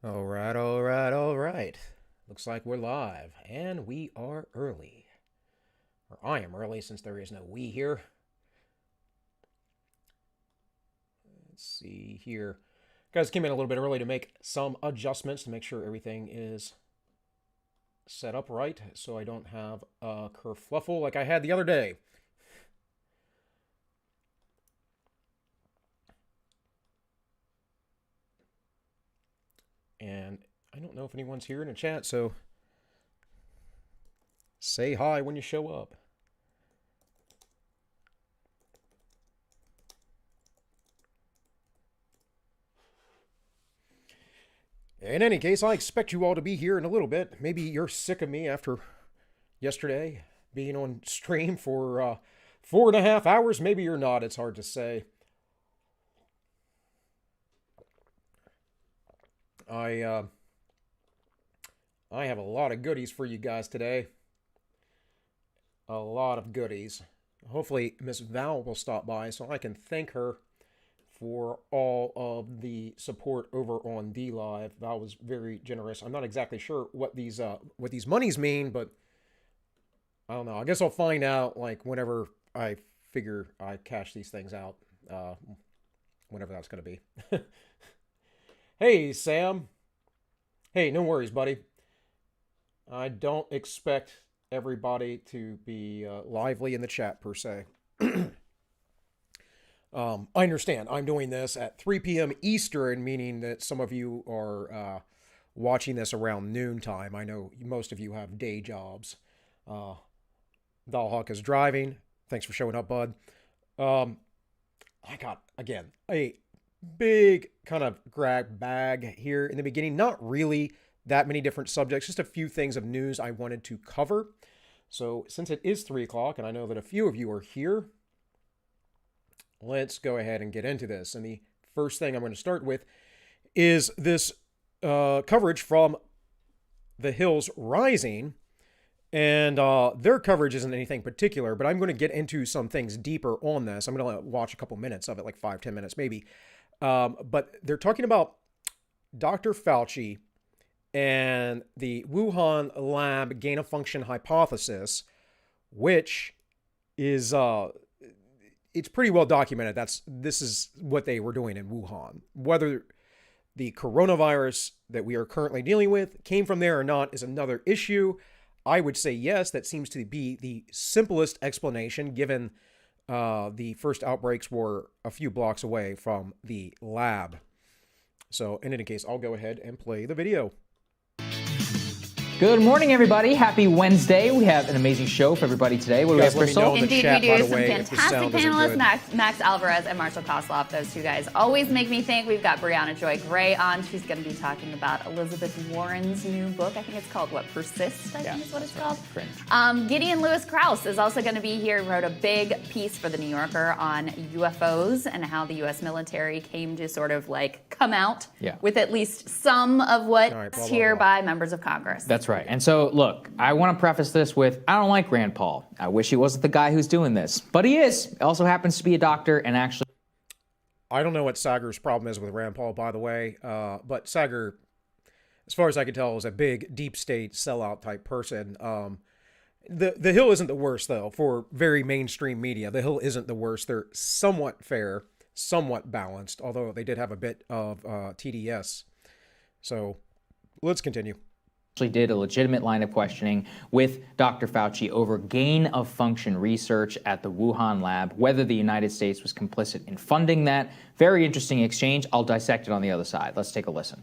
All right, all right, all right. Looks like we're live, and we are early. Or I am early since there is no we here. Let's see here. Guys came in a little bit early to make some adjustments to make sure everything is set up right so I don't have a kerfluffle like I had the other day. And I don't know if anyone's here in the chat, so say hi when you show up. In any case, I expect you all to be here in a little bit. Maybe you're sick of me after yesterday being on stream for 4.5 hours. Maybe you're not. It's hard to say. I have a lot of goodies for you guys today. A lot of goodies. Hopefully, Miss Val will stop by so I can thank her for all of the support over on DLive. Val was very generous. I'm not exactly sure what these monies mean, but I don't know. I guess I'll find out like whenever I figure I cash these things out. Whenever that's going to be. Hey, Sam. Hey, no worries, buddy. I don't expect everybody to be lively in the chat per se. I understand. I'm doing this at 3 p.m. Eastern, meaning that some of you are watching this around noontime. I know most of you have day jobs. Dalhawk is driving. Thanks for showing up, bud. I got, again, a big kind of grab bag here in the beginning. Not really that many different subjects, just a few things of news I wanted to cover. So since it is 3 o'clock, and I know that a few of you are here, let's go ahead and get into this. And the first thing I'm going to start with is this coverage from The Hills Rising. And their coverage isn't anything particular, but I'm going to get into some things deeper on this. I'm going to watch a couple minutes of it, like 5-10 minutes maybe. But they're talking about Dr. Fauci and the Wuhan lab gain-of-function hypothesis, which is it's pretty well documented. This is what they were doing in Wuhan. Whether the coronavirus that we are currently dealing with came from there or not is another issue. I would say yes, that seems to be the simplest explanation given the first outbreaks were a few blocks away from the lab. So in any case, I'll go ahead and play the video. Good morning, everybody. Happy Wednesday. We have an amazing show for everybody today. What do we have, Crystal? Indeed, we do. Some fantastic panelists, Max Alvarez and Marshall Kosloff. Those two guys always make me think. We've got Brianna Joy Gray on. She's going to be talking about Elizabeth Warren's new book. I think it's called, Persist, I think is what it's called. Gideon Lewis Krause is also going to be here. He wrote a big piece for The New Yorker on UFOs and how the U.S. military came to sort of like come out with at least some of what's here by members of Congress. That's right. And so, look, I want to preface this with, I don't like Rand Paul. I wish he wasn't the guy who's doing this. But he is. He also happens to be a doctor and actually... I don't know what Sagar's problem is with Rand Paul, by the way. But Sagar, as far as I can tell, is a big deep state sellout type person. The Hill isn't the worst, though, for very mainstream media. The Hill isn't the worst. They're somewhat fair, somewhat balanced, although they did have a bit of TDS. So let's continue. Actually did a legitimate line of questioning with Dr. Fauci over gain-of-function research at the Wuhan lab, whether the United States was complicit in funding that. Very interesting exchange. I'll dissect it on the other side. Let's take a listen.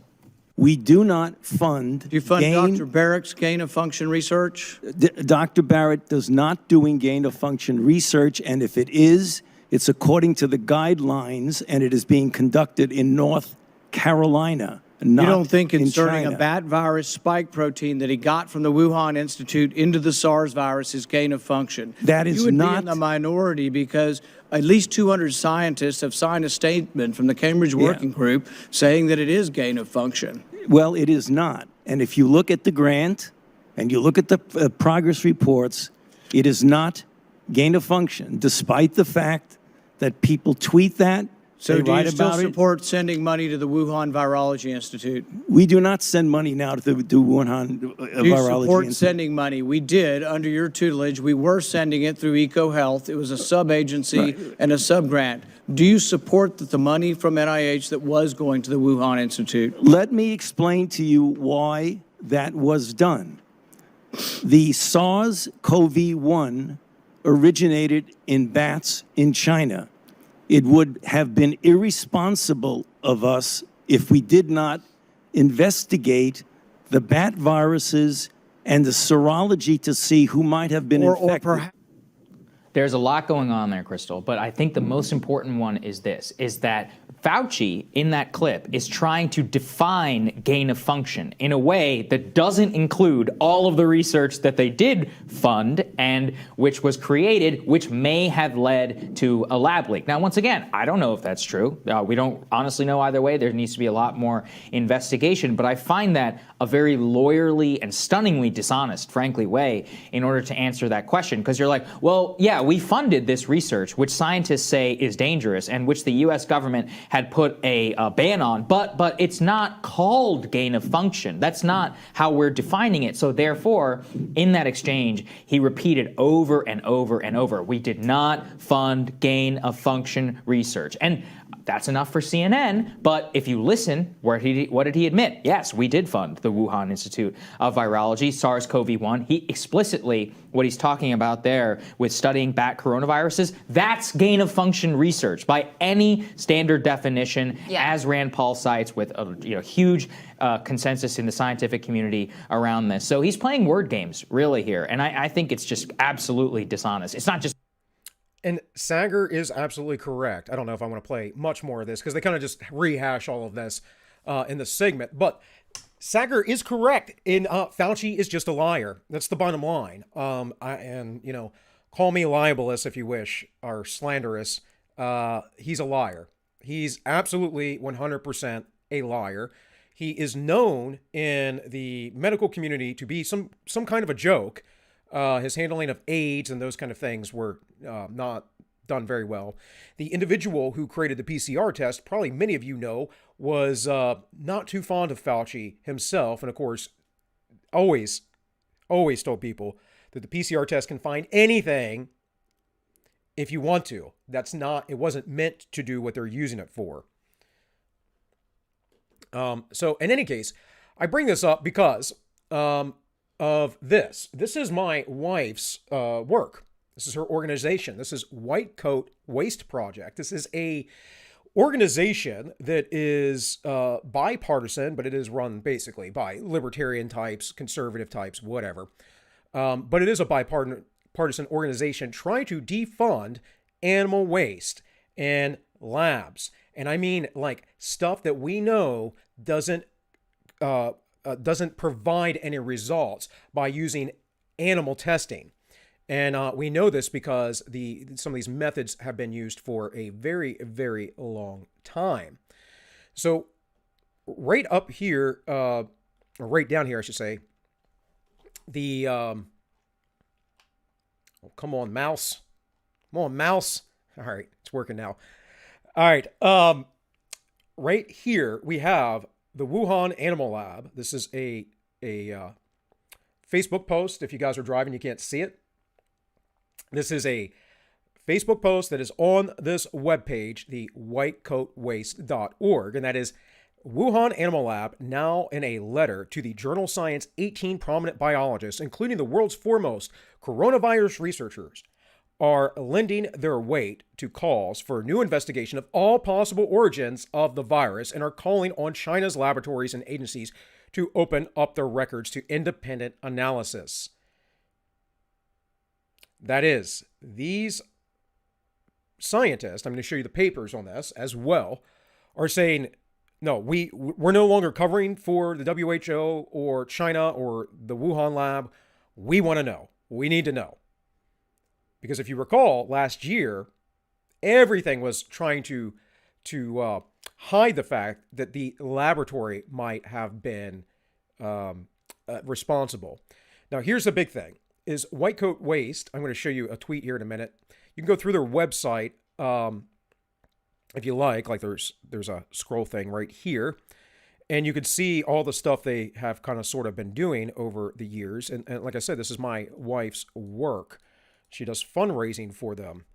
We do not fund. Do you fund Dr. Barrett's gain-of-function research? Dr. Barrett does not doing gain-of-function research, and if it is, it's according to the guidelines, and it is being conducted in North Carolina. You don't think inserting China. a bat virus spike protein that he got from the Wuhan Institute into the SARS virus is gain of function? That is You would not be in the minority because at least 200 scientists have signed a statement from the Cambridge Working Group saying that it is gain of function. Well, it is not. And if you look at the grant and you look at the progress reports, it is not gain of function, despite the fact that people tweet that, So They do write you still about it. support sending money to the Wuhan Virology Institute? We do not send money now to the Wuhan Do you Virology support Institute. sending money? We did, under your tutelage. We were sending it through EcoHealth. It was a sub-agency and a sub-grant. Do you support that the money from NIH that was going to the Wuhan Institute? Let me explain to you why that was done. The SARS-CoV-1 originated in bats in China. It would have been irresponsible of us if we did not investigate the bat viruses and the serology to see who might have been Or infected. perhaps There's a lot going on there, Crystal, but I think the most important one is this, is that Fauci, in that clip, is trying to define gain of function in a way that doesn't include all of the research that they did fund and which was created, which may have led to a lab leak. Now, once again, I don't know if that's true. We don't honestly know either way. There needs to be a lot more investigation, but I find that a very lawyerly and stunningly dishonest, frankly, way in order to answer that question. Because you're like, well, yeah, we funded this research, which scientists say is dangerous and which the U.S. government had put a ban on, but it's not called gain of function. That's not how we're defining it. So therefore, in that exchange, he repeated over and over and over, we did not fund gain of function research. And that's enough for CNN, but if you listen, what did he admit? Yes, we did fund the Wuhan Institute of Virology, SARS-CoV-1. He explicitly, what he's talking about there with studying bat coronaviruses, that's gain of function research by any standard definition, as Rand Paul cites, with a huge consensus in the scientific community around this. So he's playing word games really here, and I think it's just absolutely dishonest. It's not just. And Sager is absolutely correct. I don't know if I want to play much more of this because they kind of just rehash all of this in the segment. But Sager is correct in Fauci is just a liar. That's the bottom line. Call me libelous if you wish, or slanderous. He's a liar. He's absolutely 100% a liar. He is known in the medical community to be some kind of a joke. His handling of AIDS and those kind of things were not done very well. The individual who created the PCR test, probably many of you know, was not too fond of Fauci himself. And of course, always told people that the PCR test can find anything if you want to. It wasn't meant to do what they're using it for. So in any case, I bring this up because of this. This is my wife's work. This is her organization. This is White Coat Waste Project. This is a organization that is bipartisan, but it is run basically by libertarian types, conservative types, whatever. But it is a bipartisan organization trying to defund animal waste and labs. And I mean like stuff that we know doesn't provide any results by using animal testing. And we know this because some of these methods have been used for a very, very long time. So right up here, or right down here, I should say, come on, mouse. Come on, mouse. All right, it's working now. All right. Right here, we have the Wuhan Animal Lab. This is a Facebook post. If you guys are driving, you can't see it. This is a Facebook post that is on this webpage, the whitecoatwaste.org, and that is Wuhan Animal Lab, now in a letter to the journal Science, 18 prominent biologists, including the world's foremost coronavirus researchers, are lending their weight to calls for a new investigation of all possible origins of the virus and are calling on China's laboratories and agencies to open up their records to independent analysis. That is, these scientists, I'm going to show you the papers on this as well, are saying, no, we're no longer covering for the WHO or China or the Wuhan lab. We want to know. We need to know. Because if you recall, last year, everything was trying to hide the fact that the laboratory might have been responsible. Now, here's the big thing, is White Coat Waste. I'm going to show you a tweet here in a minute. You can go through their website, if you like there's a scroll thing right here, and you could see all the stuff they have kind of sort of been doing over the years. And like I said, this is my wife's work. She does fundraising for them.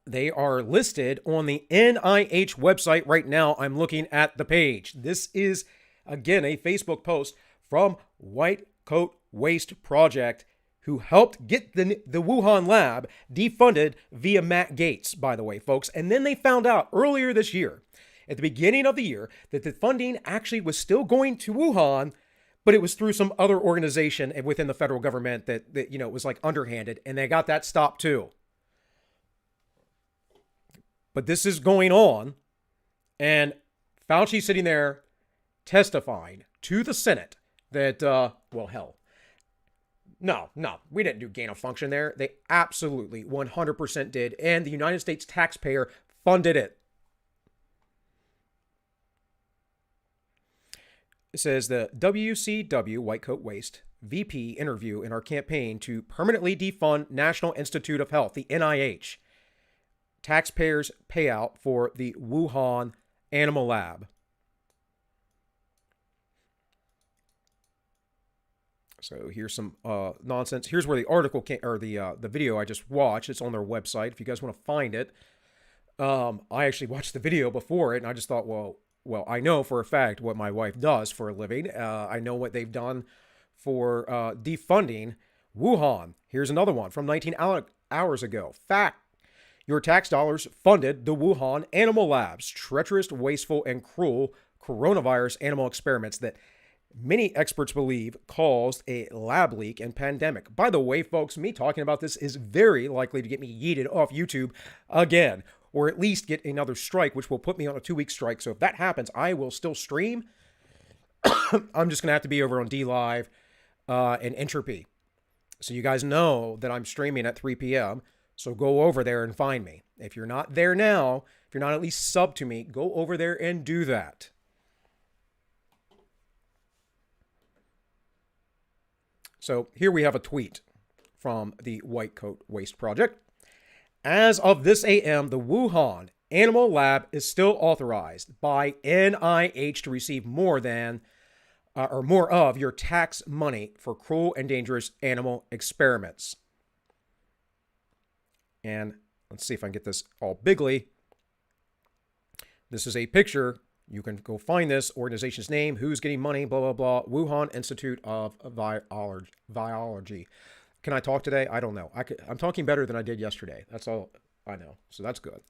They are listed on the NIH website right now. I'm looking at the page. This is, again, a Facebook post from White Coat Waste Project, who helped get the Wuhan lab defunded via Matt Gaetz, by the way, folks. And then they found out earlier this year, at the beginning of the year, that the funding actually was still going to Wuhan, but it was through some other organization within the federal government that it was like underhanded, and they got that stopped too. But this is going on, and Fauci's sitting there testifying to the Senate that, No, we didn't do gain of function there. They absolutely 100% did, and the United States taxpayer funded it. It says the WCW White Coat Waste VP interview in our campaign to permanently defund National Institute of Health, the NIH. Taxpayers payout for the Wuhan Animal Lab. So here's some nonsense. Here's where the article the video I just watched. It's on their website if you guys want to find it. I actually watched the video before it, and I just thought, well, I know for a fact what my wife does for a living. I know what they've done for defunding Wuhan. Here's another one from 19 hours ago. Fact. Your tax dollars funded the Wuhan Animal Lab's treacherous, wasteful, and cruel coronavirus animal experiments that many experts believe caused a lab leak and pandemic. By the way, folks, me talking about this is very likely to get me yeeted off YouTube again, or at least get another strike, which will put me on a 2-week strike. So if that happens, I will still stream. I'm just going to have to be over on DLive and Entropy. So you guys know that I'm streaming at 3 p.m., so go over there and find me. If you're not there now, if you're not at least sub to me, go over there and do that. So here we have a tweet from the White Coat Waste Project. As of this AM, the Wuhan Animal Lab is still authorized by NIH to receive more of your tax money for cruel and dangerous animal experiments. And let's see if I can get this all bigly. This is a picture. You can go find this organization's name, who's getting money, blah, blah, blah. Wuhan Institute of Virology. Can I talk today? I don't know. I'm talking better than I did yesterday. That's all I know. So that's good.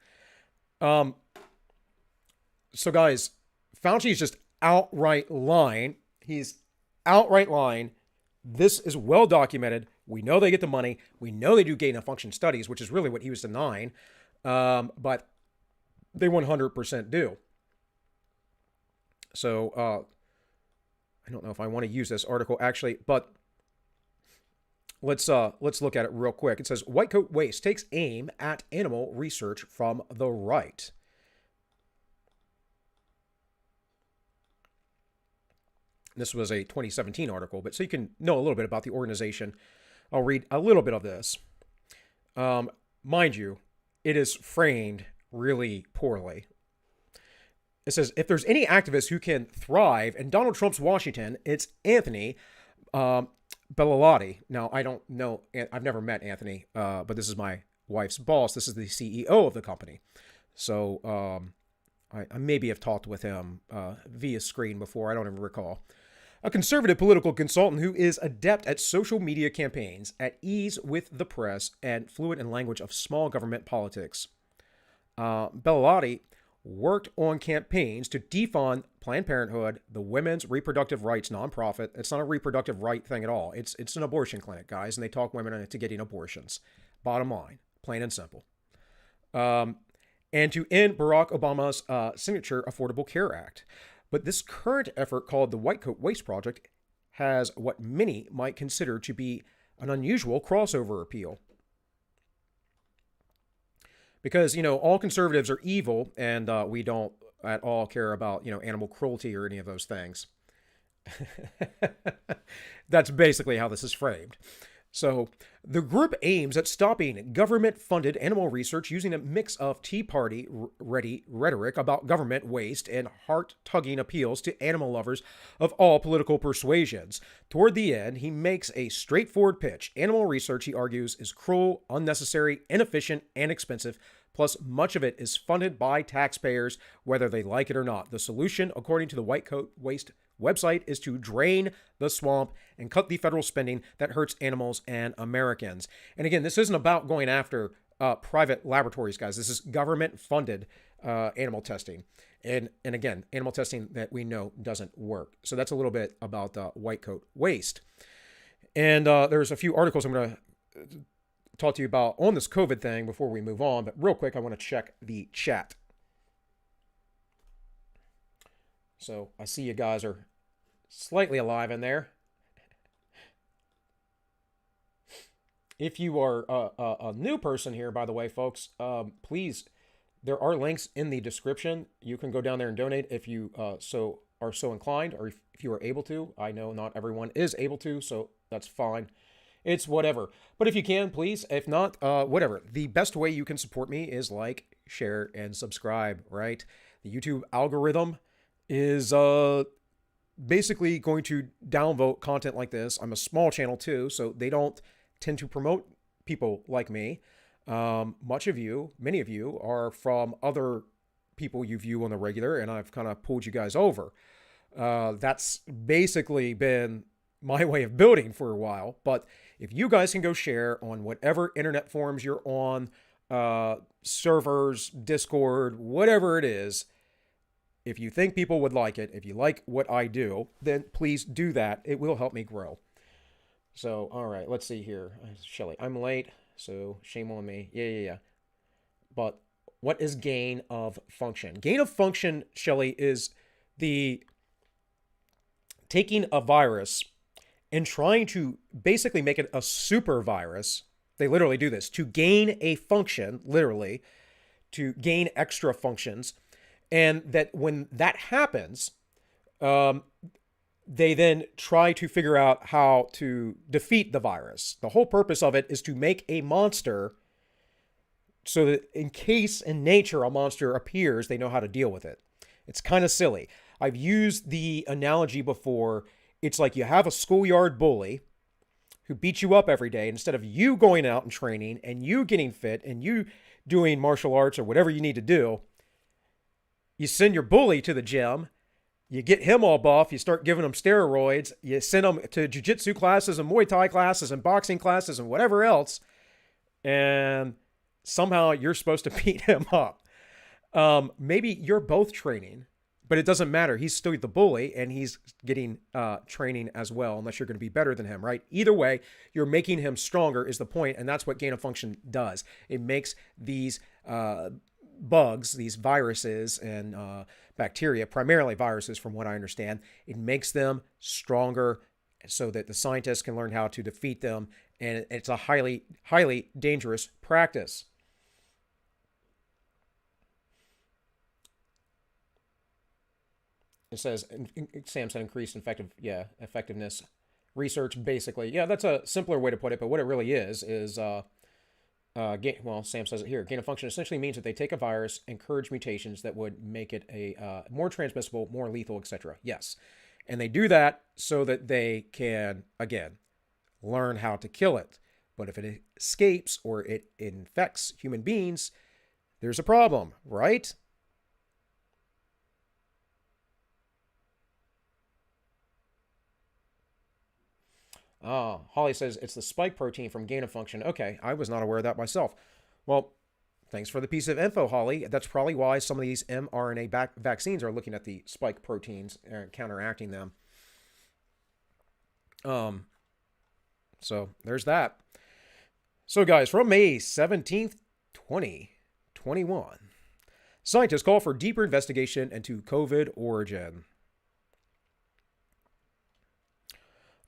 So guys, Fauci is just outright lying. He's outright lying. This is well documented. We know they get the money. We know they do gain of function studies, which is really what he was denying. But they 100% do. So I don't know if I want to use this article actually, but let's look at it real quick. It says White Coat Waste takes aim at animal research from the right. This was a 2017 article, but so you can know a little bit about the organization. I'll read a little bit of this. Mind you, it is framed really poorly. It says, if there's any activist who can thrive in Donald Trump's Washington, it's Anthony Bellotti. Now, I don't know. I've never met Anthony, but this is my wife's boss. This is the CEO of the company. So I maybe have talked with him via screen before. I don't even recall. A conservative political consultant who is adept at social media campaigns, at ease with the press, and fluent in language of small government politics. Bellotti worked on campaigns to defund Planned Parenthood, the women's reproductive rights nonprofit. It's not a reproductive right thing at all. It's an abortion clinic, guys, and they talk women into getting abortions. Bottom line, plain and simple. And to end Barack Obama's signature Affordable Care Act. But this current effort, called the White Coat Waste Project, has what many might consider to be an unusual crossover appeal. Because, all conservatives are evil, and we don't at all care about, animal cruelty or any of those things. That's basically how this is framed. So, the group aims at stopping government-funded animal research using a mix of Tea Party-ready rhetoric about government waste and heart-tugging appeals to animal lovers of all political persuasions. Toward the end, he makes a straightforward pitch. Animal research, he argues, is cruel, unnecessary, inefficient, and expensive. Plus, much of it is funded by taxpayers, whether they like it or not. The solution, according to the White Coat Waste website, is to drain the swamp and cut the federal spending that hurts animals and Americans. And again, this isn't about going after private laboratories, guys. This is government-funded animal testing. And again, animal testing that we know doesn't work. So that's a little bit about White Coat Waste. And there's a few articles I'm going to talk to you about on this COVID thing before we move on. But real quick, I want to check the chat. So I see you guys are slightly alive in there. If you are a new person here, by the way, folks, please, there are links in the description. You can go down there and donate if you are so inclined, or if you are able to. I know not everyone is able to, so that's fine. It's whatever. But if you can, please. If not, whatever. The best way you can support me is like, share, and subscribe, right? The YouTube algorithm is basically going to downvote content like this. I'm a small channel too, so they don't tend to promote people like me. Many of you are from other people you view on the regular, and I've kind of pulled you guys over. That's basically been my way of building for a while. But if you guys can go share on whatever internet forums you're on, servers, Discord, whatever it is, if you think people would like it, if you like what I do, then please do that. It will help me grow. So, all right, let's see here. Shelly, I'm late, so shame on me. Yeah. But what is gain of function? Gain of function, Shelly, is the taking a virus and trying to basically make it a super virus. They literally do this to gain a function, literally, to gain extra functions. And that when that happens, they then try to figure out how to defeat the virus. The whole purpose of it is to make a monster so that in case in nature a monster appears, they know how to deal with it. It's kind of silly. I've used the analogy before. It's like you have a schoolyard bully who beats you up every day. Instead of you going out and training and you getting fit and you doing martial arts or whatever you need to do, you send your bully to the gym, you get him all buff, you start giving him steroids, you send him to jiu-jitsu classes and Muay Thai classes and boxing classes and whatever else, and somehow you're supposed to beat him up. Maybe you're both training, but it doesn't matter. He's still the bully, and he's getting training as well, unless you're going to be better than him, right? Either way, you're making him stronger is the point, and that's what gain of function does. It makes these bugs, these viruses and bacteria, primarily viruses from what I understand, it makes them stronger so that the scientists can learn how to defeat them. And it's a highly, highly dangerous practice. It says, Sam said increased effectiveness research, basically. Yeah, that's a simpler way to put it, but what it really is Sam says it here. Gain of function essentially means that they take a virus, encourage mutations that would make it a more transmissible, more lethal, etc. Yes. And they do that so that they can, again, learn how to kill it. But if it escapes or it infects human beings, there's a problem, right? Holly says it's the spike protein from gain of function. Okay, I was not aware of that myself. Well, thanks for the piece of info, Holly. That's probably why some of these mRNA vaccines are looking at the spike proteins and counteracting them. So there's that. So guys, from May 17th, 2021, scientists call for deeper investigation into COVID origin.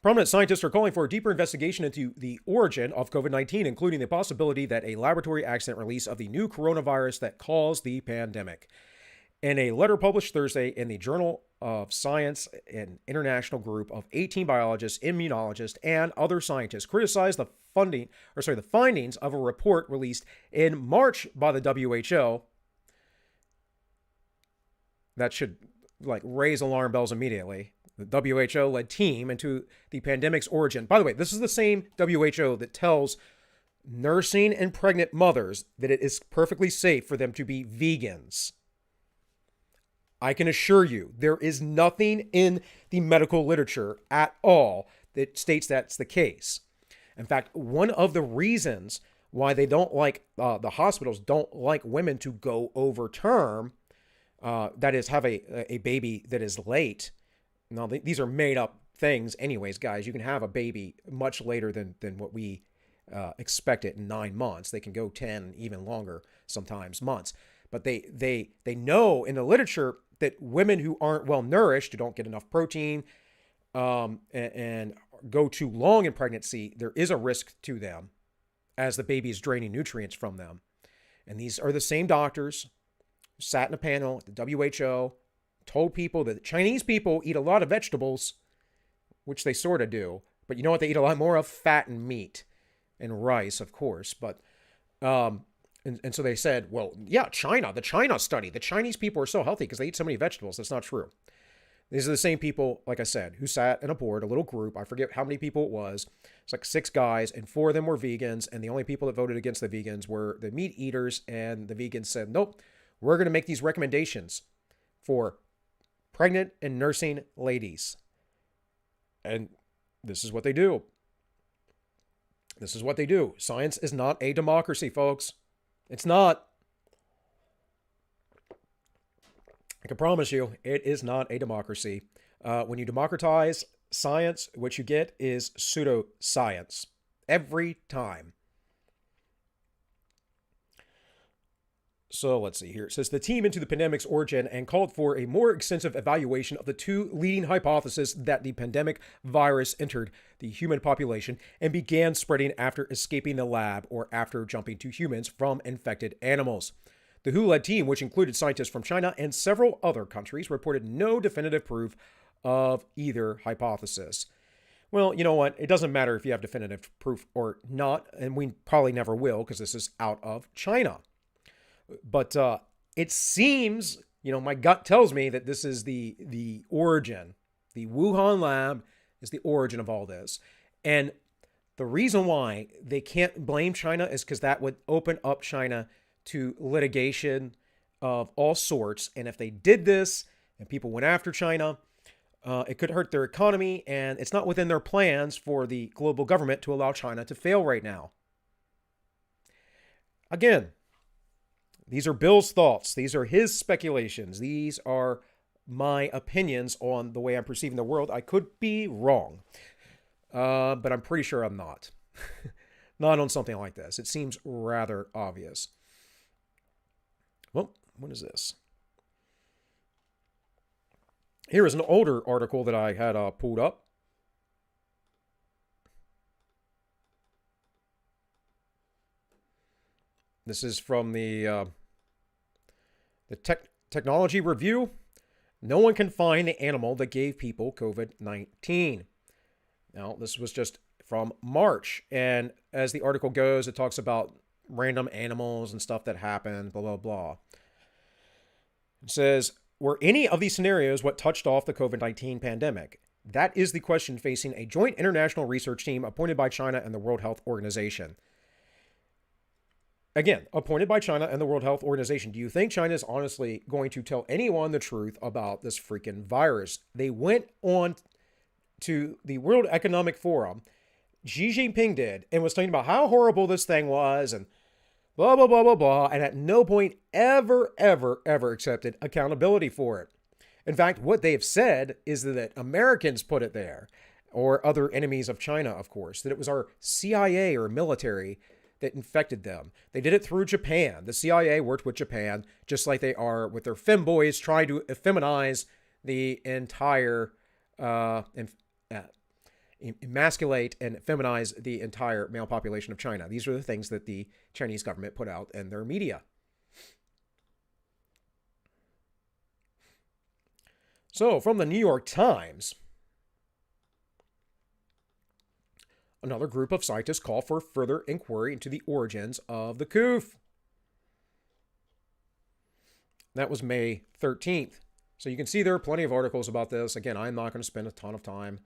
Prominent scientists are calling for a deeper investigation into the origin of COVID-19, including the possibility that a laboratory accident release of the new coronavirus that caused the pandemic. In a letter published Thursday in the Journal of Science, an international group of 18 biologists, immunologists, and other scientists criticized the the findings of a report released in March by the WHO. That should raise alarm bells immediately. The WHO led team into the pandemic's origin. By the way, this is the same WHO that tells nursing and pregnant mothers that it is perfectly safe for them to be vegans. I can assure you, there is nothing in the medical literature at all that states that's the case. In fact, one of the reasons why they don't like, the hospitals don't like women to go over term, that is, have a baby that is late. Now, these are made up things anyways, guys. You can have a baby much later than what we expect it in 9 months. They can go 10, even longer, sometimes months. But they know in the literature that women who aren't well nourished, who don't get enough protein, and go too long in pregnancy, there is a risk to them as the baby is draining nutrients from them. And these are the same doctors who sat in a panel at the WHO, told people that Chinese people eat a lot of vegetables, which they sort of do. But you know what they eat a lot more of? Fat and meat and rice, of course. But and so they said, well, yeah, the China study, the Chinese people are so healthy because they eat so many vegetables. That's not true. These are the same people, like I said, who sat in a board, a little group. I forget how many people it was. It's like 6 guys, and 4 of them were vegans. And the only people that voted against the vegans were the meat eaters. And the vegans said, nope, we're going to make these recommendations for pregnant and nursing ladies. And this is what they do. This is what they do. Science is not a democracy, folks. It's not. I can promise you, it is not a democracy. When you democratize science, what you get is pseudoscience. Every time. So let's see here. It says the team into the pandemic's origin and called for a more extensive evaluation of the 2 leading hypotheses that the pandemic virus entered the human population and began spreading after escaping the lab or after jumping to humans from infected animals. The WHO-led team, which included scientists from China and several other countries, reported no definitive proof of either hypothesis. Well, you know what? It doesn't matter if you have definitive proof or not, and we probably never will because this is out of China. But it seems, my gut tells me that this is the origin. The Wuhan lab is the origin of all this. And the reason why they can't blame China is because that would open up China to litigation of all sorts. And if they did this and people went after China, it could hurt their economy. And it's not within their plans for the global government to allow China to fail right now. Again, these are Bill's thoughts. These are his speculations. These are my opinions on the way I'm perceiving the world. I could be wrong, but I'm pretty sure I'm not. Not on something like this. It seems rather obvious. Well, what is this? Here is an older article that I had pulled up. This is from the Technology Review. No one can find the animal that gave people COVID-19. Now, this was just from March. And as the article goes, it talks about random animals and stuff that happened, blah, blah, blah. It says, were any of these scenarios what touched off the COVID-19 pandemic? That is the question facing a joint international research team appointed by China and the World Health Organization. Again, appointed by China and the World Health Organization. Do you think China is honestly going to tell anyone the truth about this freaking virus? They went on to the World Economic Forum, Xi Jinping did, and was talking about how horrible this thing was and blah, blah, blah, blah, blah, and at no point ever accepted accountability for it. In fact, what they have said is that Americans put it there, or other enemies of China, of course, that it was our CIA or military that infected them. They did it through Japan. The CIA worked with Japan, just like they are with their femboys, trying to feminize the entire, emasculate and feminize the entire male population of China. These are the things that the Chinese government put out in their media. So, from the New York Times, another group of scientists call for further inquiry into the origins of the COOF. That was May 13th. So you can see there are plenty of articles about this. Again, I'm not going to spend a ton of time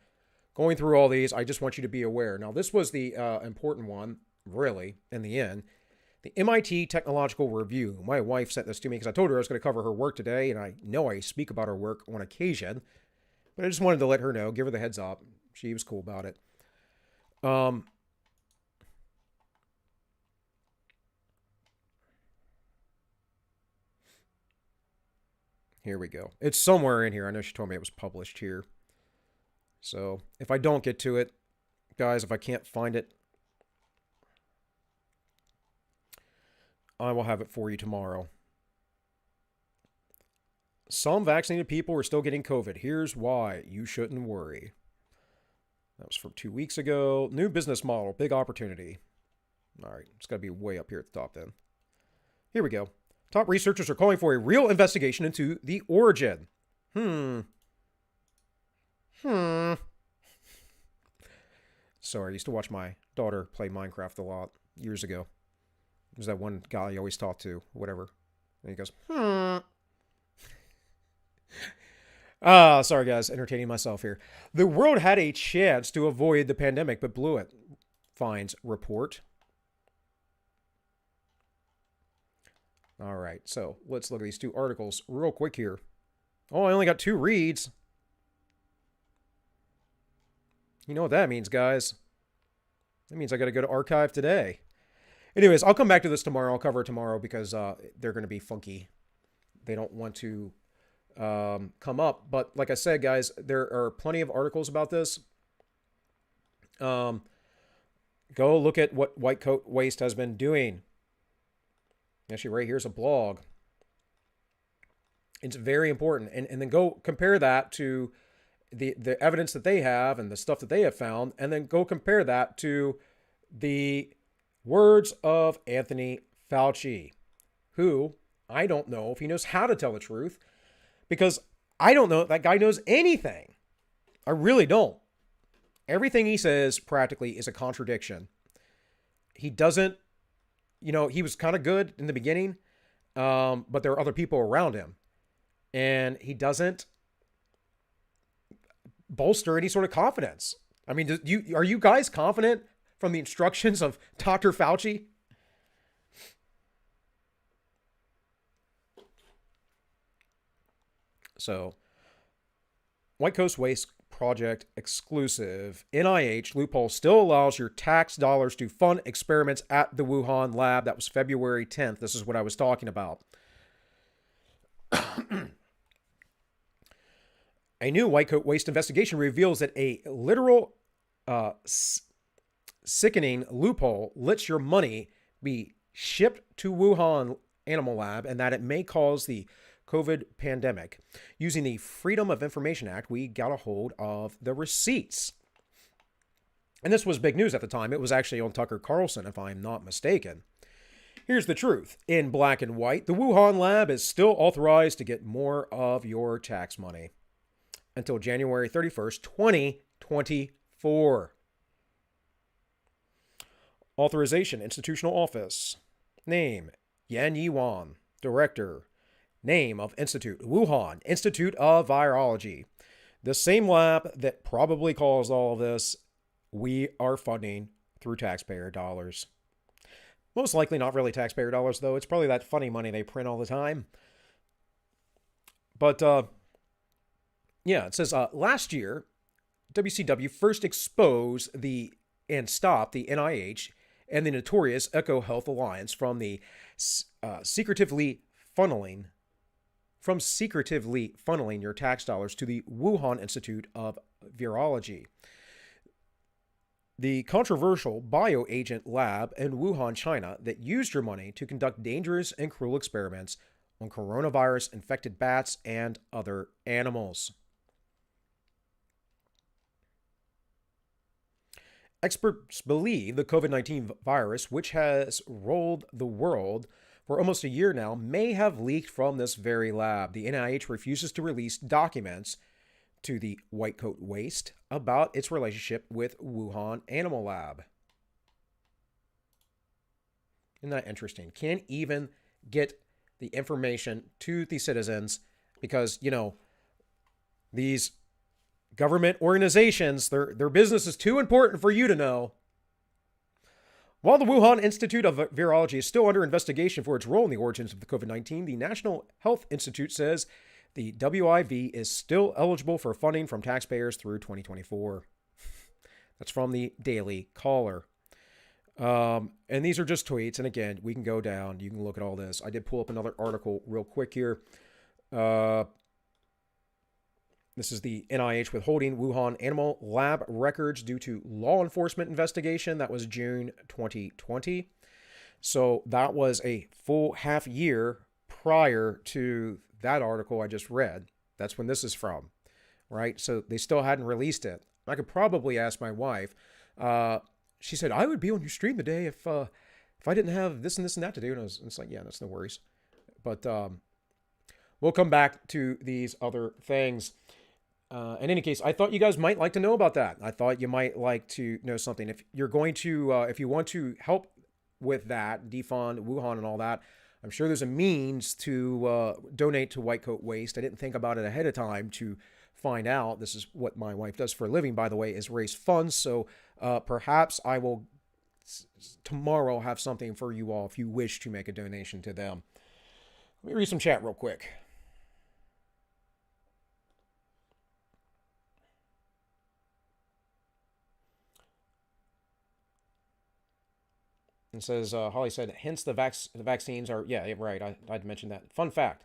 going through all these. I just want you to be aware. Now, this was the important one, really, in the end. The MIT Technological Review. My wife sent this to me because I told her I was going to cover her work today, and I know I speak about her work on occasion. But I just wanted to let her know, give her the heads up. She was cool about it. Here we go. It's somewhere in here. I know she told me it was published here. So if I don't get to it, guys, if I can't find it, I will have it for you tomorrow. Some vaccinated people are still getting COVID. Here's why you shouldn't worry. That was from 2 weeks ago. New business model, big opportunity. All right, it's got to be way up here at the top then. Here we go. Top researchers are calling for a real investigation into the origin. Sorry, I used to watch my daughter play Minecraft a lot years ago. There's that one guy you always talk to, whatever. And he goes, sorry guys, entertaining myself here. The world had a chance to avoid the pandemic, but blew it, finds report. All right, so let's look at these two articles real quick here. Oh, I only got 2 reads. You know what that means, guys. That means I got to go to archive today. Anyways, I'll come back to this tomorrow. I'll cover it tomorrow because they're going to be funky. They don't want to come up. But like I said, guys, there are plenty of articles about this. Go look at what White Coat Waste has been doing. Actually, right here's a blog. It's very important. And then go compare that to the evidence that they have and the stuff that they have found. And then go compare that to the words of Anthony Fauci, who I don't know if he knows how to tell the truth, because I don't know if that guy knows anything. I really don't. Everything he says practically is a contradiction. He doesn't, he was kind of good in the beginning, but there are other people around him. And he doesn't bolster any sort of confidence. I mean, are you guys confident from the instructions of Dr. Fauci? So, White Coast Waste Project exclusive. NIH loophole still allows your tax dollars to fund experiments at the Wuhan lab. That was February 10th. This is what I was talking about. A new White Coat Waste investigation reveals that a literal sickening loophole lets your money be shipped to Wuhan Animal Lab and that it may cause the COVID pandemic. Using the Freedom of Information Act, we got a hold of the receipts. And this was big news at the time. It was actually on Tucker Carlson, if I'm not mistaken. Here's the truth. In black and white, the Wuhan lab is still authorized to get more of your tax money until January 31st, 2024. Authorization, Institutional Office. Name, Yan Yiwan. Director. Name of Institute, Wuhan Institute of Virology. The same lab that probably caused all of this, we are funding through taxpayer dollars. Most likely not really taxpayer dollars, though. It's probably that funny money they print all the time. But, yeah, it says, last year, WCW first exposed and stopped the NIH and the notorious EcoHealth Alliance from secretively funneling your tax dollars to the Wuhan Institute of Virology. The controversial bioagent lab in Wuhan, China, that used your money to conduct dangerous and cruel experiments on coronavirus-infected bats and other animals. Experts believe the COVID-19 virus, which has rolled the world for almost a year now, may have leaked from this very lab. The NIH refuses to release documents to the White Coat Waste about its relationship with Wuhan Animal Lab. Isn't that interesting? Can't even get the information to the citizens because, these government organizations, their business is too important for you to know. While the Wuhan Institute of Virology is still under investigation for its role in the origins of the COVID-19, the National Health Institute says the WIV is still eligible for funding from taxpayers through 2024. That's from the Daily Caller. And these are just tweets. And again, we can go down. You can look at all this. I did pull up another article real quick here. This is the NIH withholding Wuhan Animal Lab records due to law enforcement investigation. That was June 2020. So that was a full half year prior to that article I just read. That's when this is from, right? So they still hadn't released it. I could probably ask my wife. She said, I would be on your stream today if I didn't have this and this and that to do. And it's like, yeah, that's no worries. But we'll come back to these other things. In any case, I thought you guys might like to know about that. I thought you might like to know something. If you're going to, if you want to help with that, defund Wuhan and all that, I'm sure there's a means to donate to White Coat Waste. I didn't think about it ahead of time to find out. This is what my wife does for a living, by the way, is raise funds. So perhaps I will tomorrow have something for you all if you wish to make a donation to them. Let me read some chat real quick. It says, Holly said, hence the vaccines are, yeah, right, I'd mentioned that. Fun fact,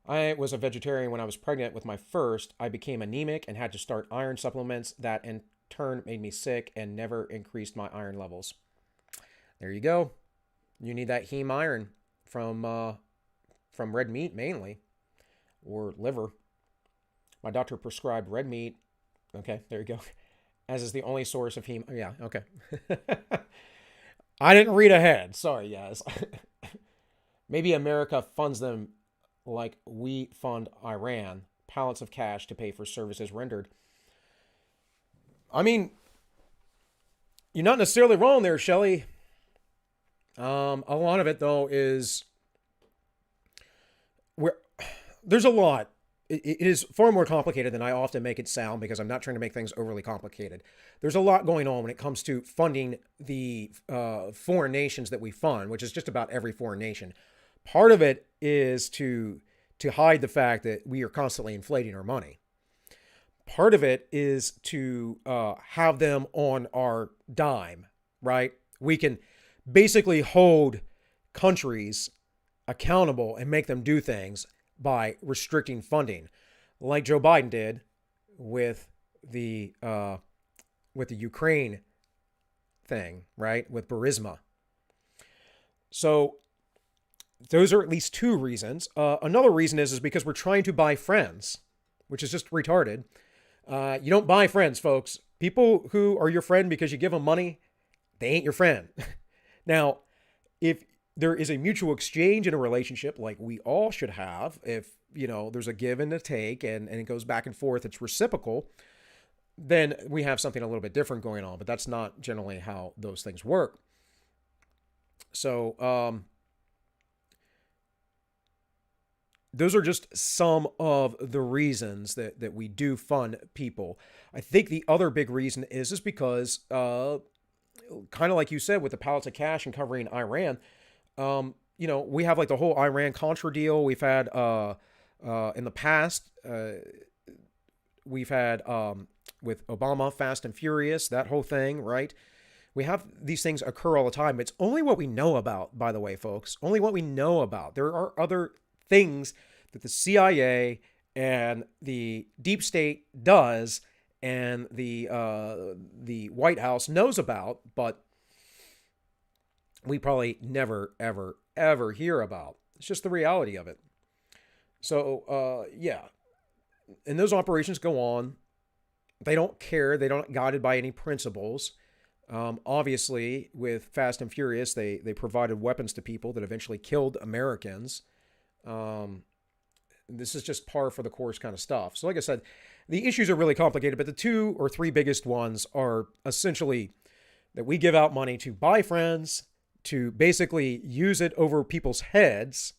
I was a vegetarian when I was pregnant with my first. I became anemic and had to start iron supplements that in turn made me sick and never increased my iron levels. There you go. You need that heme iron from red meat mainly, or liver. My doctor prescribed red meat. Okay, there you go. As is the only source of heme. Yeah, okay. I didn't read ahead. Sorry, guys. Maybe America funds them like we fund Iran, pallets of cash to pay for services rendered. I mean, you're not necessarily wrong there, Shelley. A lot of it, though, is there's a lot. It is far more complicated than I often make it sound because I'm not trying to make things overly complicated. There's a lot going on when it comes to funding the foreign nations that we fund, which is just about every foreign nation. Part of it is to hide the fact that we are constantly inflating our money. Part of it is to have them on our dime, right? We can basically hold countries accountable and make them do things by restricting funding, like Joe Biden did with the Ukraine thing, right? With Burisma. So those are at least two reasons. Another reason is because we're trying to buy friends, which is just retarded. You don't buy friends, folks. People who are your friend because you give them money, they ain't your friend. Now, if there is a mutual exchange in a relationship like we all should have, if, there's a give and a take and it goes back and forth, it's reciprocal, then we have something a little bit different going on. But that's not generally how those things work. So those are just some of the reasons that we do fund people. I think the other big reason is because, kind of like you said, with the pallets of cash and covering Iran, we have like the whole Iran-Contra deal. We've had, in the past, we've had, with Obama, Fast and Furious, that whole thing, right? We have these things occur all the time. It's only what we know about, by the way, folks. Only what we know about. There are other things that the CIA and the deep state does and the White House knows about, but we probably never, ever, ever hear about. It's just the reality of it. So, yeah. And those operations go on. They don't care. They don't guided by any principles. Obviously, with Fast and Furious, they provided weapons to people that eventually killed Americans. This is just par for the course kind of stuff. So like I said, the issues are really complicated, but the 2 or 3 biggest ones are essentially that we give out money to buy friends, to basically use it over people's heads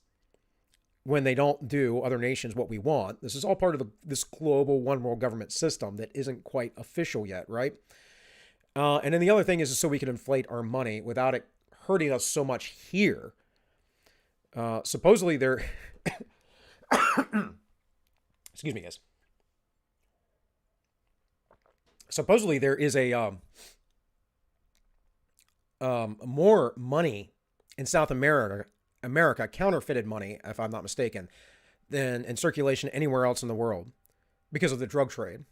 when they don't do other nations what we want. This is all part of this global one world government system that isn't quite official yet, right? And then the other thing is so we can inflate our money without it hurting us so much here. Supposedly there, excuse me, guys. Supposedly there is a more money in South America, counterfeited money, if I'm not mistaken, than in circulation anywhere else in the world because of the drug trade.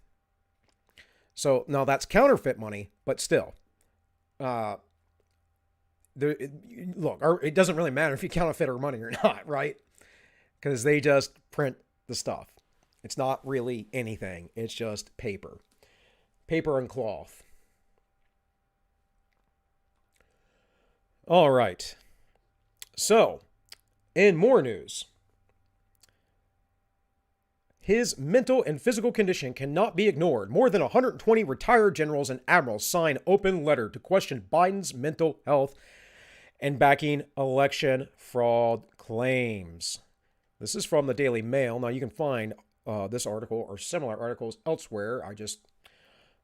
So now that's counterfeit money, but still, look, it doesn't really matter if you counterfeit our money or not, right? Because they just print the stuff. It's not really anything. It's just paper and cloth. All right. So, in more news, his mental and physical condition cannot be ignored. More than 120 retired generals and admirals sign open letter to question Biden's mental health and backing election fraud claims. This is from the Daily Mail. Now, you can find this article or similar articles elsewhere. I just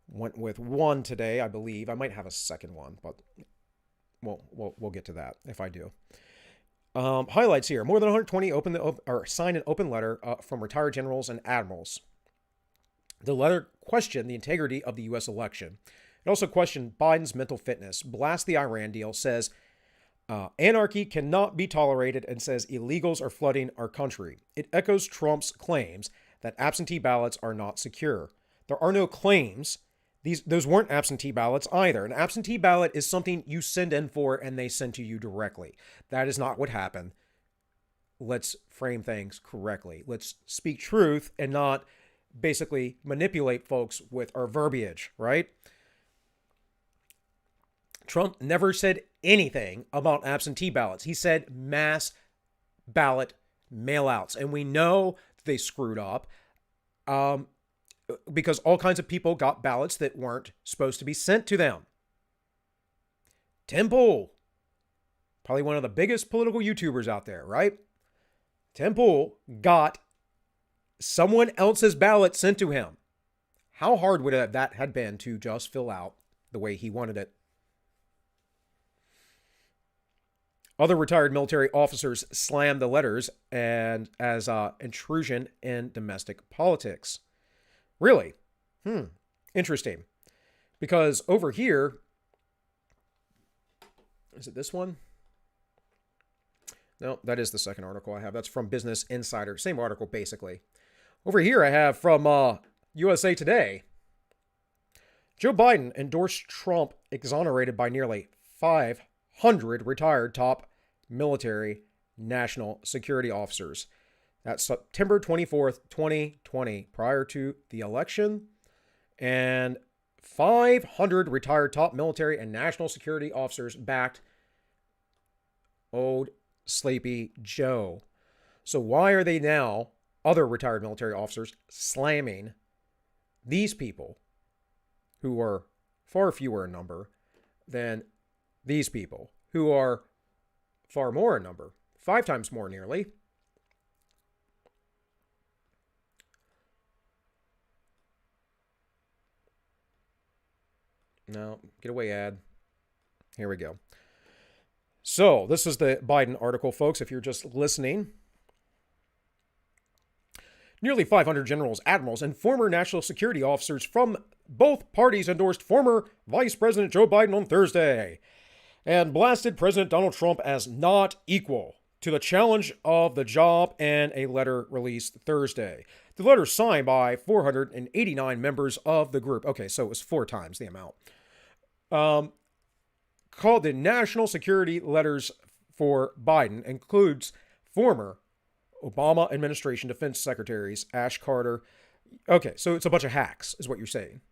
went with one today, I believe. I might have a second one, but we'll get to that if I do. Highlights here. More than 120 signed an open letter from retired generals and admirals. The letter questioned the integrity of the U.S. election. It also questioned Biden's mental fitness, blasts the Iran deal, says anarchy cannot be tolerated, and says illegals are flooding our country. It echoes Trump's claims that absentee ballots are not secure. There are no claims. Those weren't absentee ballots either. An absentee ballot is something you send in for and they send to you directly. That is not what happened. Let's frame things correctly. Let's speak truth and not basically manipulate folks with our verbiage, right? Trump never said anything about absentee ballots. He said mass ballot mailouts. And we know they screwed up. Because all kinds of people got ballots that weren't supposed to be sent to them. Tim Pool, probably one of the biggest political YouTubers out there, right? Tim Pool got someone else's ballot sent to him. How hard would that have been to just fill out the way he wanted it? Other retired military officers slammed the letters and as intrusion in domestic politics. Really? Interesting. Because over here, is it this one? No, that is the second article I have. That's from Business Insider. Same article, basically. Over here I have from USA Today. Joe Biden endorsed Trump exonerated by nearly 500 retired top military national security officers. That's September 24th, 2020, prior to the election. And 500 retired top military and national security officers backed old Sleepy Joe. So why are they now, other retired military officers, slamming these people who are far fewer in number than these people who are far more in number, 5 times more nearly? No, get away ad. Here we go. So this is the Biden article, folks, if you're just listening. Nearly 500 generals, admirals, and former national security officers from both parties endorsed former Vice President Joe Biden on Thursday and blasted President Donald Trump as not equal to the challenge of the job in a letter released Thursday. The letter signed by 489 members of the group. Okay, so it was 4 times the amount. Called the National Security Letters for Biden, includes former Obama administration defense secretaries Ash Carter. Okay, so it's a bunch of hacks, is what you're saying.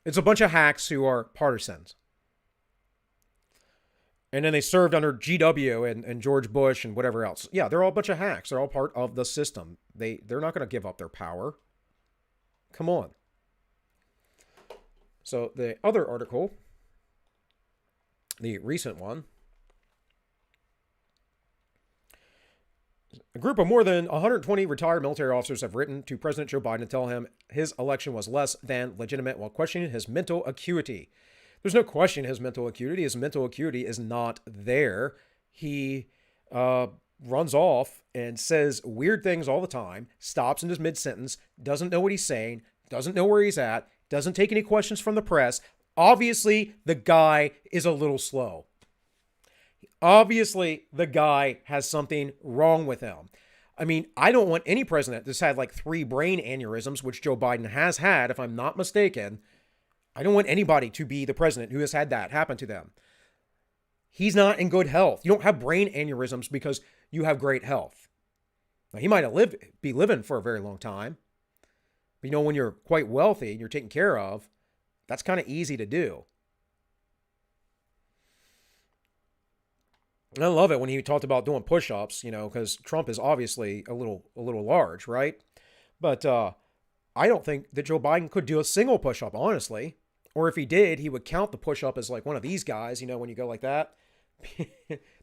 It's a bunch of hacks who are partisans. And then they served under GW and George Bush and whatever else. Yeah, they're all a bunch of hacks. They're all part of the system. They're not going to give up their power. Come on. So the other article, the recent one, a group of more than 120 retired military officers have written to President Joe Biden to tell him his election was less than legitimate while questioning his mental acuity. There's no question his mental acuity. His mental acuity is not there. He runs off and says weird things all the time, stops in his mid-sentence, doesn't know what he's saying, doesn't know where he's at, doesn't take any questions from the press. Obviously, the guy is a little slow. Obviously, the guy has something wrong with him. I mean, I don't want any president that's had like 3 brain aneurysms, which Joe Biden has had, if I'm not mistaken. I don't want anybody to be the president who has had that happen to them. He's not in good health. You don't have brain aneurysms because you have great health. Now, he might be living for a very long time. But you know, when you're quite wealthy and you're taken care of, that's kind of easy to do. And I love it when he talked about doing push-ups, you know, because Trump is obviously a little large, right? But I don't think that Joe Biden could do a single push-up, honestly. Or if he did, he would count the push-up as like one of these guys, you know, when you go like that.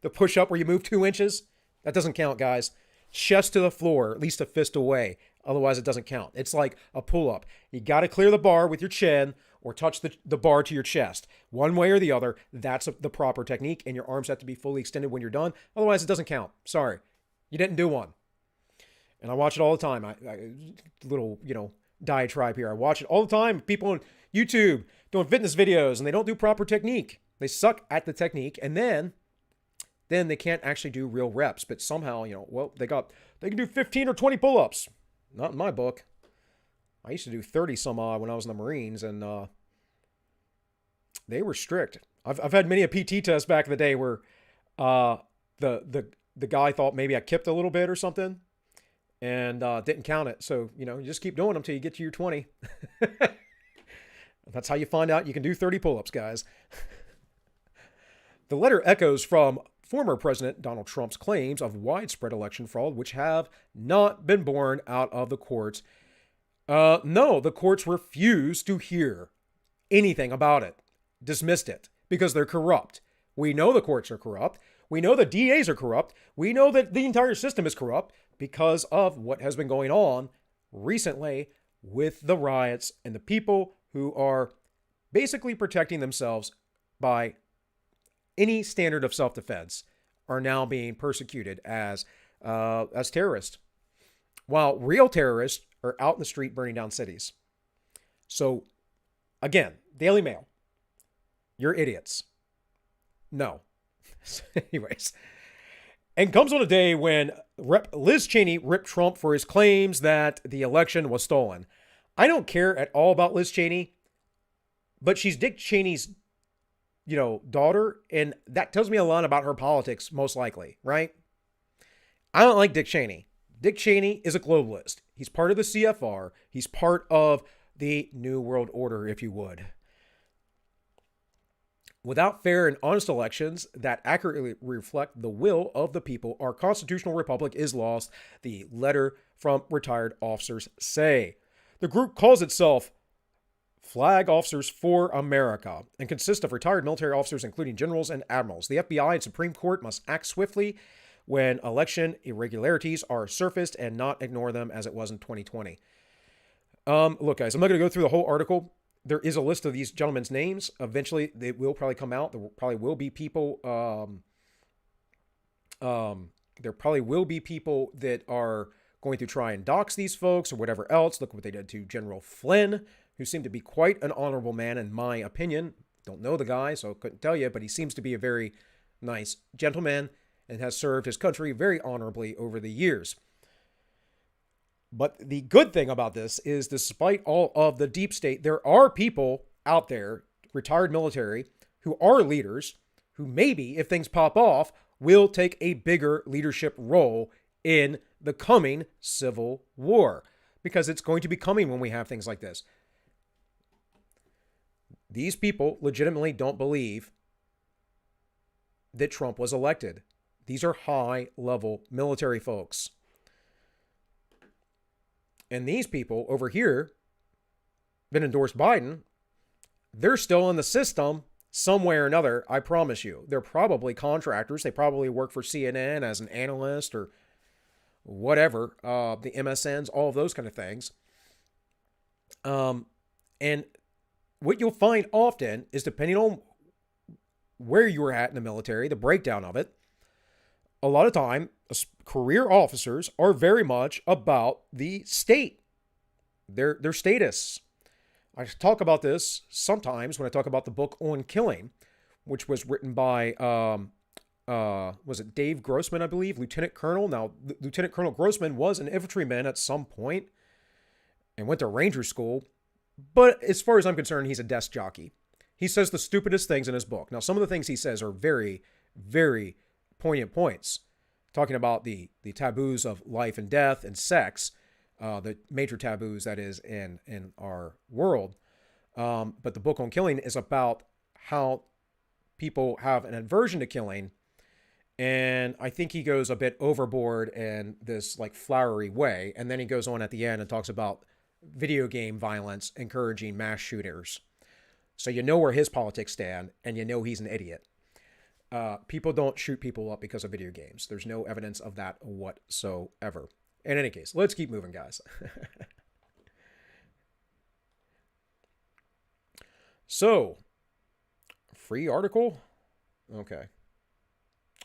The push-up where you move 2 inches, that doesn't count, guys. Chest to the floor, at least a fist away. Otherwise, it doesn't count. It's like a pull-up. You got to clear the bar with your chin or touch the bar to your chest. One way or the other, that's the proper technique, and your arms have to be fully extended when you're done. Otherwise, it doesn't count. Sorry. You didn't do one. And I watch it all the time. I little, you know, diatribe here. I watch it all the time. People on YouTube doing fitness videos, and they don't do proper technique. They suck at the technique, and then they can't actually do real reps. But somehow, you know, well, they can do 15 or 20 pull-ups. Not in my book. I used to do 30 some odd when I was in the Marines, and they were strict. I've had many a PT test back in the day where the guy thought maybe I kipped a little bit or something, and didn't count it. So, you know, you just keep doing them till you get to your 20. That's how you find out you can do 30 pull-ups, guys. The letter echoes from former President Donald Trump's claims of widespread election fraud, which have not been borne out of the courts. No, the courts refused to hear anything about it, dismissed it, because they're corrupt. We know the courts are corrupt. We know the DAs are corrupt. We know that the entire system is corrupt because of what has been going on recently with the riots and the people who are basically protecting themselves by any standard of self-defense are now being persecuted as terrorists, while real terrorists are out in the street burning down cities. So, again, Daily Mail, you're idiots. No. Anyways. And comes on a day when Liz Cheney ripped Trump for his claims that the election was stolen. I don't care at all about Liz Cheney, but she's Dick Cheney's, you know, daughter, and that tells me a lot about her politics, most likely, right? I don't like Dick Cheney. Dick Cheney is a globalist. He's part of the CFR. He's part of the New World Order, if you would. Without fair and honest elections that accurately reflect the will of the people, our constitutional republic is lost, the letter from retired officers say. The group calls itself Flag Officers for America and consists of retired military officers, including generals and admirals. The FBI and Supreme Court must act swiftly when election irregularities are surfaced and not ignore them as it was in 2020. Look, guys, I'm not going to go through the whole article. There is a list of these gentlemen's names. Eventually, they will probably come out. There probably will be people. There probably will be people that are going to try and dox these folks or whatever else. Look what they did to General Flynn, who seemed to be quite an honorable man, in my opinion. Don't know the guy, so couldn't tell you, but he seems to be a very nice gentleman and has served his country very honorably over the years. But the good thing about this is, despite all of the deep state, there are people out there, retired military, who are leaders, who maybe, if things pop off, will take a bigger leadership role in the coming civil war. Because it's going to be coming when we have things like this. These people legitimately don't believe that Trump was elected. These are high-level military folks. And these people over here that endorsed Biden, they're still in the system some way or another, I promise you. They're probably contractors. They probably work for CNN as an analyst or whatever, the MSNs, all of those kind of things. And what you'll find often is, depending on where you were at in the military, the breakdown of it, a lot of time, career officers are very much about the state, their status. I talk about this sometimes when I talk about the book On Killing, which was written by, was it Dave Grossman, I believe, Lieutenant Colonel. Now, Lieutenant Colonel Grossman was an infantryman at some point and went to Ranger School. But as far as I'm concerned, he's a desk jockey. He says the stupidest things in his book. Now, some of the things he says are very, very poignant points, talking about the taboos of life and death and sex, the major taboos, that is, in our world. But the book On Killing is about how people have an aversion to killing. And I think he goes a bit overboard in this like flowery way. And then he goes on at the end and talks about video game violence encouraging mass shooters. So you know where his politics stand, and you know he's an idiot. People don't shoot people up because of video games. There's no evidence of that whatsoever. In any case, let's keep moving, guys. So, free article? Okay.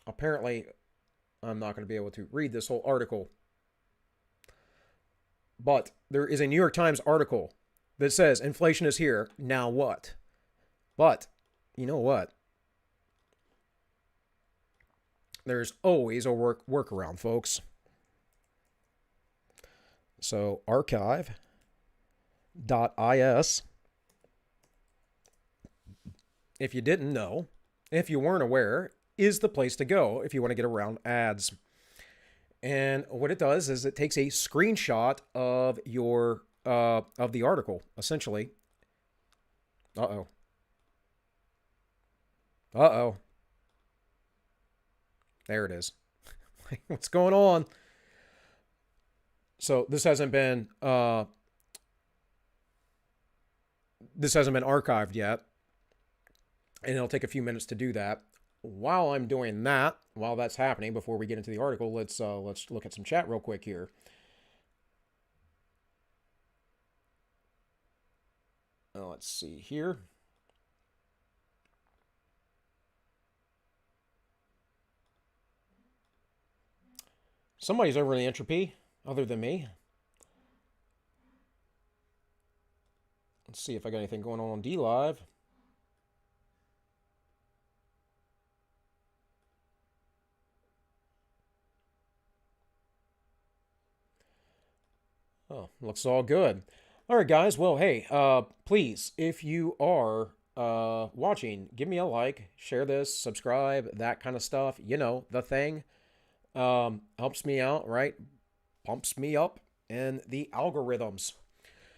Apparently, I'm not going to be able to read this whole article. But there is a New York Times article that says, inflation is here, now what? But, you know what? There's always a workaround, folks. So, archive.is, if you didn't know, if you weren't aware, is the place to go if you want to get around ads. And what it does is it takes a screenshot of your of the article, essentially. Uh-oh. There it is. What's going on? So this hasn't been archived yet, and it'll take a few minutes to do that. While I'm doing that, while that's happening, before we get into the article, let's look at some chat real quick here. Let's see here. Somebody's over in the entropy, other than me. Let's see if I got anything going on DLive. Oh, looks all good. All right, guys. Well, hey, please, if you are watching, give me a like, share this, subscribe, that kind of stuff. You know, the thing. Helps me out, right? Pumps me up in the algorithms.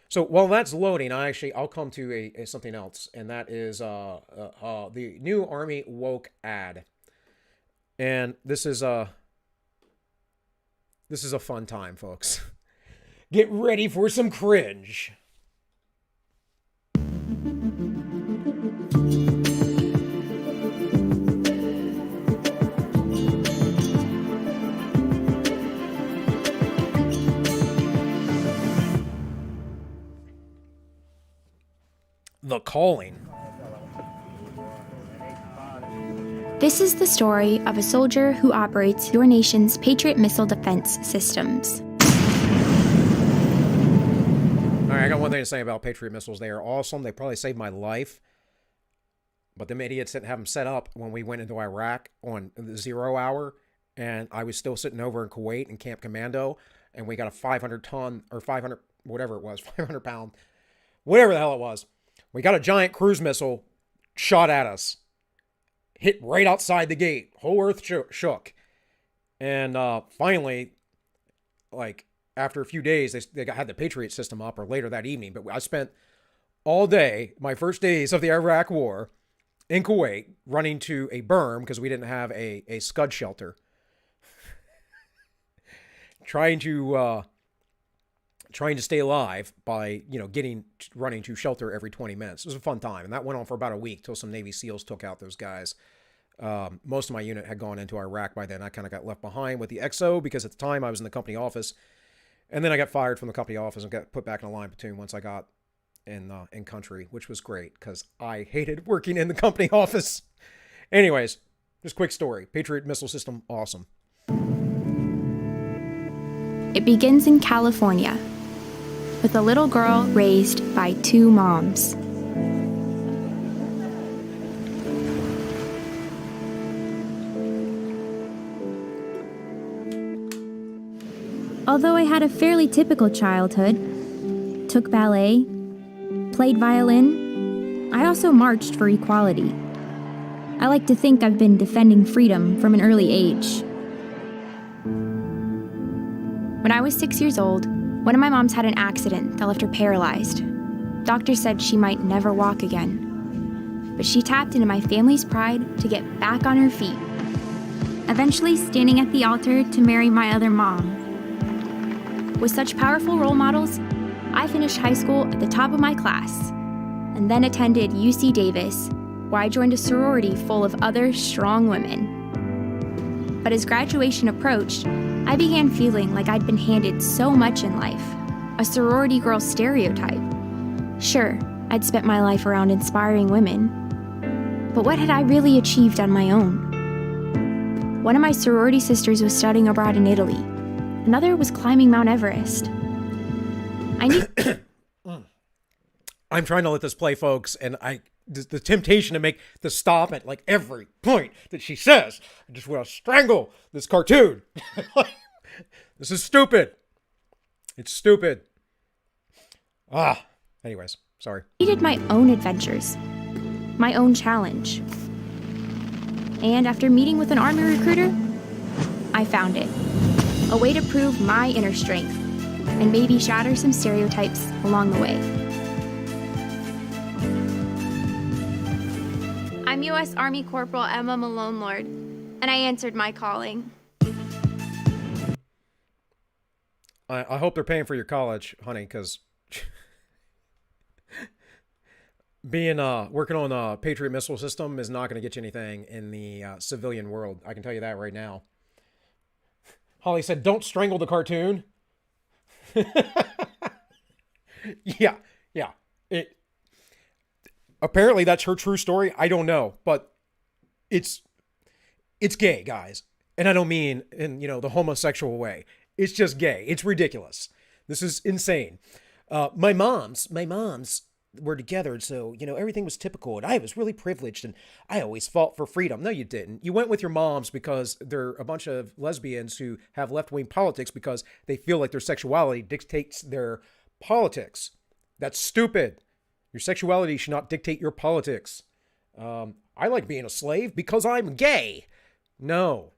So while that's loading, I'll come to something else, and that is the new Army woke ad. And this is a fun time, folks. Get ready for some cringe. The Calling. This is the story of a soldier who operates your nation's Patriot missile defense systems. All right, I got one thing to say about Patriot missiles. They are awesome. They probably saved my life. But them idiots didn't have them set up when we went into Iraq on the 0 hour. And I was still sitting over in Kuwait in Camp Commando. And we got a 500-ton, or 500, whatever it was, 500-pound, whatever the hell it was. We got a giant cruise missile shot at us. Hit right outside the gate. Whole earth shook. And finally, like, after a few days, they had the Patriot system up, or later that evening. But I spent all day, my first days of the Iraq War, in Kuwait, running to a berm because we didn't have a scud shelter. trying to stay alive by, running to shelter every 20 minutes. It was a fun time. And that went on for about a week till some Navy SEALs took out those guys. Most of my unit had gone into Iraq by then. I kind of got left behind with the XO because at the time I was in the company office. And then I got fired from the company office and got put back in a line platoon once I got in country, which was great because I hated working in the company office. Anyways, just quick story. Patriot missile system, awesome. It begins in California with a little girl raised by two moms. Although I had a fairly typical childhood, took ballet, played violin, I also marched for equality. I like to think I've been defending freedom from an early age. When I was 6 years old, one of my moms had an accident that left her paralyzed. Doctors said she might never walk again. But she tapped into my family's pride to get back on her feet, eventually standing at the altar to marry my other mom. With such powerful role models, I finished high school at the top of my class, and then attended UC Davis, where I joined a sorority full of other strong women. But as graduation approached, I began feeling like I'd been handed so much in life, a sorority girl stereotype. Sure, I'd spent my life around inspiring women, but what had I really achieved on my own? One of my sorority sisters was studying abroad in Italy. Another was climbing Mount Everest. I'm trying to let this play, folks, and the temptation to stop at like every point that she says. I just want to strangle this cartoon. This is stupid. It's stupid. Anyways, sorry. I needed my own adventures, my own challenge. And after meeting with an Army recruiter, I found it. A way to prove my inner strength and maybe shatter some stereotypes along the way. I'm U.S. Army Corporal Emma Malone Lord, and I answered my calling. I hope they're paying for your college, honey, because working on a Patriot missile system is not going to get you anything in the civilian world. I can tell you that right now. Holly said, "Don't strangle the cartoon." Yeah. Apparently that's her true story. I don't know, but it's gay, guys. And I don't mean in, the homosexual way. It's just gay. It's ridiculous. This is insane. My moms were together, so, everything was typical, and I was really privileged, and I always fought for freedom. No, you didn't. You went with your moms because they're a bunch of lesbians who have left-wing politics because they feel like their sexuality dictates their politics. That's stupid. Your sexuality should not dictate your politics. I like being a slave because I'm gay. No,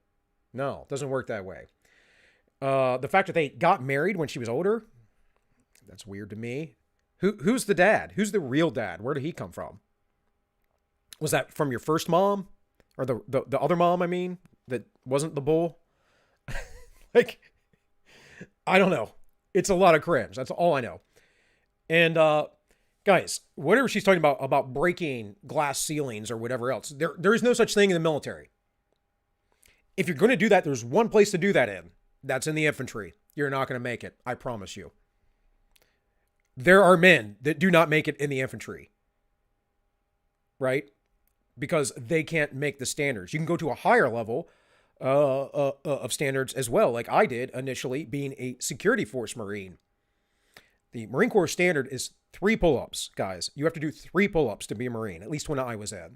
it doesn't work that way. The fact that they got married when she was older, that's weird to me. Who's the dad? Who's the real dad? Where did he come from? Was that from your first mom? Or the other mom, I mean, that wasn't the bull? I don't know. It's a lot of cringe. That's all I know. And, guys, whatever she's talking about breaking glass ceilings or whatever else, there is no such thing in the military. If you're going to do that, there's one place to do that in. That's in the infantry. You're not going to make it. I promise you. There are men that do not make it in the infantry, right? Because they can't make the standards. You can go to a higher level of standards as well, like I did initially, being a security force Marine. The Marine Corps standard is 3 pull-ups, guys. You have to do 3 pull-ups to be a Marine, at least when I was in.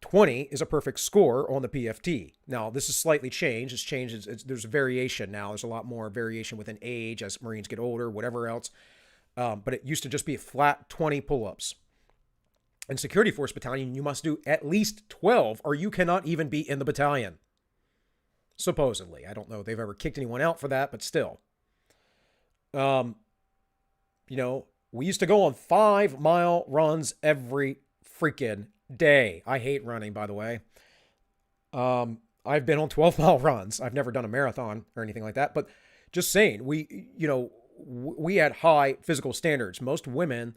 20 is a perfect score on the PFT. Now, this is slightly changed. It's changed. There's a variation now. There's a lot more variation within age as Marines get older, whatever else. But it used to just be a flat 20 pull-ups. In Security Force Battalion, you must do at least 12 or you cannot even be in the battalion. Supposedly. I don't know if they've ever kicked anyone out for that, but still. We used to go on 5-mile runs every freaking day. I hate running, by the way. I've been on 12-mile runs. I've never done a marathon or anything like that, but just saying, we had high physical standards. Most women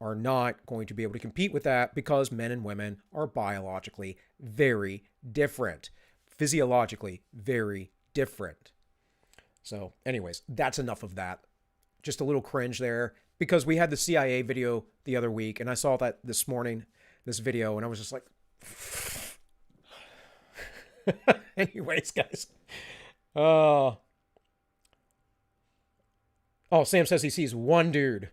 are not going to be able to compete with that because men and women are biologically very different, physiologically very different. So anyways, that's enough of that. Just a little cringe there because we had the CIA video the other week and I saw that this morning, this video, and I was just like, anyways, guys. Sam says he sees one dude.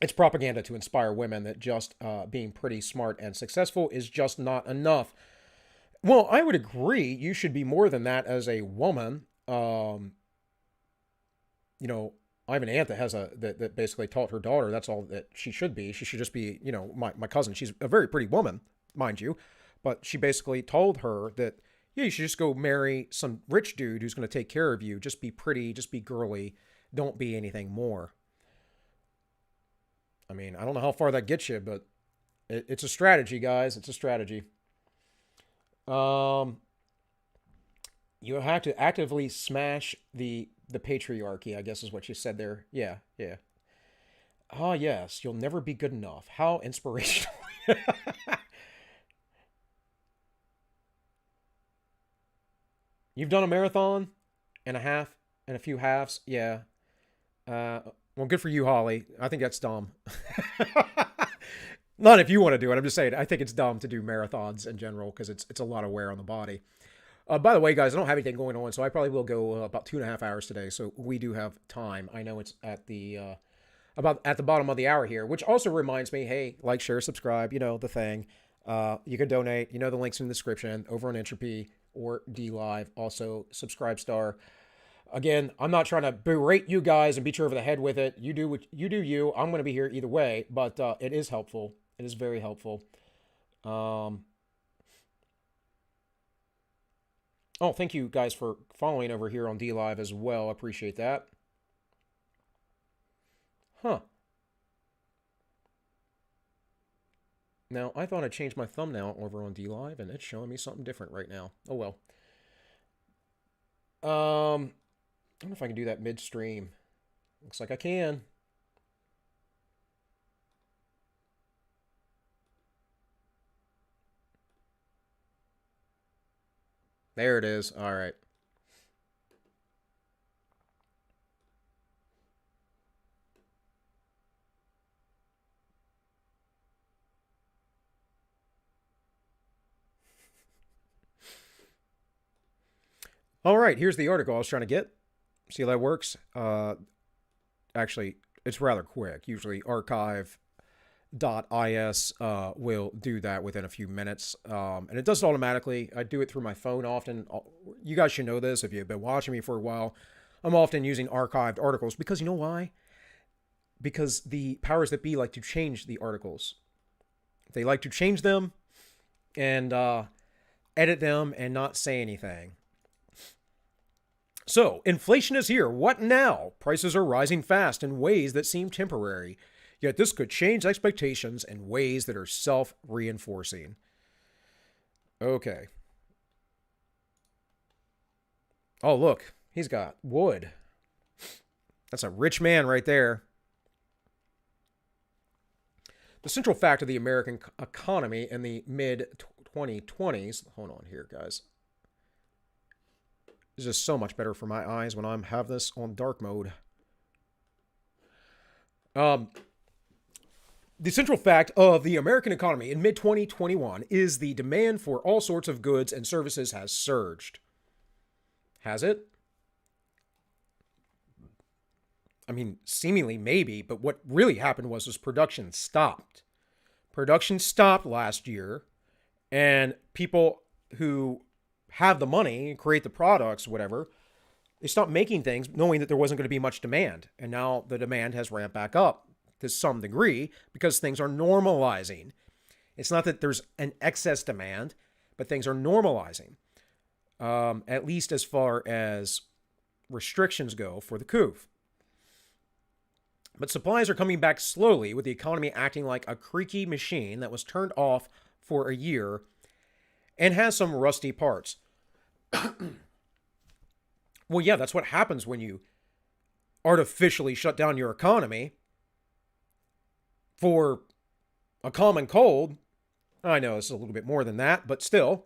It's propaganda to inspire women that just being pretty smart and successful is just not enough. Well, I would agree. You should be more than that as a woman. I have an aunt that has that basically taught her daughter that's all that she should be. She should just be, my cousin. She's a very pretty woman, mind you. But she basically told her that, yeah, you should just go marry some rich dude who's going to take care of you. Just be pretty, just be girly. Don't be anything more. I mean, I don't know how far that gets you, but it's a strategy, guys. It's a strategy. You have to actively smash the patriarchy, I guess is what you said there. Yeah. Ah, yes, you'll never be good enough. How inspirational. You've done a marathon and a half and a few halves. Yeah. Well, good for you, Holly. I think that's dumb. Not if you want to do it. I'm just saying, I think it's dumb to do marathons in general because it's a lot of wear on the body. By the way, guys, I don't have anything going on, so I probably will go about 2.5 hours today. So we do have time. I know it's at the at the bottom of the hour here, which also reminds me, hey, like, share, subscribe. You know the thing. You can donate. You know the links in the description over on Entropy or DLive. Also, Subscribestar. Again, I'm not trying to berate you guys and beat you over the head with it. You do what you do. I'm going to be here either way, but it is helpful. It is very helpful. Oh, thank you guys for following over here on DLive as well. I appreciate that. Huh. Now, I thought I changed my thumbnail over on DLive, and it's showing me something different right now. Oh, well. I don't know if I can do that midstream. Looks like I can. There it is. All right. All right, here's the article I was trying to get. See how that works? Actually, it's rather quick. Usually archive.is will do that within a few minutes. And it does it automatically. I do it through my phone often. You guys should know this if you've been watching me for a while. I'm often using archived articles because you know why? Because the powers that be like to change the articles. They like to change them and edit them and not say anything. So, inflation is here. What now? Prices are rising fast in ways that seem temporary. Yet this could change expectations in ways that are self-reinforcing. Okay. Oh, look. He's got wood. That's a rich man right there. The central fact of the American economy in the mid-2020s... Hold on here, guys. It's just so much better for my eyes when I have this on dark mode. The central fact of the American economy in mid-2021 is the demand for all sorts of goods and services has surged. Has it? I mean, seemingly maybe, but what really happened was production stopped. Production stopped last year, and people who have the money, create the products, whatever, they stopped making things knowing that there wasn't going to be much demand. And now the demand has ramped back up to some degree because things are normalizing. It's not that there's an excess demand, but things are normalizing, at least as far as restrictions go for the coup. But supplies are coming back slowly, with the economy acting like a creaky machine that was turned off for a year and has some rusty parts. Well, yeah, that's what happens when you artificially shut down your economy for a common cold. I know it's a little bit more than that, but still.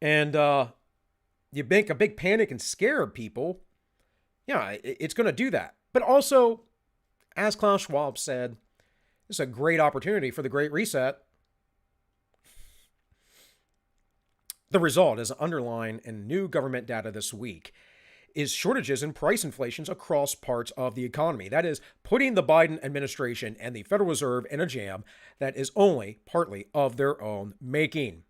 And you make a big panic and scare people. Yeah, it's going to do that. But also, as Klaus Schwab said, this is a great opportunity for the Great Reset. The result, as underlined in new government data this week, is shortages and price inflations across parts of the economy. That is putting the Biden administration and the Federal Reserve in a jam that is only partly of their own making.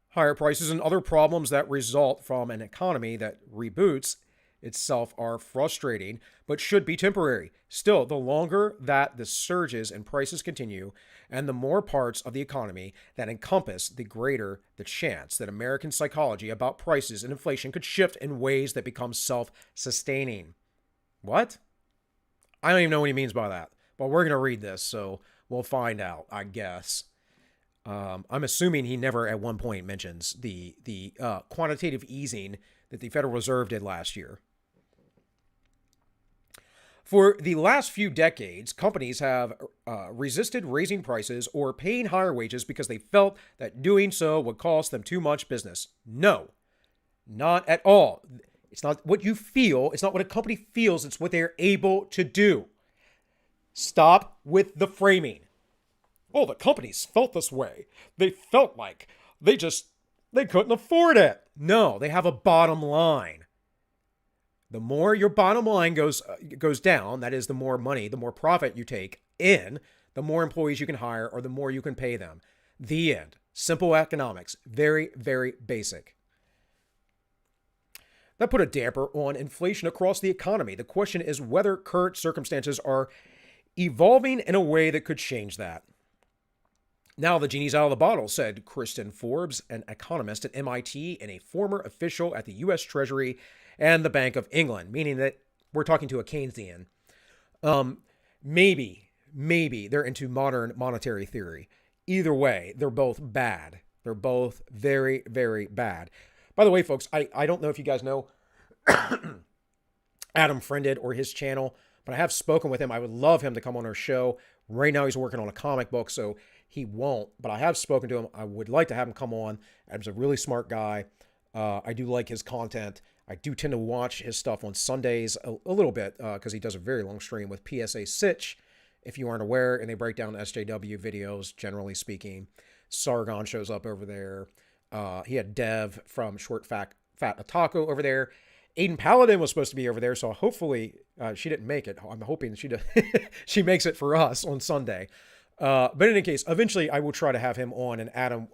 Higher prices and other problems that result from an economy that reboots itself are frustrating, but should be temporary. Still, the longer that the surges in prices continue, and the more parts of the economy that encompass, the greater the chance that American psychology about prices and inflation could shift in ways that become self-sustaining. What? I don't even know what he means by that, but we're going to read this, so we'll find out, I guess. I'm assuming he never at one point mentions the quantitative easing that the Federal Reserve did last year. For the last few decades, companies have resisted raising prices or paying higher wages because they felt that doing so would cost them too much business. No, not at all. It's not what you feel. It's not what a company feels. It's what they're able to do. Stop with the framing. Oh, the companies felt this way. They felt like they couldn't afford it. No, they have a bottom line. The more your bottom line goes down, that is, the more money, the more profit you take in, the more employees you can hire or the more you can pay them. The end. Simple economics. Very, very basic. That put a damper on inflation across the economy. The question is whether current circumstances are evolving in a way that could change that. Now the genie's out of the bottle, said Kristen Forbes, an economist at MIT and a former official at the U.S. Treasury and the Bank of England, meaning that we're talking to a Keynesian. Maybe they're into modern monetary theory. Either way, they're both bad. They're both very, very bad. By the way, folks, I don't know if you guys know Adam Friended or his channel, but I have spoken with him. I would love him to come on our show. Right now he's working on a comic book, so he won't, but I have spoken to him. I would like to have him come on. Adam's a really smart guy. I do like his content. I do tend to watch his stuff on Sundays a little bit because he does a very long stream with PSA Sitch, if you aren't aware, and they break down SJW videos, generally speaking. Sargon shows up over there. He had Dev from Short Fat Otaku over there. Aiden Paladin was supposed to be over there, so hopefully she didn't make it. I'm hoping she makes it for us on Sunday. But in any case, eventually I will try to have him on and Adam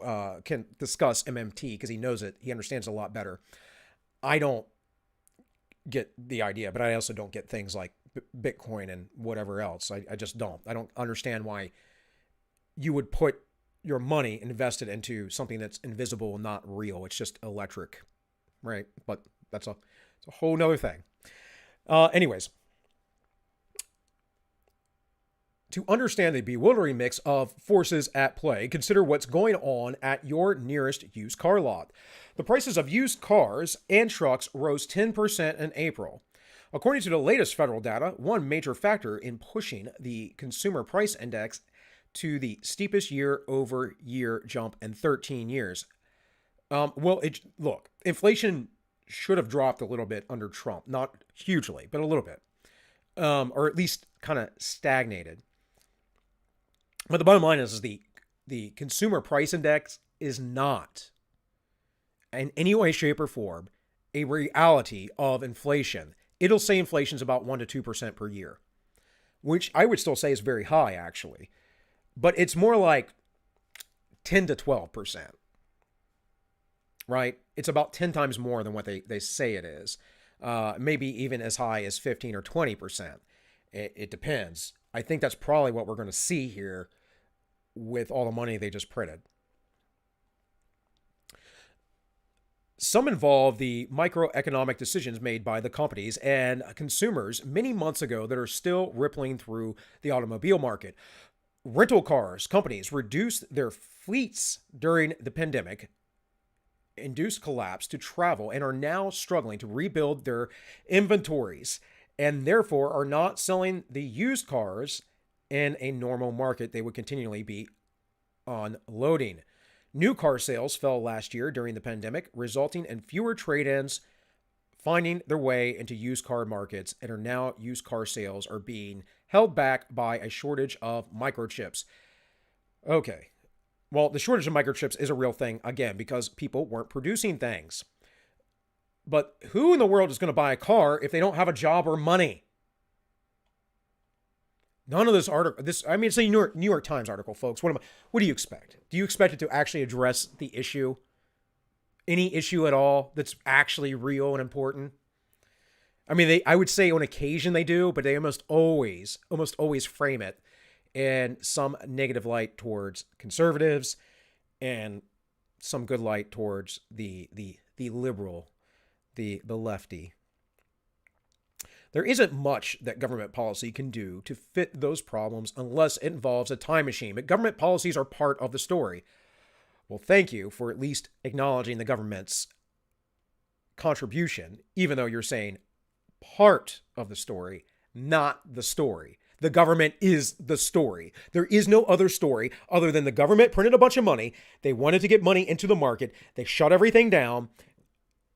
can discuss MMT because he knows it. He understands it a lot better. I don't get the idea, but I also don't get things like Bitcoin and whatever else. I just don't. I don't understand why you would put your money invested into something that's invisible and not real. It's just electric, right? But it's a whole nother thing. Anyways. To understand the bewildering mix of forces at play, consider what's going on at your nearest used car lot. The prices of used cars and trucks rose 10% in April. According to the latest federal data, one major factor in pushing the consumer price index to the steepest year-over-year jump in 13 years. Look, inflation should have dropped a little bit under Trump. Not hugely, but a little bit. Or at least kind of stagnated. But the bottom line is the consumer price index is not in any way, shape, or form a reality of inflation. It'll say inflation's about 1% to 2% per year, which I would still say is very high, actually. But it's more like 10 to 12%, right? It's about 10 times more than what they say it is. Maybe even as high as 15 or 20%. It depends. I think that's probably what we're going to see here with all the money they just printed. Some involve the microeconomic decisions made by the companies and consumers many months ago that are still rippling through the automobile market. Rental cars companies reduced their fleets during the pandemic, induced collapse to travel, and are now struggling to rebuild their inventories, and therefore are not selling the used cars in a normal market they would continually be unloading. New car sales fell last year during the pandemic, resulting in fewer trade-ins finding their way into used car markets, and are now used car sales are being held back by a shortage of microchips. Okay. Well, the shortage of microchips is a real thing, again, because people weren't producing things. But who in the world is going to buy a car if they don't have a job or money? None of this article, it's a New York Times article, folks. What do you expect? Do you expect it to actually address the issue? Any issue at all that's actually real and important? I mean, I would say on occasion they do, but they almost always frame it in some negative light towards conservatives and some good light towards the liberal, the lefty. There isn't much that government policy can do to fit those problems unless it involves a time machine. But government policies are part of the story. Well, thank you for at least acknowledging the government's contribution, even though you're saying part of the story, not the story. The government is the story. There is no other story other than the government printed a bunch of money. They wanted to get money into the market. They shut everything down.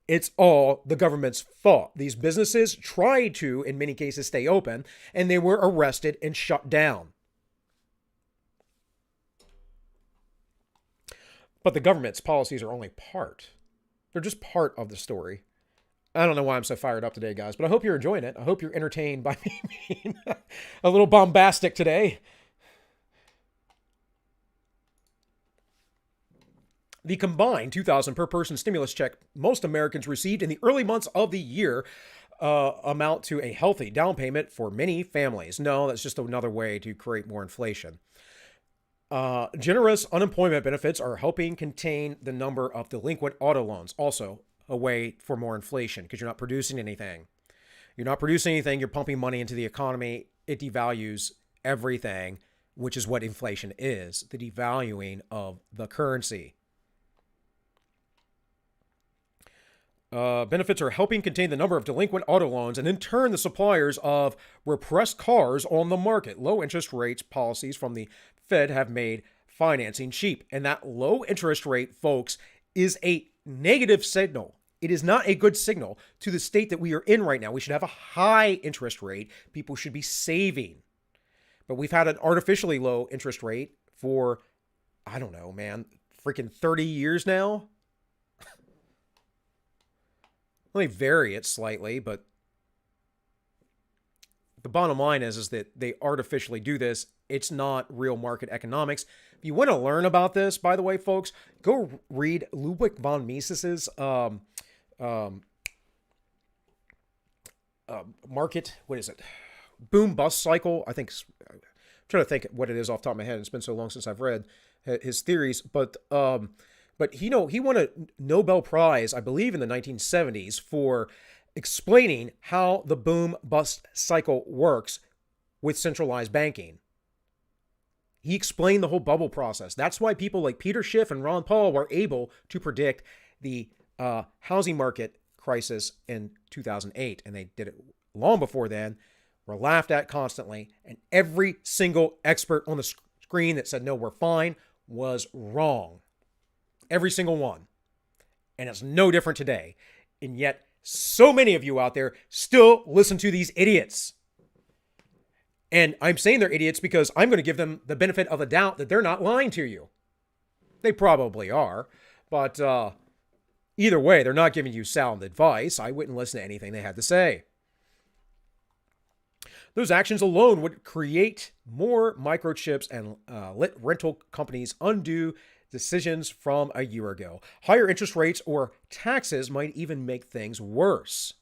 It's all the government's fault. These businesses tried to, in many cases, stay open, and they were arrested and shut down. But the government's policies are only part. They're just part of the story. I don't know why I'm so fired up today, guys, but I hope you're enjoying it. I hope you're entertained by me being a little bombastic today. The combined $2,000 per person stimulus check most Americans received in the early months of the year amount to a healthy down payment for many families. No, that's just another way to create more inflation. Generous unemployment benefits are helping contain the number of delinquent auto loans. Also, a way for more inflation because you're not producing anything. You're not producing anything. You're pumping money into the economy. It devalues everything, which is what inflation is, the devaluing of the currency. Benefits are helping contain the number of delinquent auto loans and in turn the suppliers of repressed cars on the market. Low interest rates policies from the Fed have made financing cheap. And that low interest rate, folks, is a negative signal. It is not a good signal to the state that we are in right now. We should have a high interest rate. People should be saving. But we've had an artificially low interest rate for, I don't know, man, freaking 30 years now. Let me vary it slightly, but the bottom line is that they artificially do this. It's not real market economics. If you want to learn about this, by the way, folks, go read Ludwig von Mises's market. What is it? Boom bust cycle. I'm trying to think what it is off the top of my head. It's been so long since I've read his theories, but he won a Nobel Prize, I believe, in the 1970s for explaining how the boom bust cycle works with centralized banking. He explained the whole bubble process. That's why people like Peter Schiff and Ron Paul were able to predict the housing market crisis in 2008. And they did it long before then, were laughed at constantly. And every single expert on the screen that said, no, we're fine, was wrong. Every single one. And it's no different today. And yet, so many of you out there still listen to these idiots. And I'm saying they're idiots because I'm going to give them the benefit of the doubt that they're not lying to you. They probably are. But either way, they're not giving you sound advice. I wouldn't listen to anything they had to say. Those actions alone would create more microchips and let rental companies undo decisions from a year ago. Higher interest rates or taxes might even make things worse.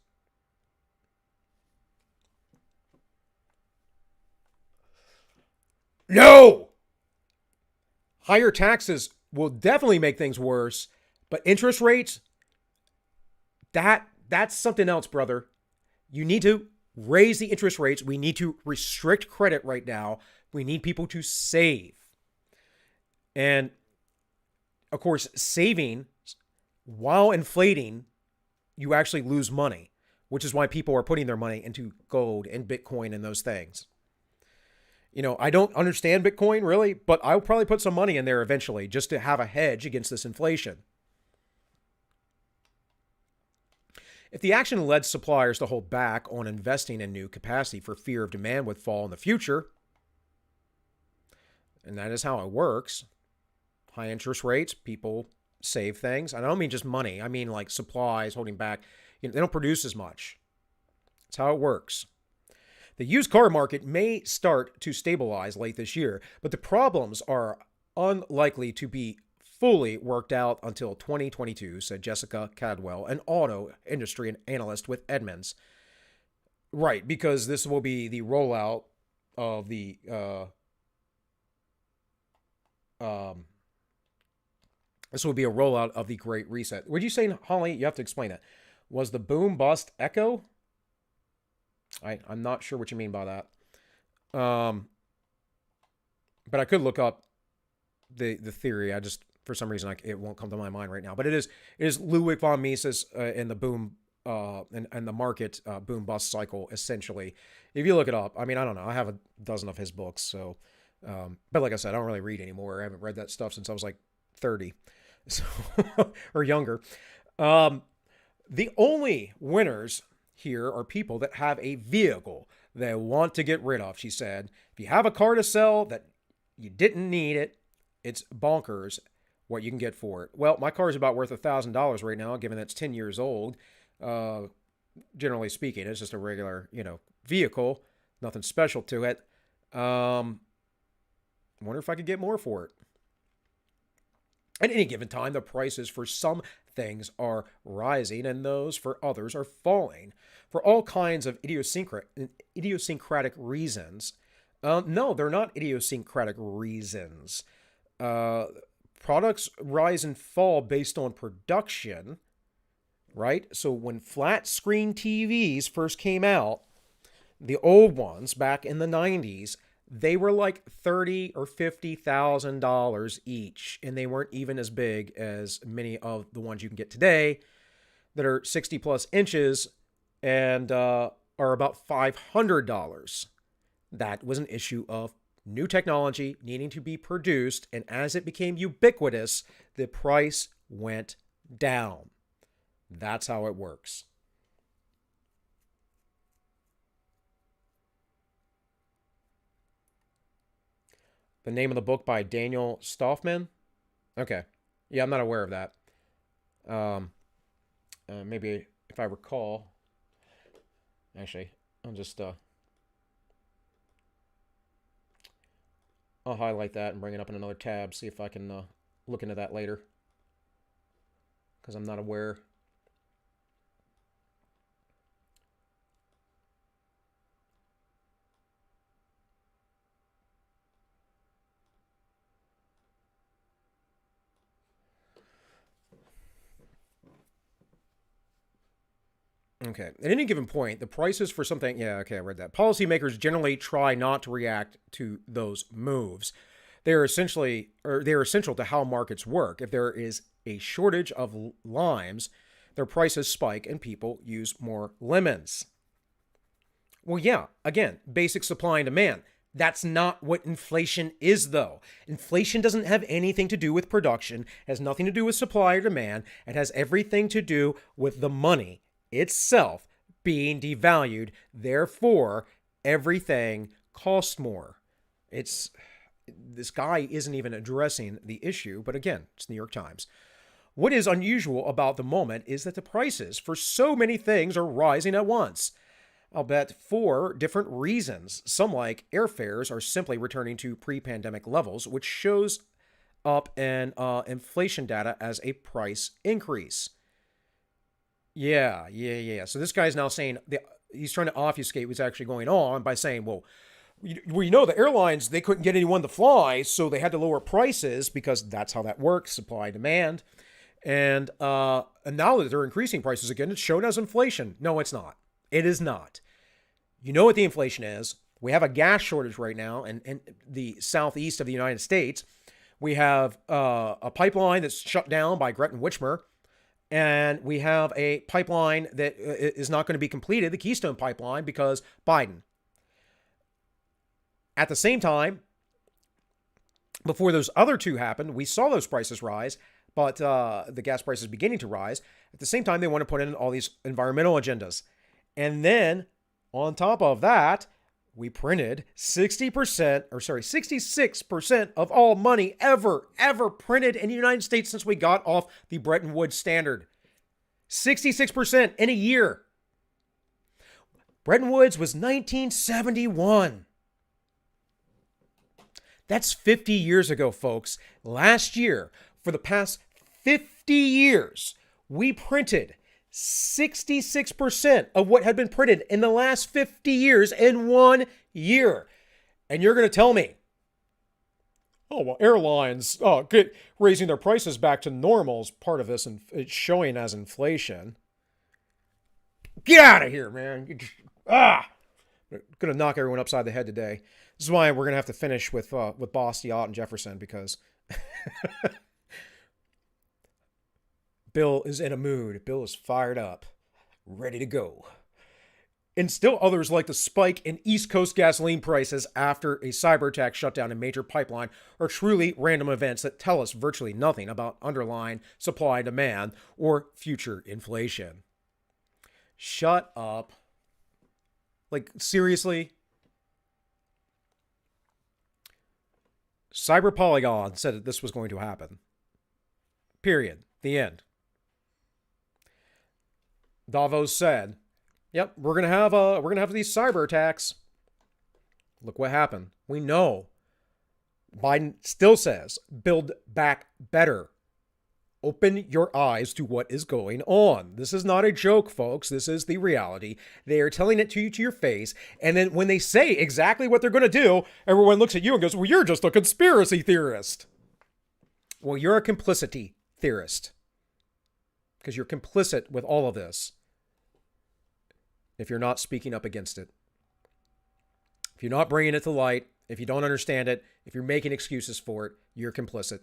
No! Higher taxes will definitely make things worse, but interest rates, That's something else, brother. You need to raise the interest rates. We need to restrict credit right now. We need people to save. And of course, saving while inflating, you actually lose money, which is why people are putting their money into gold and Bitcoin and those things. You know, I don't understand Bitcoin really, but I'll probably put some money in there eventually just to have a hedge against this inflation. If the action led suppliers to hold back on investing in new capacity for fear of demand would fall in the future, and that is how it works, high interest rates, people save things. I don't mean just money. I mean like supplies holding back. You know, they don't produce as much. That's how it works. The used car market may start to stabilize late this year, but the problems are unlikely to be fully worked out until 2022, said Jessica Cadwell, an auto industry analyst with Edmunds. Right, because this will be the rollout of the this will be a rollout of the Great Reset. Would you say, Holly? You have to explain that. Was the boom bust echo? I'm not sure what you mean by that. But I could look up the theory. I just, for some reason, it won't come to my mind right now. But it is Ludwig von Mises in the boom and the market boom bust cycle, essentially. If you look it up, I mean, I don't know. I have a dozen of his books. So, but like I said, I don't really read anymore. I haven't read that stuff since I was like 30 so, or younger. The only winners here are people that have a vehicle they want to get rid of, she said. If you have a car to sell that you didn't need it, it's bonkers what you can get for it. Well, my car is about worth $1,000 right now, given that it's 10 years old. Generally speaking, it's just a regular, vehicle. Nothing special to it. I wonder if I could get more for it. At any given time, the prices for some things are rising and those for others are falling for all kinds of idiosyncratic reasons. No, they're not idiosyncratic reasons. Products rise and fall based on production, right? So when flat screen TVs first came out, the old ones back in the 90s, they were like $30,000 or $50,000 each, and they weren't even as big as many of the ones you can get today that are 60 plus inches and are about $500. That was an issue of new technology needing to be produced, and as it became ubiquitous, the price went down. That's how it works. The name of the book by Daniel Stoffman? Okay. Yeah, I'm not aware of that. Maybe if I recall. Actually, I'll just I'll highlight that and bring it up in another tab, see if I can look into that later. Because I'm not aware. Okay. At any given point, the prices for something... Yeah, okay, I read that. Policymakers generally try not to react to those moves. They are essential to how markets work. If there is a shortage of limes, their prices spike and people use more lemons. Well, yeah, again, basic supply and demand. That's not what inflation is, though. Inflation doesn't have anything to do with production, has nothing to do with supply or demand. It has everything to do with the money itself being devalued. Therefore, everything costs more. This guy isn't even addressing the issue, but again, it's New York Times. What is unusual about the moment is that the prices for so many things are rising at once. I'll bet for different reasons. Some, like airfares, are simply returning to pre-pandemic levels, which shows up in inflation data as a price increase. Yeah. So this guy's now saying he's trying to obfuscate what's actually going on by saying, well, the airlines, they couldn't get anyone to fly, so they had to lower prices because that's how that works, supply and demand. And now that they're increasing prices again, it's shown as inflation. No, it's not. It is not. You know what the inflation is. We have a gas shortage right now in the southeast of the United States. We have a pipeline that's shut down by Gretchen Whitmer. And we have a pipeline that is not going to be completed, the Keystone Pipeline, because Biden. At the same time, before those other two happened, we saw those prices rise, but the gas prices beginning to rise. At the same time, they want to put in all these environmental agendas. And then, on top of that, we printed 66% of all money ever printed in the United States since we got off the Bretton Woods standard. 66% in a year. Bretton Woods was 1971. That's 50 years ago, folks. Last year, for the past 50 years, we printed 66% of what had been printed in the last 50 years in 1 year. And you're going to tell me, oh, well, airlines raising their prices back to normal is part of this, and it's showing as inflation. Get out of here, man. I'm going to knock everyone upside the head today. This is why we're going to have to finish with Bastiat and Jefferson, because Bill is in a mood. Bill is fired up, ready to go. And still others like the spike in East Coast gasoline prices after a cyber attack shut down a major pipeline are truly random events that tell us virtually nothing about underlying supply and demand or future inflation. Shut up. Like, seriously? Cyber Polygon said that this was going to happen. Period. The end. Davos said, "Yep, we're gonna have these cyber attacks." Look what happened. We know. Biden still says, "Build back better." Open your eyes to what is going on. This is not a joke, folks. This is the reality. They are telling it to you to your face. And then when they say exactly what they're going to do, everyone looks at you and goes, "Well, you're just a conspiracy theorist." Well, you're a complicity theorist, because you're complicit with all of this if you're not speaking up against it. If you're not bringing it to light, if you don't understand it, if you're making excuses for it, you're complicit.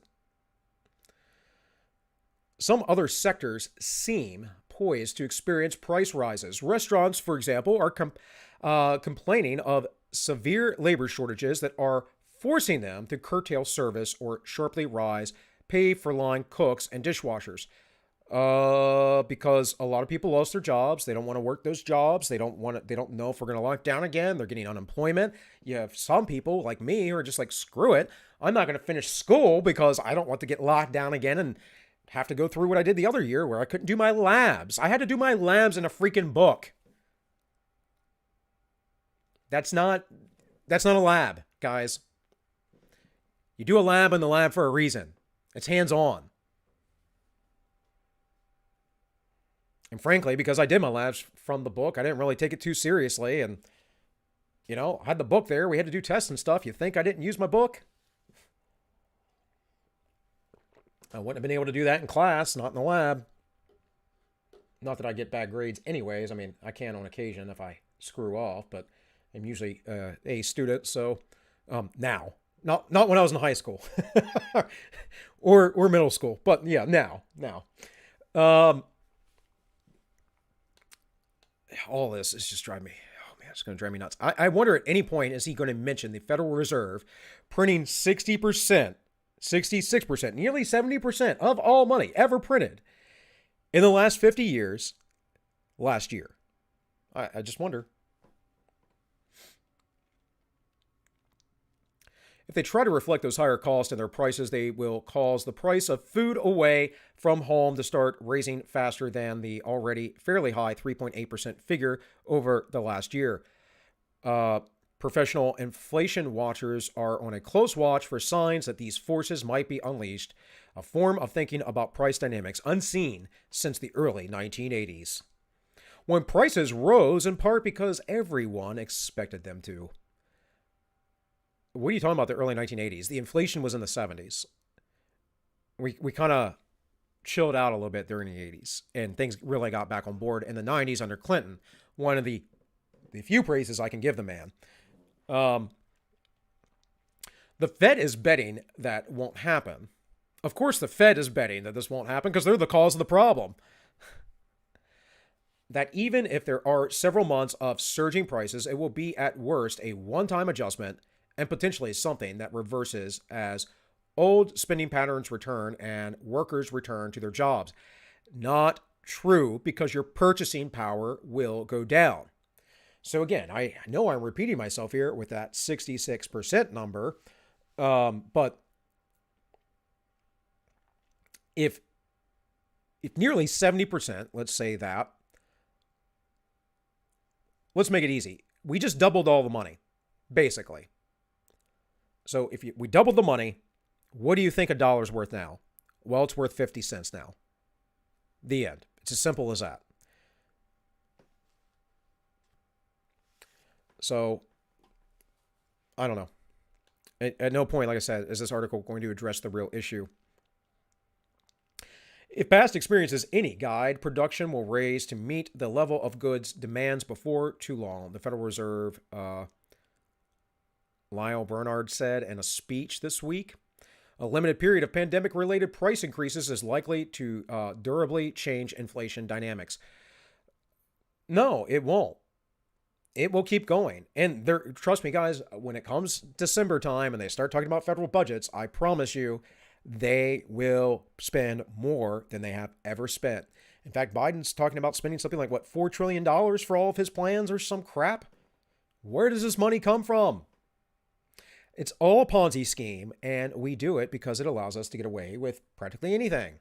Some other sectors seem poised to experience price rises. Restaurants, for example, are complaining of severe labor shortages that are forcing them to curtail service or sharply rise pay for line cooks and dishwashers. Because a lot of people lost their jobs. They don't want to work those jobs. They don't know if we're going to lock down again. They're getting unemployment. You have some people like me who are just like, screw it. I'm not going to finish school because I don't want to get locked down again and have to go through what I did the other year where I couldn't do my labs. I had to do my labs in a freaking book. That's not a lab, guys. You do a lab in the lab for a reason. It's hands-on. And frankly, because I did my labs from the book, I didn't really take it too seriously. And, I had the book there. We had to do tests and stuff. You think I didn't use my book? I wouldn't have been able to do that in class, not in the lab. Not that I get bad grades anyways. I mean, I can on occasion if I screw off, but I'm usually a student. So now, not when I was in high school or middle school, but yeah, now. All this is just driving me. Oh man, it's going to drive me nuts. I wonder at any point, is he going to mention the Federal Reserve printing 60%, 66%, nearly 70% of all money ever printed in the last 50 years last year? I just wonder. If they try to reflect those higher costs in their prices, they will cause the price of food away from home to start raising faster than the already fairly high 3.8% figure over the last year. Professional inflation watchers are on a close watch for signs that these forces might be unleashed, a form of thinking about price dynamics unseen since the early 1980s, when prices rose in part because everyone expected them to. What are you talking about, the early 1980s? The inflation was in the 70s. We kind of chilled out a little bit during the 80s, and things really got back on board in the 90s under Clinton. One of the few praises I can give the man. The Fed is betting that won't happen. Of course, the Fed is betting that this won't happen because they're the cause of the problem. That even if there are several months of surging prices, it will be at worst a one-time adjustment and potentially something that reverses as old spending patterns return and workers return to their jobs. Not true, because your purchasing power will go down. So again, I know I'm repeating myself here with that 66% number, but if nearly 70%, let's say that, let's make it easy. We just doubled all the money, basically. So if we doubled the money, what do you think a dollar's worth now? Well, it's worth 50 cents now. The end. It's as simple as that. So, I don't know. At no point, like I said, is this article going to address the real issue. If past experience is any guide, production will raise to meet the level of goods demands before too long. The Federal Reserve, Lyle Bernard said in a speech this week. A limited period of pandemic-related price increases is likely to durably change inflation dynamics. No, it won't. It will keep going. And trust me, guys, when it comes December time and they start talking about federal budgets, I promise you, they will spend more than they have ever spent. In fact, Biden's talking about spending something like, $4 trillion for all of his plans or some crap? Where does this money come from? It's all a Ponzi scheme, and we do it because it allows us to get away with practically anything.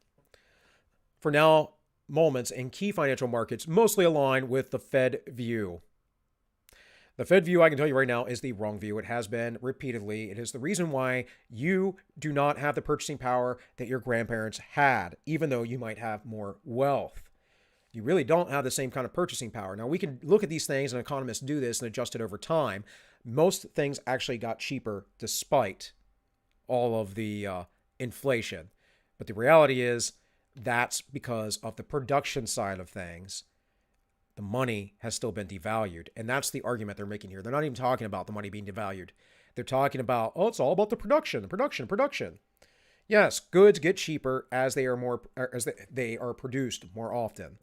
For now, moments in key financial markets mostly align with the Fed view. The Fed view, I can tell you right now, is the wrong view. It has been repeatedly. It is the reason why you do not have the purchasing power that your grandparents had, even though you might have more wealth. You really don't have the same kind of purchasing power. Now, we can look at these things, and economists do this and adjust it over time. Most things actually got cheaper despite all of the inflation. But the reality is that's because of the production side of things. The money has still been devalued. And that's the argument they're making here. They're not even talking about the money being devalued. They're talking about, it's all about the production. Yes, goods get cheaper as they are produced more often.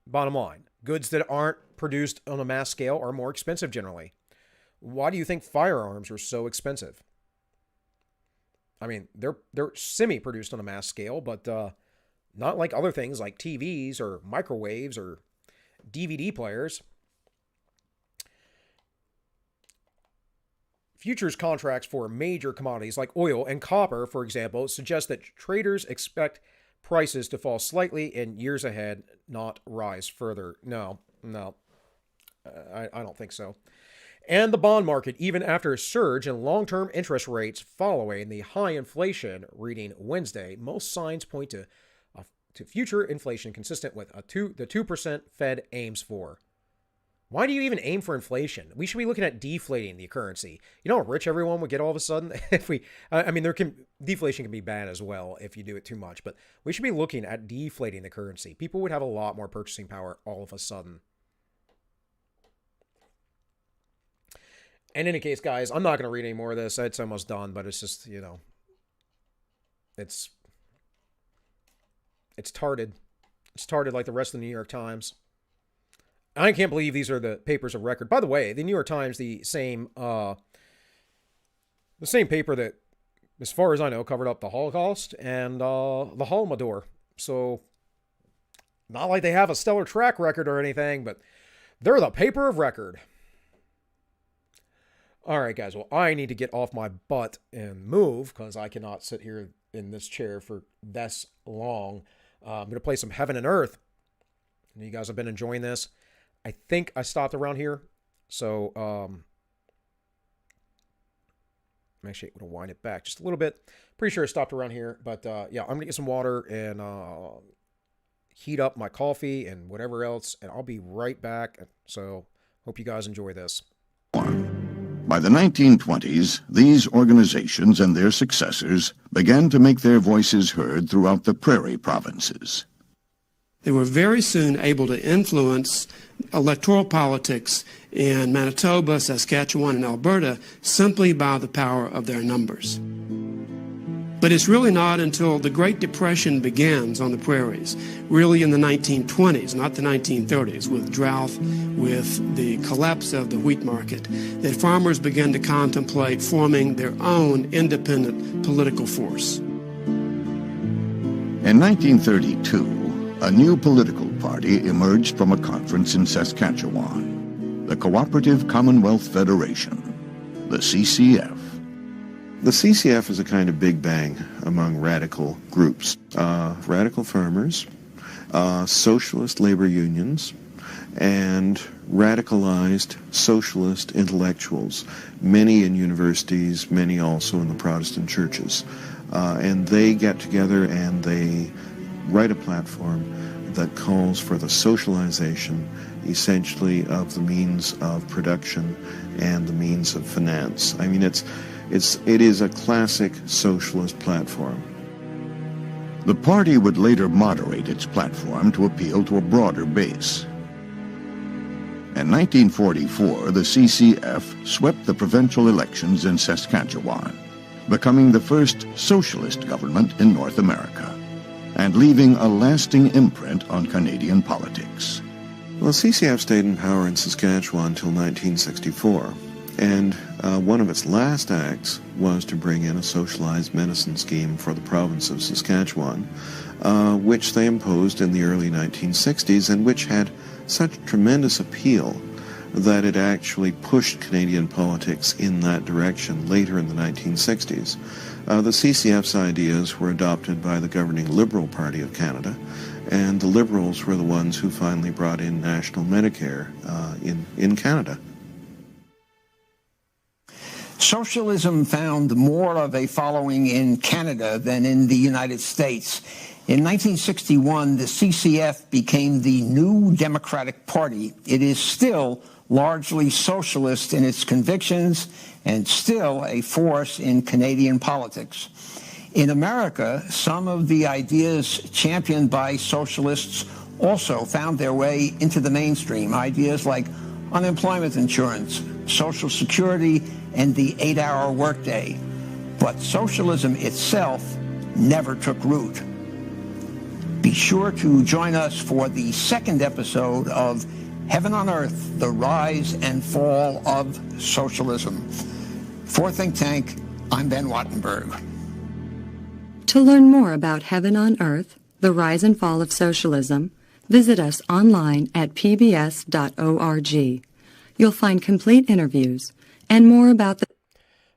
Bottom line, goods that aren't produced on a mass scale are more expensive generally. Why do you think firearms are so expensive? I mean, they're semi-produced on a mass scale, but not like other things like TVs or microwaves or DVD players. Futures contracts for major commodities like oil and copper, for example, suggest that traders expect prices to fall slightly in years ahead, not rise further. No, I don't think so. And the bond market, even after a surge in long-term interest rates following the high inflation reading Wednesday, most signs point to future inflation consistent with the 2% Fed aims for. Why do you even aim for inflation? We should be looking at deflating the currency. You know how rich everyone would get all of a sudden if we. Deflation can be bad as well if you do it too much, but we should be looking at deflating the currency. People would have a lot more purchasing power all of a sudden. In any case, guys, I'm not going to read any more of this. It's almost done, but it's just, it's tarted. It's tarted like the rest of the New York Times. I can't believe these are the papers of record. By the way, the New York Times, the same paper that, as far as I know, covered up the Holocaust and the Holodomor. So, not like they have a stellar track record or anything, but they're the paper of record. All right, guys. Well, I need to get off my butt and move because I cannot sit here in this chair for this long. I'm going to play some Heaven and Earth. You guys have been enjoying this. I think I stopped around here. So, I'm actually going to wind it back just a little bit. Pretty sure I stopped around here. But, yeah, I'm going to get some water and heat up my coffee and whatever else. And I'll be right back. So, hope you guys enjoy this. By the 1920s, these organizations and their successors began to make their voices heard throughout the prairie provinces. They were very soon able to influence electoral politics in Manitoba, Saskatchewan, and Alberta simply by the power of their numbers. But it's really not until the Great Depression begins on the prairies, really in the 1920s, not the 1930s, with drought, with the collapse of the wheat market, that farmers began to contemplate forming their own independent political force. In 1932, a new political party emerged from a conference in Saskatchewan, the Cooperative Commonwealth Federation, the CCF. The CCF is a kind of big bang among radical groups. Radical farmers, socialist labor unions, and radicalized socialist intellectuals, many in universities, many also in the Protestant churches. And they get together and they write a platform that calls for the socialization, essentially, of the means of production and the means of finance. I mean, it is a classic socialist platform. The party would later moderate its platform to appeal to a broader base. In 1944, the CCF swept the provincial elections in Saskatchewan, becoming the first socialist government in North America, and leaving a lasting imprint on Canadian politics. Well, the CCF stayed in power in Saskatchewan until 1964. And one of its last acts was to bring in a socialized medicine scheme for the province of Saskatchewan, which they imposed in the early 1960s and which had such tremendous appeal that it actually pushed Canadian politics in that direction later in the 1960s. The CCF's ideas were adopted by the governing Liberal Party of Canada, and the Liberals were the ones who finally brought in national Medicare in Canada. Socialism found more of a following in Canada than in the United States. In 1961, the CCF became the new Democratic Party. It is still largely socialist in its convictions and still a force in Canadian politics. In America, some of the ideas championed by socialists also found their way into the mainstream. Ideas like unemployment insurance, Social Security, and the 8-hour workday. But socialism itself never took root. Be sure to join us for the second episode of Heaven on Earth, The Rise and Fall of Socialism. For Think Tank, I'm Ben Wattenberg. To learn more about Heaven on Earth, The Rise and Fall of Socialism, visit us online at pbs.org. You'll find complete interviews and more about the...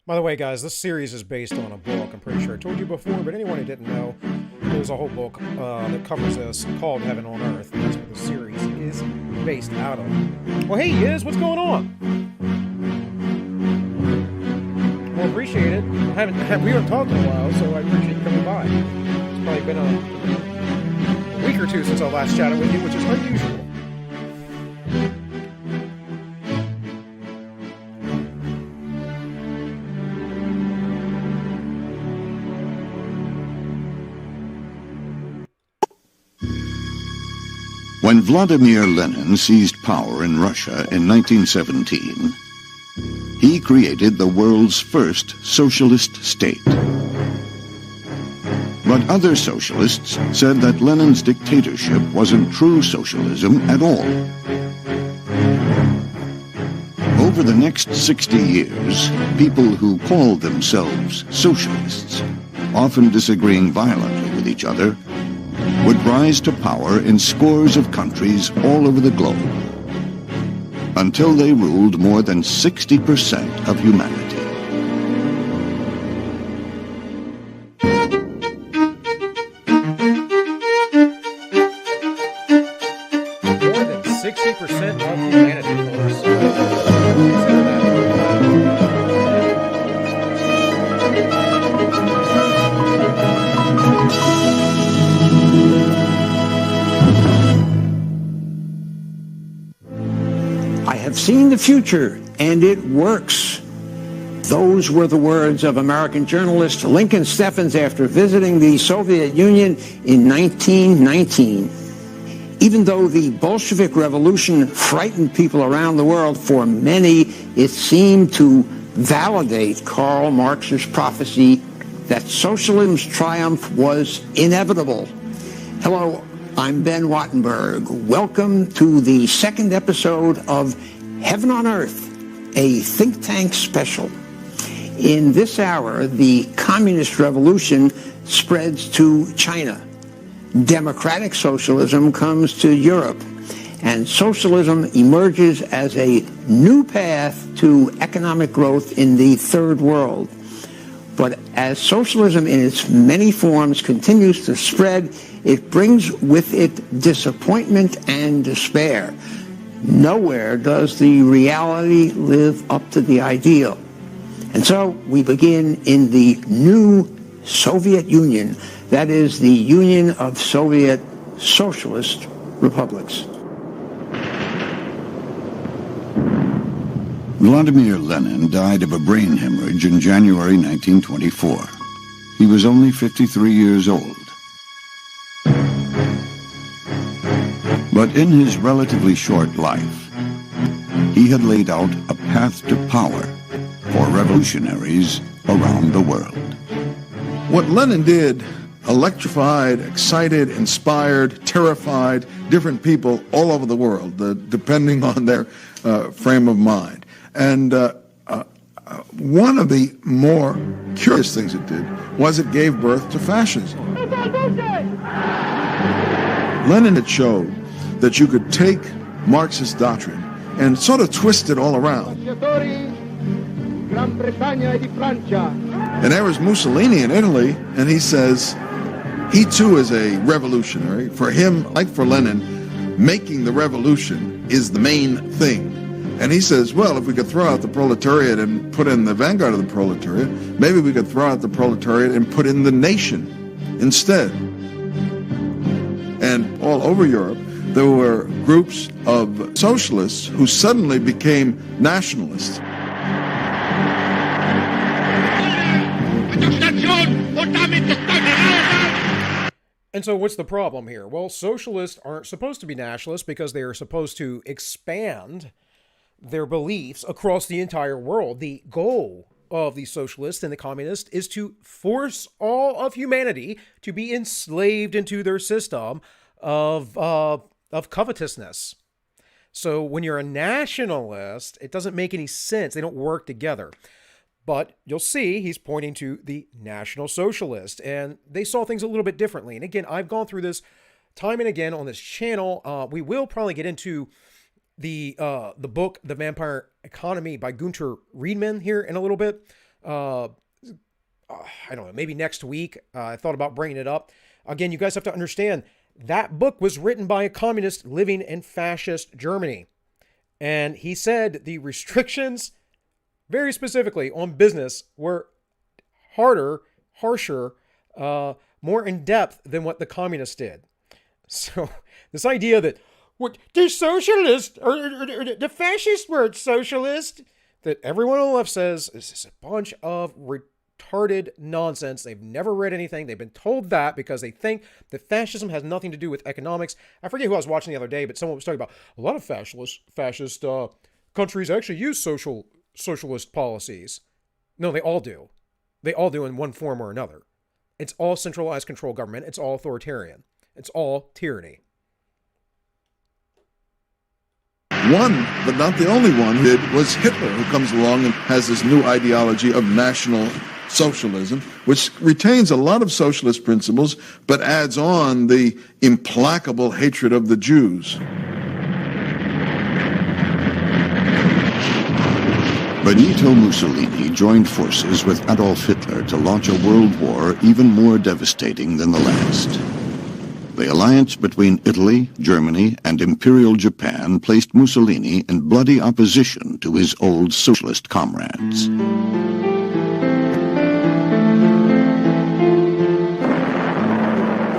By the way, guys, this series is based on a book. I'm pretty sure I told you before, but anyone who didn't know, there's a whole book that covers this called Heaven on Earth, and that's what the series is based out of. Well, hey, Yiz, what's going on? Well, appreciate it. We haven't talked in a while, so I appreciate you coming by. It's probably been a week or two since I last chatted with you, which is unusual. When Vladimir Lenin seized power in Russia in 1917, he created the world's first socialist state. But other socialists said that Lenin's dictatorship wasn't true socialism at all. Over the next 60 years, people who called themselves socialists, often disagreeing violently with each other, would rise to power in scores of countries all over the globe, until they ruled more than 60% of humanity. More than 60% of humanity, folks. Consider that. I have seen the future, and it works. Those were the words of American journalist Lincoln Steffens after visiting the Soviet Union in 1919. Even though the Bolshevik Revolution frightened people around the world, for many it seemed to validate Karl Marx's prophecy that socialism's triumph was inevitable. Hello, I'm Ben Wattenberg. Welcome to the second episode of Heaven on Earth, a think tank special. In this hour, the communist revolution spreads to China. Democratic socialism comes to Europe, and socialism emerges as a new path to economic growth in the third world. But as socialism in its many forms continues to spread, it brings with it disappointment and despair. Nowhere does the reality live up to the ideal. And so we begin in the new Soviet Union, that is the Union of Soviet Socialist Republics. Vladimir Lenin died of a brain hemorrhage in January 1924. He was only 53 years old. But in his relatively short life, he had laid out a path to power for revolutionaries around the world. What Lenin did electrified, excited, inspired, terrified different people all over the world, depending on their frame of mind. And one of the more curious things it did was it gave birth to fascism. Lenin had showed that you could take Marxist doctrine and sort of twist it all around. And there was Mussolini in Italy, and he says he too is a revolutionary. For him, like for Lenin, making the revolution is the main thing. And he says, well, if we could throw out the proletariat and put in the vanguard of the proletariat, maybe we could throw out the proletariat and put in the nation instead. And all over Europe, there were groups of socialists who suddenly became nationalists. And so what's the problem here? Well, socialists aren't supposed to be nationalists because they are supposed to expand their beliefs across the entire world. The goal of the socialists and the communists is to force all of humanity to be enslaved into their system of covetousness. So when you're a nationalist, it doesn't make any sense. They don't work together. But you'll see he's pointing to the National Socialist, and they saw things a little bit differently. And again, I've gone through this time and again on this channel. We will probably get into the book, The Vampire Economy by Gunter Riedman here in a little bit. I don't know, maybe next week. I thought about bringing it up. Again, you guys have to understand, that book was written by a communist living in fascist Germany. And he said the restrictions, very specifically on business, were harder, harsher, more in-depth than what the communists did. So this idea that the socialists, or the fascists were socialist, that everyone on the left says is just a bunch of retarded nonsense. They've never read anything. They've been told that because they think that fascism has nothing to do with economics. I forget who I was watching the other day, but someone was talking about a lot of fascist countries actually use socialist policies. No, they all do. They all do in one form or another. It's all centralized control government. It's all authoritarian. It's all tyranny. One, but not the only one, who did was Hitler, who comes along and has this new ideology of National Socialism, which retains a lot of socialist principles, but adds on the implacable hatred of the Jews. Benito Mussolini joined forces with Adolf Hitler to launch a world war even more devastating than the last. The alliance between Italy, Germany, and Imperial Japan placed Mussolini in bloody opposition to his old socialist comrades.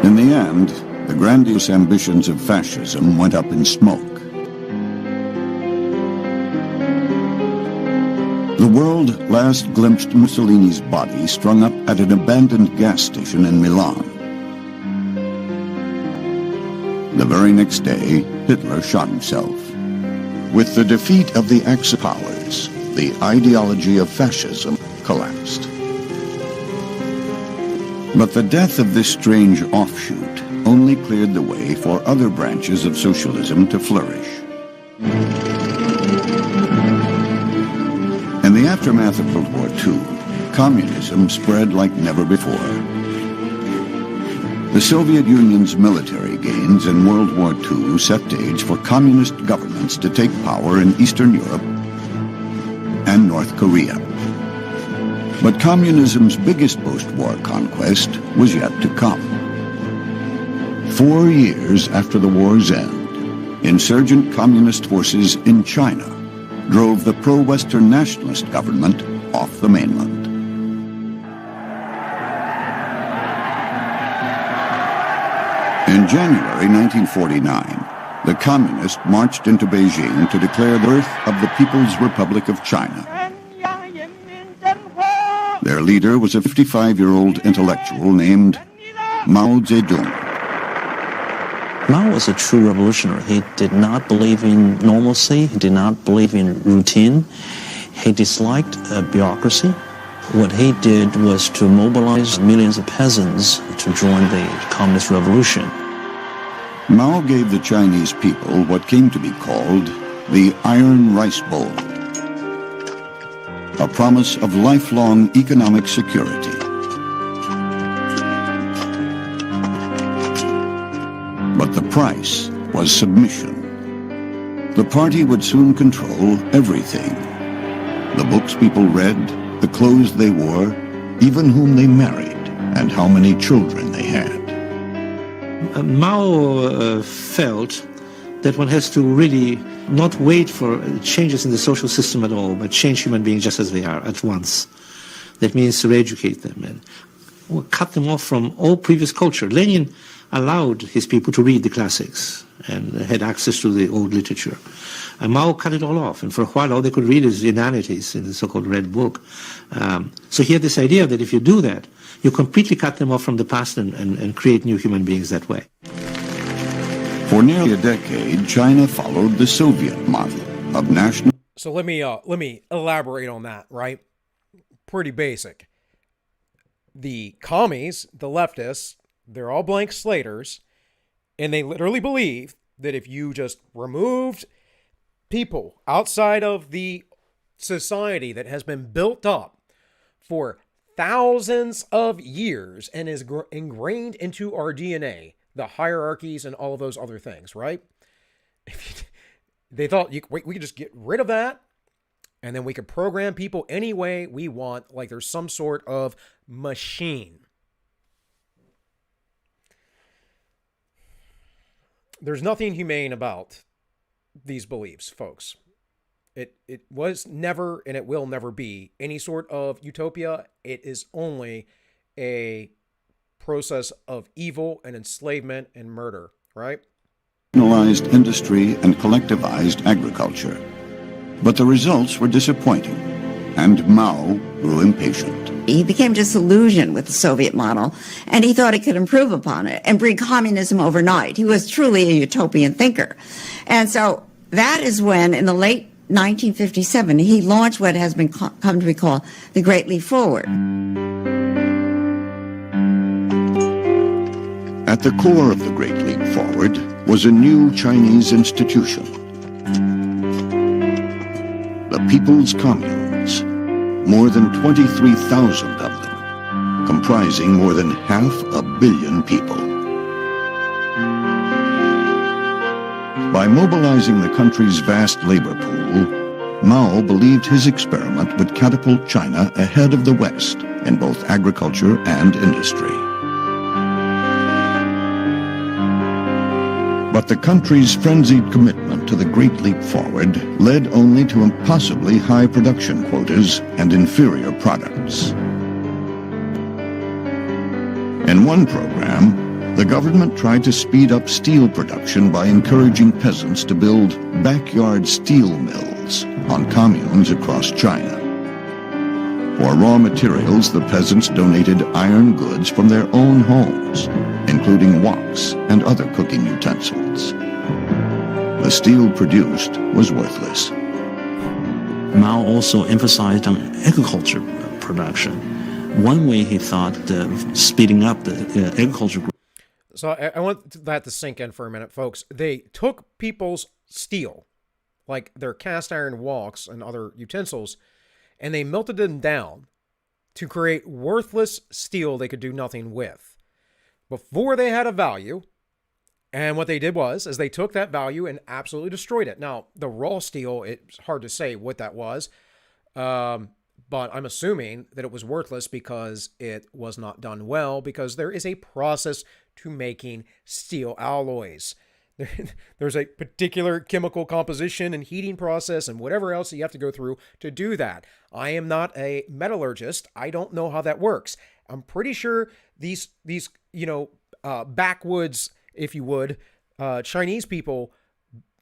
In the end, the grandiose ambitions of fascism went up in smoke. The world last glimpsed Mussolini's body strung up at an abandoned gas station in Milan. The very next day, Hitler shot himself. With the defeat of the Axis powers, the ideology of fascism collapsed. But the death of this strange offshoot only cleared the way for other branches of socialism to flourish. In the aftermath of World War II, communism spread like never before. The Soviet Union's military gains in World War II set stage for communist governments to take power in Eastern Europe and North Korea. But communism's biggest post-war conquest was yet to come. 4 years after the war's end, insurgent communist forces in China drove the pro-Western nationalist government off the mainland. In January 1949, the communists marched into Beijing to declare the birth of the People's Republic of China. Their leader was a 55-year-old intellectual named Mao Zedong. Mao was a true revolutionary. He did not believe in normalcy. He did not believe in routine. He disliked bureaucracy. What he did was to mobilize millions of peasants to join the communist revolution. Mao gave the Chinese people what came to be called the Iron Rice Bowl, a promise of lifelong economic security. But the price was submission. The party would soon control everything. The books people read, the clothes they wore, even whom they married, and how many children they had. Mao felt that one has to really not wait for changes in the social system at all, but change human beings just as they are at once. That means to educate them and cut them off from all previous culture. Lenin allowed his people to read the classics and had access to the old literature. And Mao cut it all off, and for a while all they could read is inanities in the so-called Red Book. So he had this idea that if you do that, you completely cut them off from the past and create new human beings that way. For nearly a decade, China followed the Soviet model of national... So let me elaborate on that, right? Pretty basic. The commies, the leftists, they're all blank slaters, and they literally believe that if you just removed people outside of the society that has been built up for thousands of years and is ingrained into our DNA, the hierarchies and all of those other things, right? They thought we could just get rid of that, and then we could program people any way we want, like there's some sort of machine. There's nothing humane about these beliefs, folks. It was never, and it will never be, any sort of utopia. It is only a process of evil and enslavement and murder, right? Nationalized industry and collectivized agriculture. But the results were disappointing, and Mao grew impatient. He became disillusioned with the Soviet model, and he thought he could improve upon it and bring communism overnight. He was truly a utopian thinker. And so that is when, in the late 1957, he launched what has been come to be called the Great Leap Forward. At the core of the Great Leap Forward was a new Chinese institution, the People's Communes, more than 23,000 of them, comprising more than 500 million people. By mobilizing the country's vast labor pool, Mao believed his experiment would catapult China ahead of the West in both agriculture and industry. But the country's frenzied commitment to the Great Leap Forward led only to impossibly high production quotas and inferior products. In one program, the government tried to speed up steel production by encouraging peasants to build backyard steel mills on communes across China. For raw materials, the peasants donated iron goods from their own homes, including woks and other cooking utensils. The steel produced was worthless. Mao also emphasized on agriculture production. One way he thought speeding up the agriculture. So I want that to sink in for a minute, folks. They took people's steel, like their cast iron woks and other utensils, and they melted them down to create worthless steel they could do nothing with. Before they had a value, and what they did was they took that value and absolutely destroyed it. Now, the raw steel, it's hard to say what that was, but I'm assuming that it was worthless because it was not done well, because there is a process to making steel alloys. There's a particular chemical composition and heating process and whatever else you have to go through to do that. I am not a metallurgist. I don't know how that works. I'm pretty sure these backwoods, if you would, Chinese people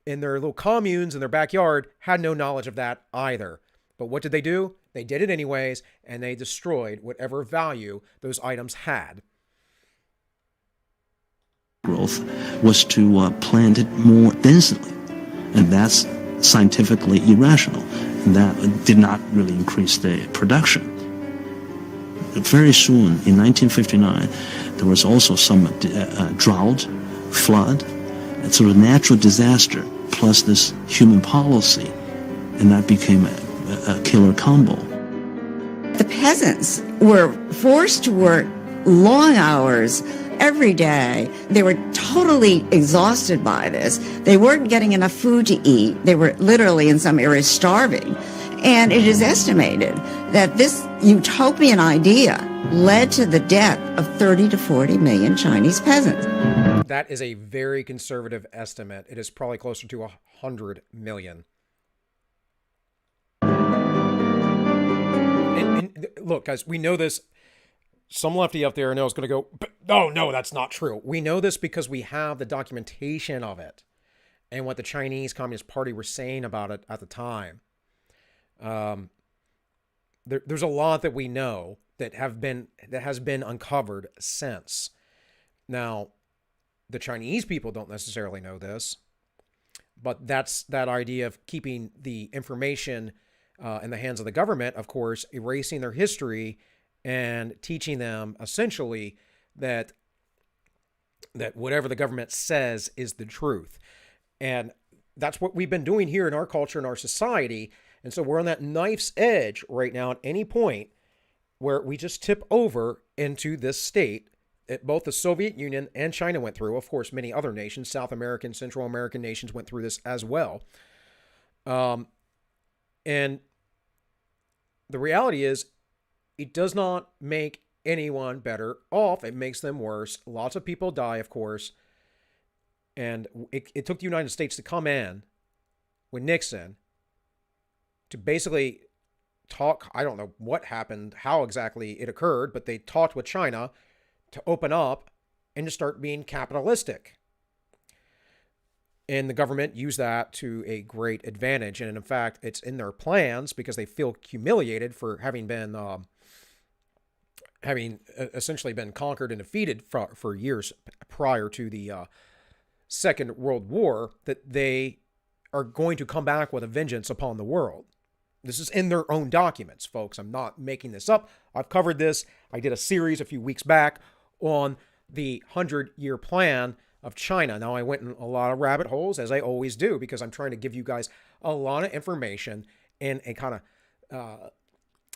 in their little communes in their backyard had no knowledge of that either. But what did they do? They did it anyways, and they destroyed whatever value those items had. Growth was to plant it more densely, and that's scientifically irrational, and that did not really increase the production. Very soon, in 1959, there was also some drought, flood, and sort of natural disaster, plus this human policy, and that became a killer combo. The peasants were forced to work long hours every day. They were totally exhausted by this. They weren't getting enough food to eat. They were literally, in some areas, starving. And it is estimated that this utopian idea led to the death of 30 to 40 million Chinese peasants. That is a very conservative estimate. It is probably closer to 100 million. And look, guys, we know this. Some lefty up there is going to go, no, that's not true. We know this because we have the documentation of it and what the Chinese Communist Party were saying about it at the time. There's a lot that we know that has been uncovered since. Now, the Chinese people don't necessarily know this, but that's that idea of keeping the information in the hands of the government, of course, erasing their history and teaching them essentially that whatever the government says is the truth. And that's what we've been doing here in our culture and our society. And so we're on that knife's edge right now at any point where we just tip over into this state that both the Soviet Union and China went through. Of course, many other nations, South American, Central American nations went through this as well. And the reality is, it does not make anyone better off. It makes them worse. Lots of people die, of course. And it took the United States to come in with Nixon to basically talk. I don't know what happened, how exactly it occurred, but they talked with China to open up and to start being capitalistic. And the government used that to a great advantage. And in fact, it's in their plans because they feel humiliated for having been essentially been conquered and defeated for years prior to the Second World War, that they are going to come back with a vengeance upon the world. This is in their own documents, folks. I'm not making this up. I've covered this. I did a series a few weeks back on the 100-year plan of China. Now, I went in a lot of rabbit holes, as I always do, because I'm trying to give you guys a lot of information in a kind of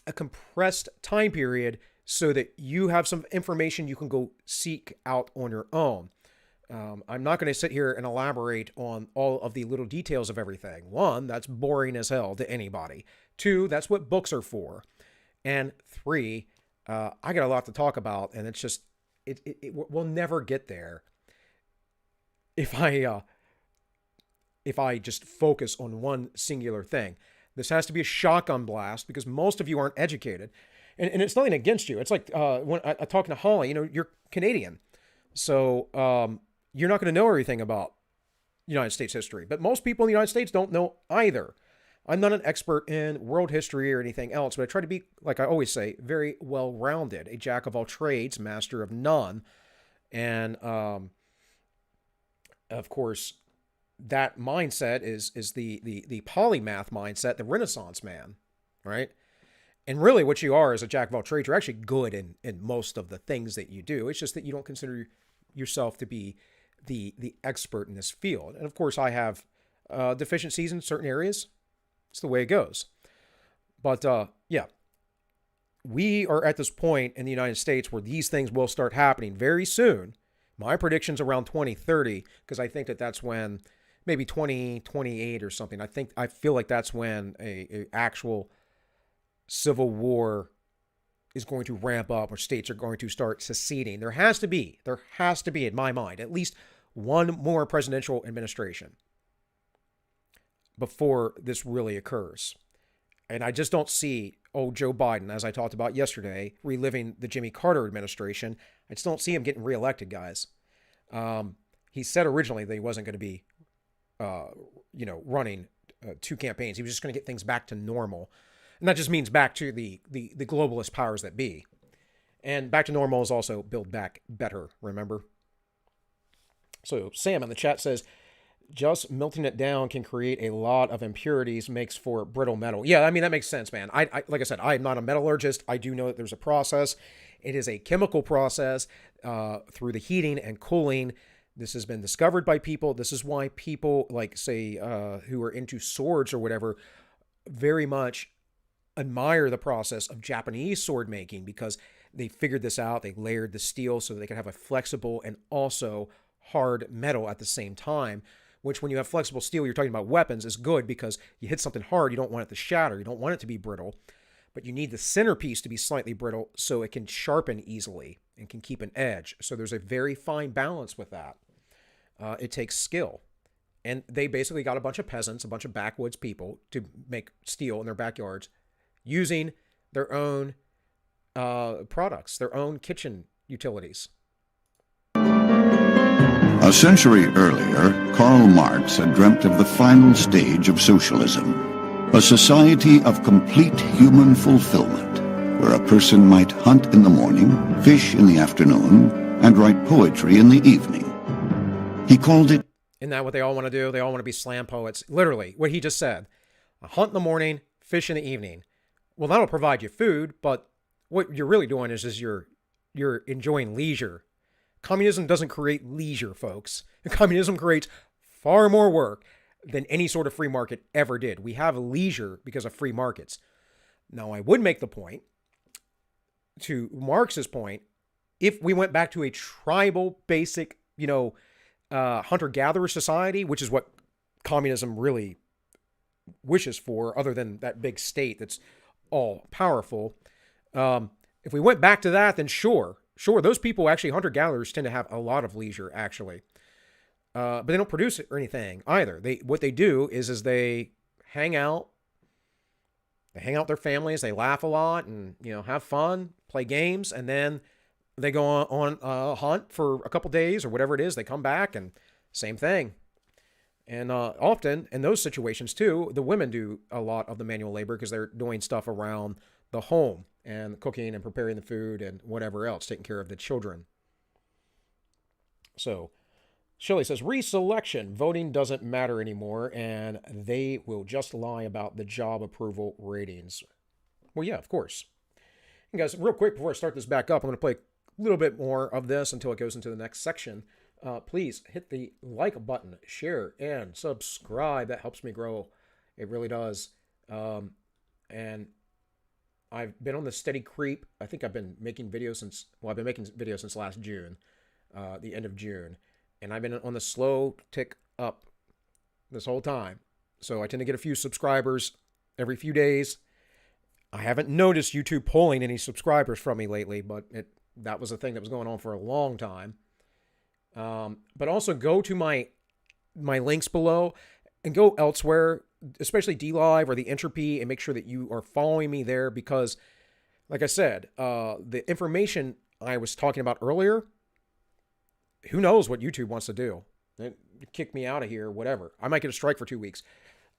a compressed time period so that you have some information you can go seek out on your own. I'm not going to sit here and elaborate on all of the little details of everything. One, that's boring as hell to anybody. Two, that's what books are for. And three, I got a lot to talk about, and it's just, we'll never get there if I just focus on one singular thing. This has to be a shotgun blast because most of you aren't educated. And it's nothing against you. It's like when I talking to Holly, you're Canadian. So you're not going to know everything about United States history. But most people in the United States don't know either. I'm not an expert in world history or anything else, but I try to be, like I always say, very well-rounded, a jack of all trades, master of none. And, of course, that mindset is the polymath mindset, the Renaissance man, right? And really what you are as a jack of all trades, you're actually good in most of the things that you do. It's just that you don't consider yourself to be the expert in this field. And of course, I have deficiencies in certain areas. It's the way it goes. But yeah, we are at this point in the United States where these things will start happening very soon. My prediction's around 2030, because I think that that's when, maybe 2028 or something. I feel like that's when a actual civil war is going to ramp up, or states are going to start seceding. There has to be, in my mind, at least one more presidential administration before this really occurs. And I just don't see old Joe Biden, as I talked about yesterday, reliving the Jimmy Carter administration. I just don't see him getting reelected, guys. He said originally that he wasn't going to be, running 2 campaigns. He was just going to get things back to normal. And that just means back to the globalist powers that be. And back to normal is also build back better, remember? So Sam in the chat says, just melting it down can create a lot of impurities, makes for brittle metal. Yeah, I mean, that makes sense, man. I like I said, I'm not a metallurgist. I do know that there's a process. It is a chemical process through the heating and cooling. This has been discovered by people. This is why people, like, say, who are into swords or whatever, very much admire the process of Japanese sword making, because they figured this out. They layered the steel so they could have a flexible and also hard metal at the same time, which when you have flexible steel, you're talking about weapons, is good because you hit something hard, you don't want it to shatter, you don't want it to be brittle, but you need the centerpiece to be slightly brittle so it can sharpen easily and can keep an edge. So there's a very fine balance with that. It takes skill. And they basically got a bunch of peasants, a bunch of backwoods people to make steel in their backyards using their own products, their own kitchen utilities. A century earlier, Karl Marx had dreamt of the final stage of socialism, a society of complete human fulfillment, where a person might hunt in the morning, fish in the afternoon, and write poetry in the evening. He called it... Isn't that what they all want to do? They all want to be slam poets. Literally, what he just said. A hunt in the morning, fish in the evening. Well, that'll provide you food, but what you're really doing is you're enjoying leisure. Communism doesn't create leisure, folks. Communism creates far more work than any sort of free market ever did. We have leisure because of free markets. Now, I would make the point, to Marx's point, if we went back to a tribal, basic, hunter-gatherer society, which is what communism really wishes for, other than that big state that's all powerful. If we went back to that, then sure, those people, actually hunter-gatherers, tend to have a lot of leisure, actually. But they don't produce it or anything either. What they do is they hang out. They hang out with their families. They laugh a lot and, have fun, play games, and then they go on a hunt for a couple days or whatever it is. They come back and same thing. And often in those situations too, the women do a lot of the manual labor because they're doing stuff around the home and cooking and preparing the food and whatever else, taking care of the children. So Shelley says, reselection, voting doesn't matter anymore, and they will just lie about the job approval ratings. Well, yeah, of course. And guys, real quick before I start this back up, I'm going to play a little bit more of this until it goes into the next section. Please hit the like button, share, and subscribe. That helps me grow. It really does. And I've been on the steady creep. I think I've been making videos since last June, the end of June. And I've been on the slow tick up this whole time. So I tend to get a few subscribers every few days. I haven't noticed YouTube pulling any subscribers from me lately, but that was a thing that was going on for a long time. But also go to my links below and go elsewhere, especially DLive or the Entropy, and make sure that you are following me there because, like I said, the information I was talking about earlier, who knows what YouTube wants to do. Kick me out of here, whatever. I might get a strike for 2 weeks.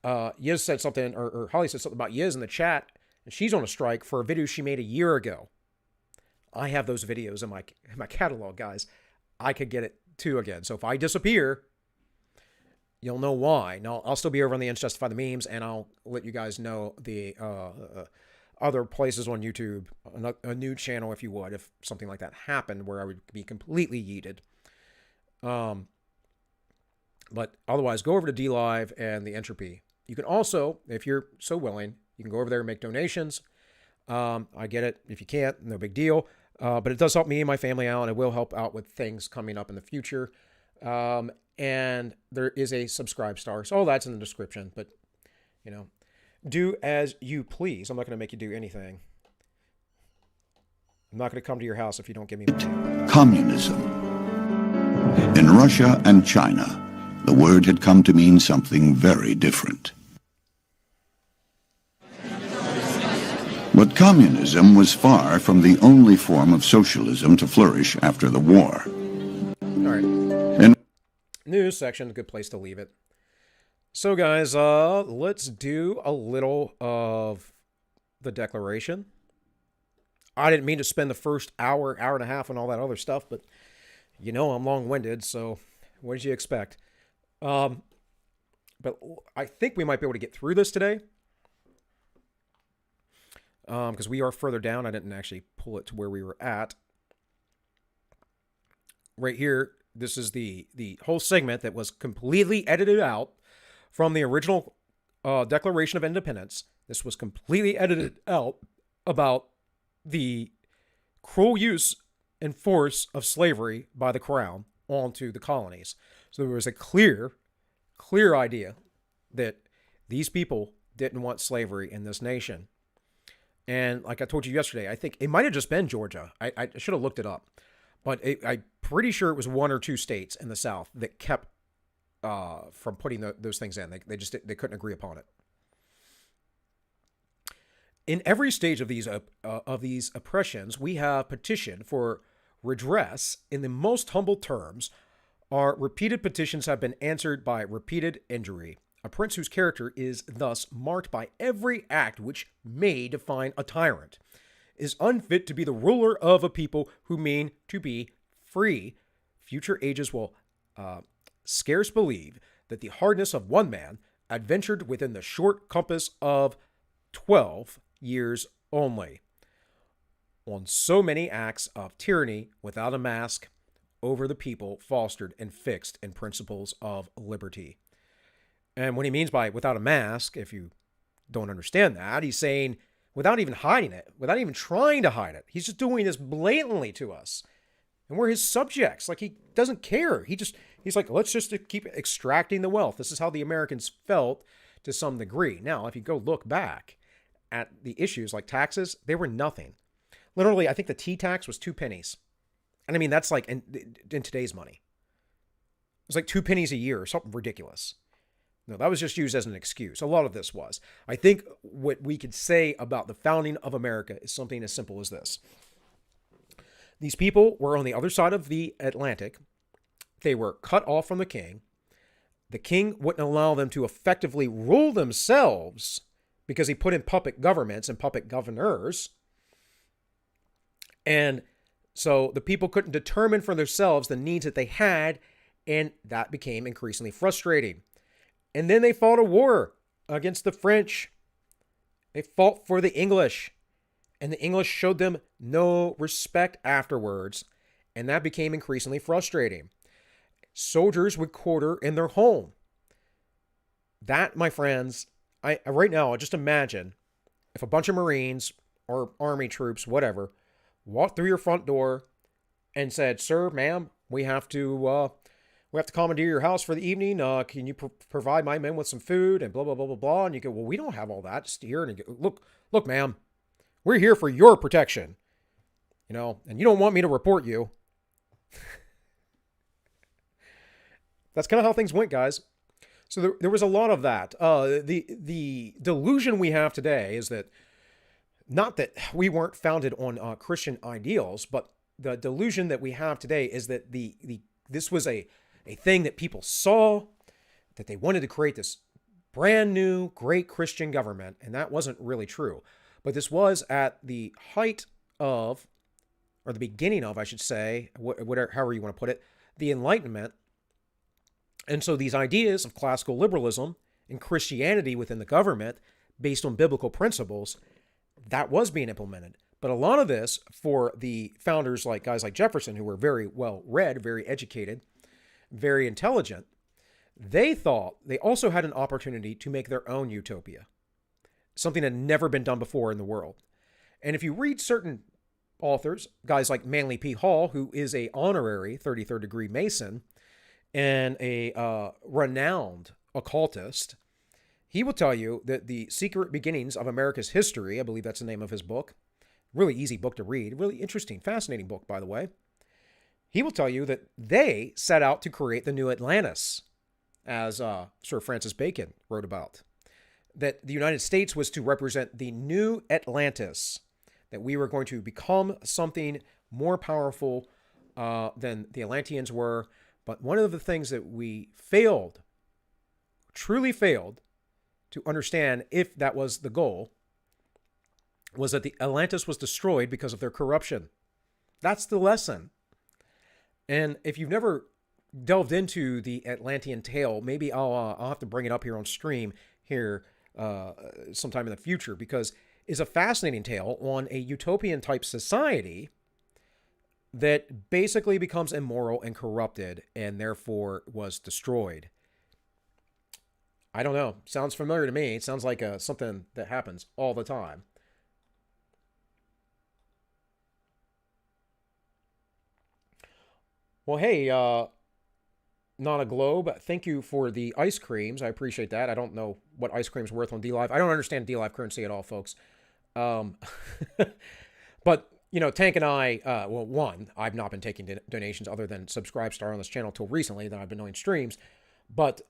Yiz said something, or Holly said something about Yiz in the chat, and she's on a strike for a video she made a year ago. I have those videos in my catalog, guys. I could get it too again. So if I disappear, you'll know why. Now, I'll still be over on the Justify the Memes, and I'll let you guys know the other places on YouTube, a new channel, if you would, if something like that happened where I would be completely yeeted. But otherwise, go over to DLive and the Entropy. You can also, if you're so willing, you can go over there and make donations. I get it. If you can't, no big deal. But it does help me and my family out, and it will help out with things coming up in the future. And there is a subscribe star. So all that's in the description. But, do as you please. I'm not going to make you do anything. I'm not going to come to your house if you don't give me money. Communism. In Russia and China, the word had come to mean something very different. But communism was far from the only form of socialism to flourish after the war. All right. News section, a good place to leave it. So, guys, let's do a little of the Declaration. I didn't mean to spend the first hour and a half on all that other stuff, but I'm long-winded, so what did you expect? But I think we might be able to get through this today. Because we are further down. I didn't actually pull it to where we were at. Right here, this is the whole segment that was completely edited out from the original Declaration of Independence. This was completely edited out about the cruel use and force of slavery by the crown onto the colonies. So there was a clear idea that these people didn't want slavery in this nation. And like I told you yesterday, I think it might have just been Georgia. I should have looked it up. But I'm pretty sure it was one or two states in the South that kept from putting those things in. They couldn't agree upon it. In every stage of these oppressions, we have petitioned for redress in the most humble terms. Our repeated petitions have been answered by repeated injury. A prince whose character is thus marked by every act which may define a tyrant is unfit to be the ruler of a people who mean to be free. Future ages will scarce believe that the hardness of one man, adventured within the short compass of 12 years only, on so many acts of tyranny without a mask over the people fostered and fixed in principles of liberty. And what he means by without a mask, if you don't understand that, he's saying without even hiding it, without even trying to hide it. He's just doing this blatantly to us. And we're his subjects. Like, he doesn't care. He's like, let's just keep extracting the wealth. This is how the Americans felt to some degree. Now, if you go look back at the issues like taxes, they were nothing. Literally, I think the tea tax was 2 pennies. And I mean, that's like in today's money. It was like 2 pennies a year or something ridiculous. No, that was just used as an excuse. A lot of this was. I think what we could say about the founding of America is something as simple as this. These people were on the other side of the Atlantic. They were cut off from the king. The king wouldn't allow them to effectively rule themselves because he put in puppet governments and puppet governors. And so the people couldn't determine for themselves the needs that they had, and that became increasingly frustrating. And then they fought a war against the French. They fought for the English. And the English showed them no respect afterwards. And that became increasingly frustrating. Soldiers would quarter in their home. That, my friends, right now, just imagine if a bunch of Marines or Army troops, whatever, walked through your front door and said, "Sir, ma'am, we have to commandeer your house for the evening. Can you provide my men with some food?" And blah, blah, blah, blah, blah. And you go, "Well, we don't have all that." Just here and go, look, ma'am, we're here for your protection. And you don't want me to report you. That's kind of how things went, guys. So there was a lot of that. The delusion we have today is that, not that we weren't founded on Christian ideals, but the delusion that we have today is that this was a thing that people saw, that they wanted to create this brand new, great Christian government, and that wasn't really true. But this was at the height of, or the beginning of, I should say, whatever, however you want to put it, the Enlightenment. And so these ideas of classical liberalism and Christianity within the government, based on biblical principles, that was being implemented. But a lot of this, for the founders, like guys like Jefferson, who were very well read, very educated, very intelligent, they thought they also had an opportunity to make their own utopia, something that had never been done before in the world. And if you read certain authors, guys like Manly P. Hall, who is a honorary 33rd degree Mason and a renowned occultist, he will tell you that the secret beginnings of America's history, I believe that's the name of his book, really easy book to read, really interesting, fascinating book, by the way. He will tell you that they set out to create the new Atlantis, as Sir Francis Bacon wrote about. That the United States was to represent the new Atlantis, that we were going to become something more powerful than the Atlanteans were. But one of the things that we failed, truly failed, to understand, if that was the goal, was that the Atlantis was destroyed because of their corruption. That's the lesson. And if you've never delved into the Atlantean tale, maybe I'll have to bring it up here on stream here sometime in the future, because it's a fascinating tale on a utopian type society that basically becomes immoral and corrupted and therefore was destroyed. I don't know. Sounds familiar to me. It sounds like something that happens all the time. Well, hey, Not a Globe, thank you for the ice creams. I appreciate that. I don't know what ice cream's worth on DLive. I don't understand DLive currency at all, folks. But, you know, Tank and I, well, one, I've not been taking donations other than Subscribestar on this channel till recently, then I've been doing streams. But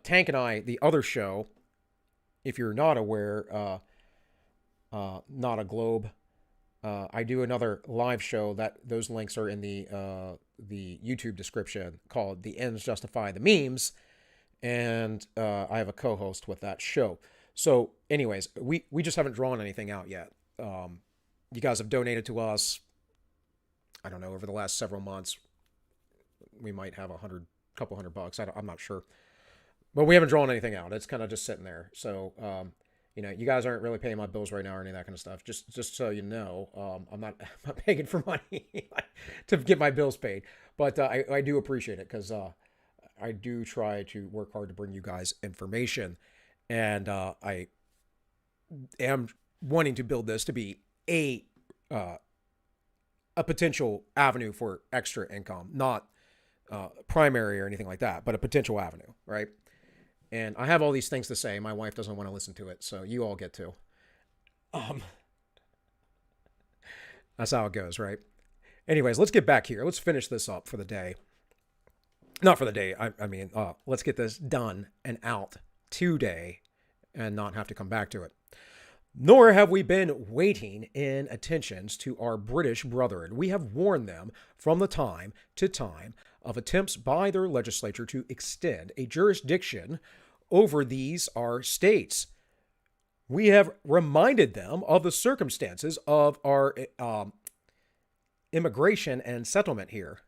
Tank and I, the other show, if you're not aware, Not a Globe, I do another live show that those links are in the YouTube description, called The Ends Justify the Memes. And I have a co-host with that show. So anyways, we just haven't drawn anything out yet. You guys have donated to us, I don't know, over the last several months. We might have couple hundred bucks. I'm not sure. But we haven't drawn anything out. It's kind of just sitting there. So, you know, you guys aren't really paying my bills right now or any of that kind of stuff. Just so you know, I'm not begging for money to get my bills paid. But I do appreciate it, because I do try to work hard to bring you guys information. And I am wanting to build this to be a potential avenue for extra income, not primary or anything like that, but a potential avenue, right? And I have all these things to say. My wife doesn't want to listen to it, so you all get to. That's how it goes, right? Anyways, let's get back here. Let's finish this up for the day. Not for the day. I mean, let's get this done and out today and not have to come back to it. Nor have we been waiting in attentions to our British brethren. We have warned them from the time to time of attempts by their legislature to extend a jurisdiction over these our states. We have reminded them of the circumstances of our immigration and settlement here,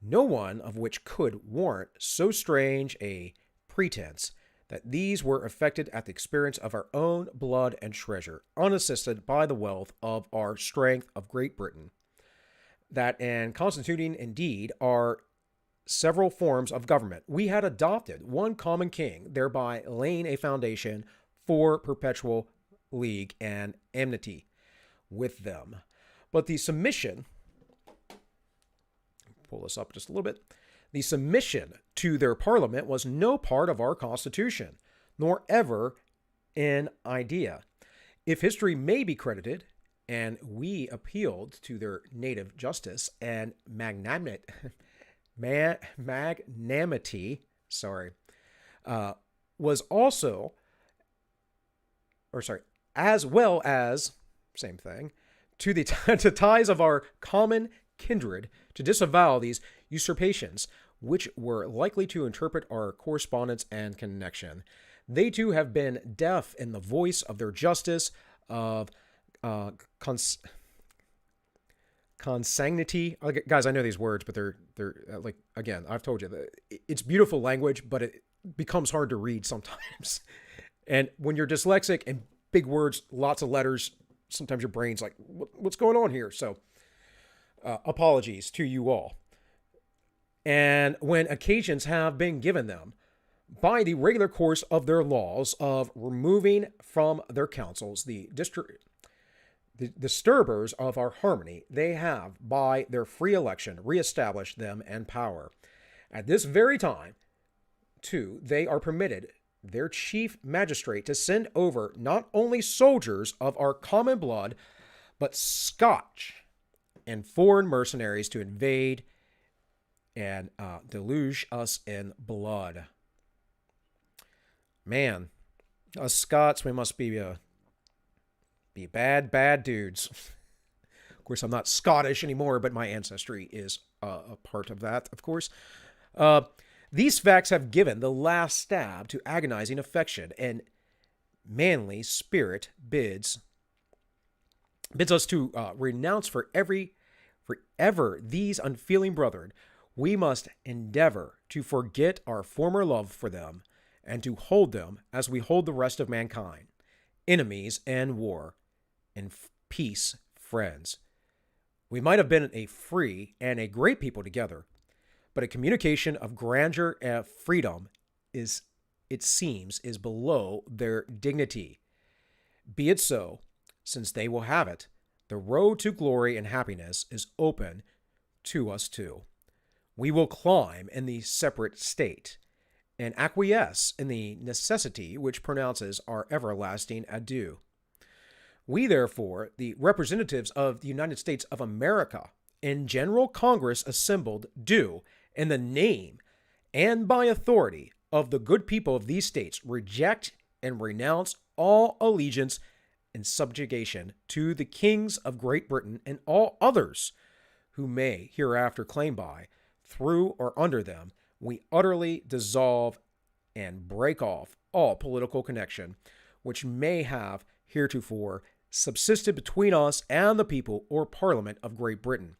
no one of which could warrant so strange a pretense that these were effected at the expense of our own blood and treasure, unassisted by the wealth of our strength of Great Britain, that in constituting indeed our several forms of government, we had adopted one common king, thereby laying a foundation for perpetual league and enmity with them. But the submission, pull this up just a little bit, the submission to their parliament was no part of our constitution, nor ever an idea. If history may be credited, and we appealed to their native justice and magnanimity, was also, as well as, same thing, to the to ties of our common kindred to disavow these usurpations, which were likely to interpret our correspondence and connection. They too have been deaf in the voice of their justice, of consanguinity. Guys, I know these words, but they're like, again, I've told you, it's beautiful language, but it becomes hard to read sometimes. And when you're dyslexic and big words, lots of letters, sometimes your brain's like, what's going on here? So apologies to you all. And when occasions have been given them by the regular course of their laws of removing from their councils the disturbers of our harmony, they have, by their free election, reestablished them in power. At this very time, too, they are permitted their chief magistrate to send over not only soldiers of our common blood, but Scotch and foreign mercenaries to invade and deluge us in blood. Man, us Scots, we must be bad dudes. Of course, I'm not Scottish anymore, but my ancestry is a part of that, of course. These facts have given the last stab to agonizing affection, and manly spirit bids us to renounce forever these unfeeling brethren. We must endeavor to forget our former love for them, and to hold them as we hold the rest of mankind, enemies and war, and peace friends. We might have been a free and a great people together, but a communication of grandeur and freedom is, it seems, is below their dignity. Be it so, since they will have it. The road to glory and happiness is open to us too. We will climb in the separate state, and acquiesce in the necessity which pronounces our everlasting adieu. We, therefore, the representatives of the United States of America, in General Congress assembled, do, in the name and by authority of the good people of these states, reject and renounce all allegiance and subjugation to the kings of Great Britain and all others who may hereafter claim by, through or under them. We utterly dissolve and break off all political connection which may have heretofore subsisted between us and the people or Parliament of Great Britain.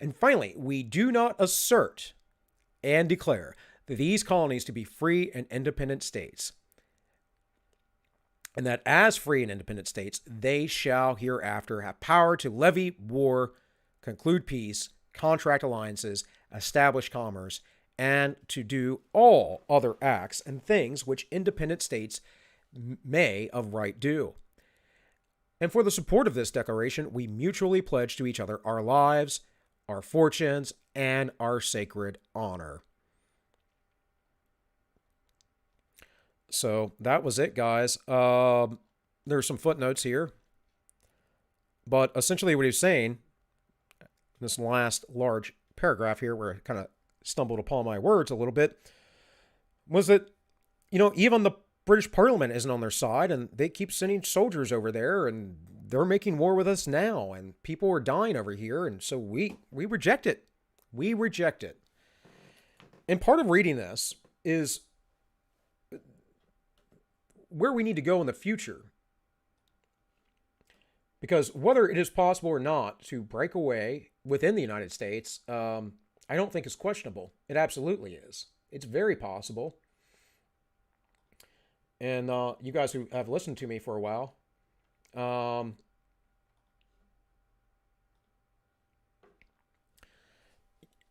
And finally, we do not assert and declare these colonies to be free and independent states, and that as free and independent states, they shall hereafter have power to levy war, conclude peace, contract alliances, establish commerce, and to do all other acts and things which independent states may of right do. And for the support of this declaration, we mutually pledge to each other our lives, our fortunes, and our sacred honor. So that was it, guys. There's some footnotes here. But essentially what he's saying, this last large paragraph here where I kind of stumbled upon my words a little bit, was that, even the British Parliament isn't on their side, and they keep sending soldiers over there, and they're making war with us now, and people are dying over here, and so we reject it. We reject it. And part of reading this is where we need to go in the future. Because whether it is possible or not to break away within the United States, I don't think is questionable. It absolutely is. It's very possible. And you guys who have listened to me for a while,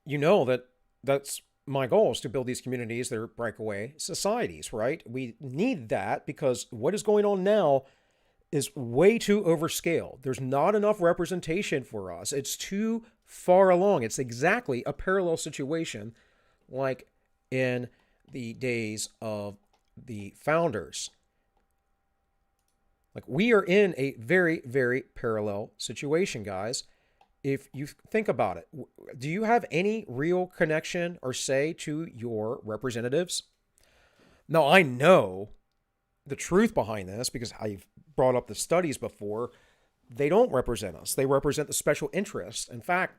you know that that's my goal, is to build these communities that are breakaway societies, right? We need that because what is going on now is way too overscaled. There's not enough representation for us. It's too far along. It's exactly a parallel situation like in the days of the founders. Like, we are in a very, very parallel situation, guys. If you think about it, do you have any real connection or say to your representatives? Now, I know the truth behind this because I've brought up the studies before. They don't represent us. They represent the special interests. In fact,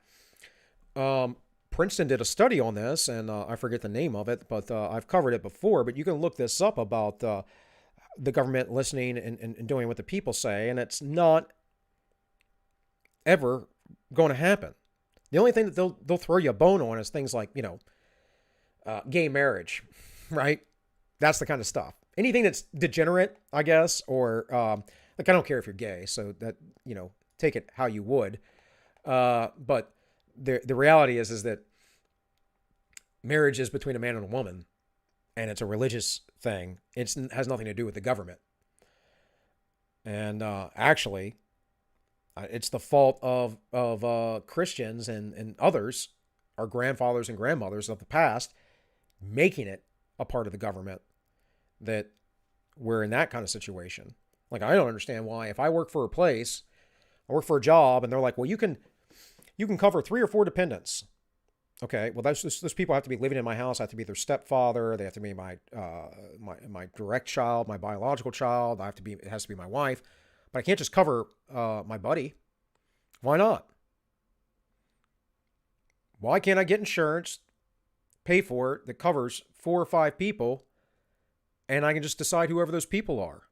Princeton did a study on this, and I forget the name of it, but I've covered it before. But you can look this up about the government listening and doing what the people say, and it's not ever going to happen. The only thing that they'll throw you a bone on is things like, gay marriage, right? That's the kind of stuff. Anything that's degenerate, I guess, or like, I don't care if you're gay, so that, take it how you would. But the reality is that marriage is between a man and a woman, and it's a religious thing. It has nothing to do with the government. And actually, it's the fault of Christians and others, our grandfathers and grandmothers of the past, making it a part of the government, that we're in that kind of situation. Like, I don't understand why, if I work for a place, I work for a job, and they're like, well, you can cover 3 or 4 dependents. Okay, well, those people have to be living in my house. I have to be their stepfather. They have to be my direct child, my biological child. It has to be my wife. But I can't just cover my buddy. Why not? Why can't I get insurance, pay for it, that covers 4 or 5 people, and I can just decide whoever those people are?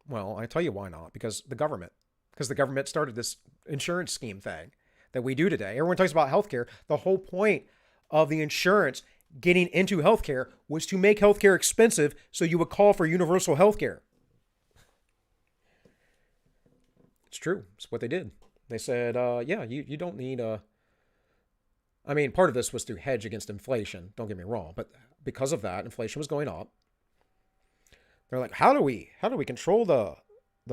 Well, I tell you why not. Because the government started this insurance scheme thing that we do today. Everyone talks about healthcare. The whole point of the insurance getting into healthcare was to make healthcare expensive, so you would call for universal healthcare. It's true. It's what they did. They said, you don't need I mean, part of this was to hedge against inflation. Don't get me wrong. But because of that, inflation was going up. They're like, how do we control the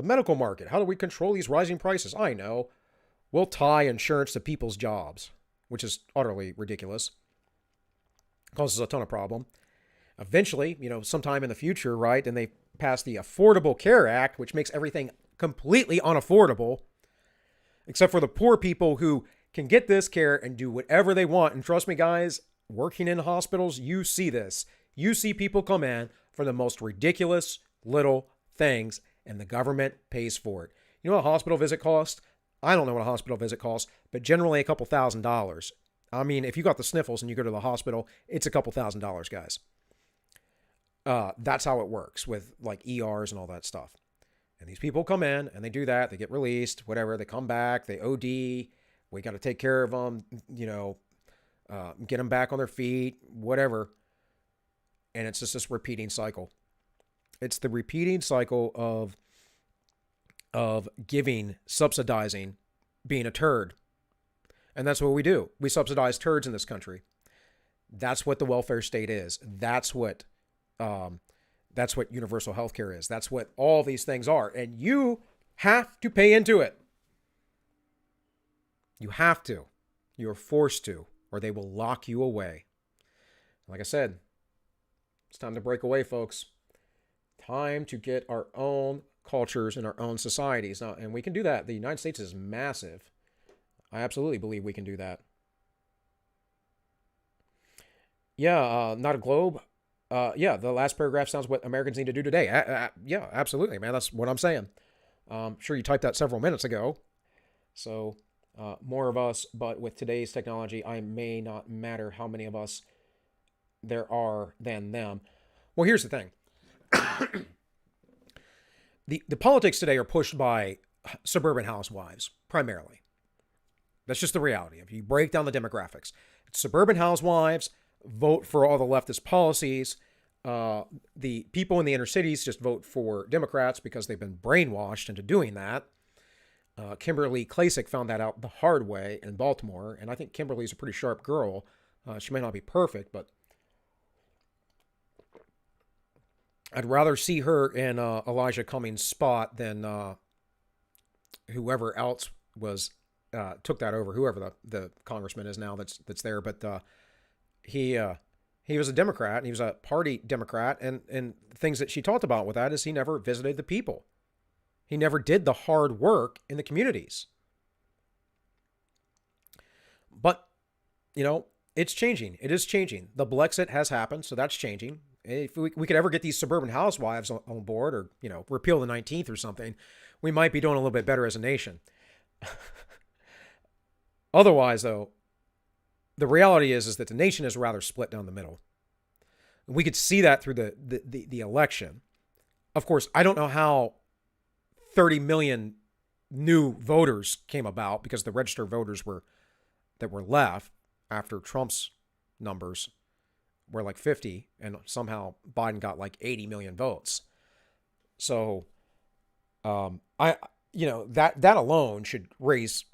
medical market? How do we control these rising prices? I know. We'll tie insurance to people's jobs, which is utterly ridiculous. Causes a ton of problem. Eventually, sometime in the future, right, and they pass the Affordable Care Act, which makes everything completely unaffordable, except for the poor people who can get this care and do whatever they want. And trust me, guys, working in hospitals, you see this. You see people come in for the most ridiculous little things, and the government pays for it. You know what a hospital visit costs? I don't know what a hospital visit costs, but generally a couple $1,000s. I mean, if you got the sniffles and you go to the hospital, it's a couple $1,000s, guys. That's how it works with like ERs and all that stuff. And these people come in and they do that. They get released, whatever. They come back. They OD. We got to take care of them, get them back on their feet, whatever. And it's just this repeating cycle. It's the repeating cycle of giving, subsidizing, being a turd. And that's what we do. We subsidize turds in this country. That's what the welfare state is. That's what universal health care is. That's what all these things are. And you have to pay into it. You have to. You're forced to, or they will lock you away. Like I said, it's time to break away, folks. Time to get our own cultures and our own societies. Now, and we can do that. The United States is massive. I absolutely believe we can do that. Yeah, not a globe. The last paragraph sounds what Americans need to do today. Yeah, absolutely, man. That's what I'm saying. Sure, you typed that several minutes ago. So, more of us, but with today's technology, I may not matter how many of us there are than them. Well, here's the thing. The politics today are pushed by suburban housewives, primarily. That's just the reality. If you break down the demographics, it's suburban housewives vote for all the leftist policies. The people in the inner cities just vote for Democrats because they've been brainwashed into doing that. Kimberly Klacik found that out the hard way in Baltimore, and I think Kimberly's a pretty sharp girl. She may not be perfect, but I'd rather see her in Elijah Cummings' spot than whoever else was took that over. Whoever the congressman is now that's there, but he was a Democrat and he was a party Democrat, and things that she talked about with that is he never visited the people. He never did the hard work in the communities. But it's changing. It is changing. The Blexit has happened, so that's changing. If we could ever get these suburban housewives on board, or repeal the 19th or something, we might be doing a little bit better as a nation. Otherwise, though, the reality is that the nation is rather split down the middle. We could see that through the election. Of course, I don't know how 30 million new voters came about, because the registered voters that were left after Trump's numbers were like 50, and somehow Biden got like 80 million votes. So, that alone should raise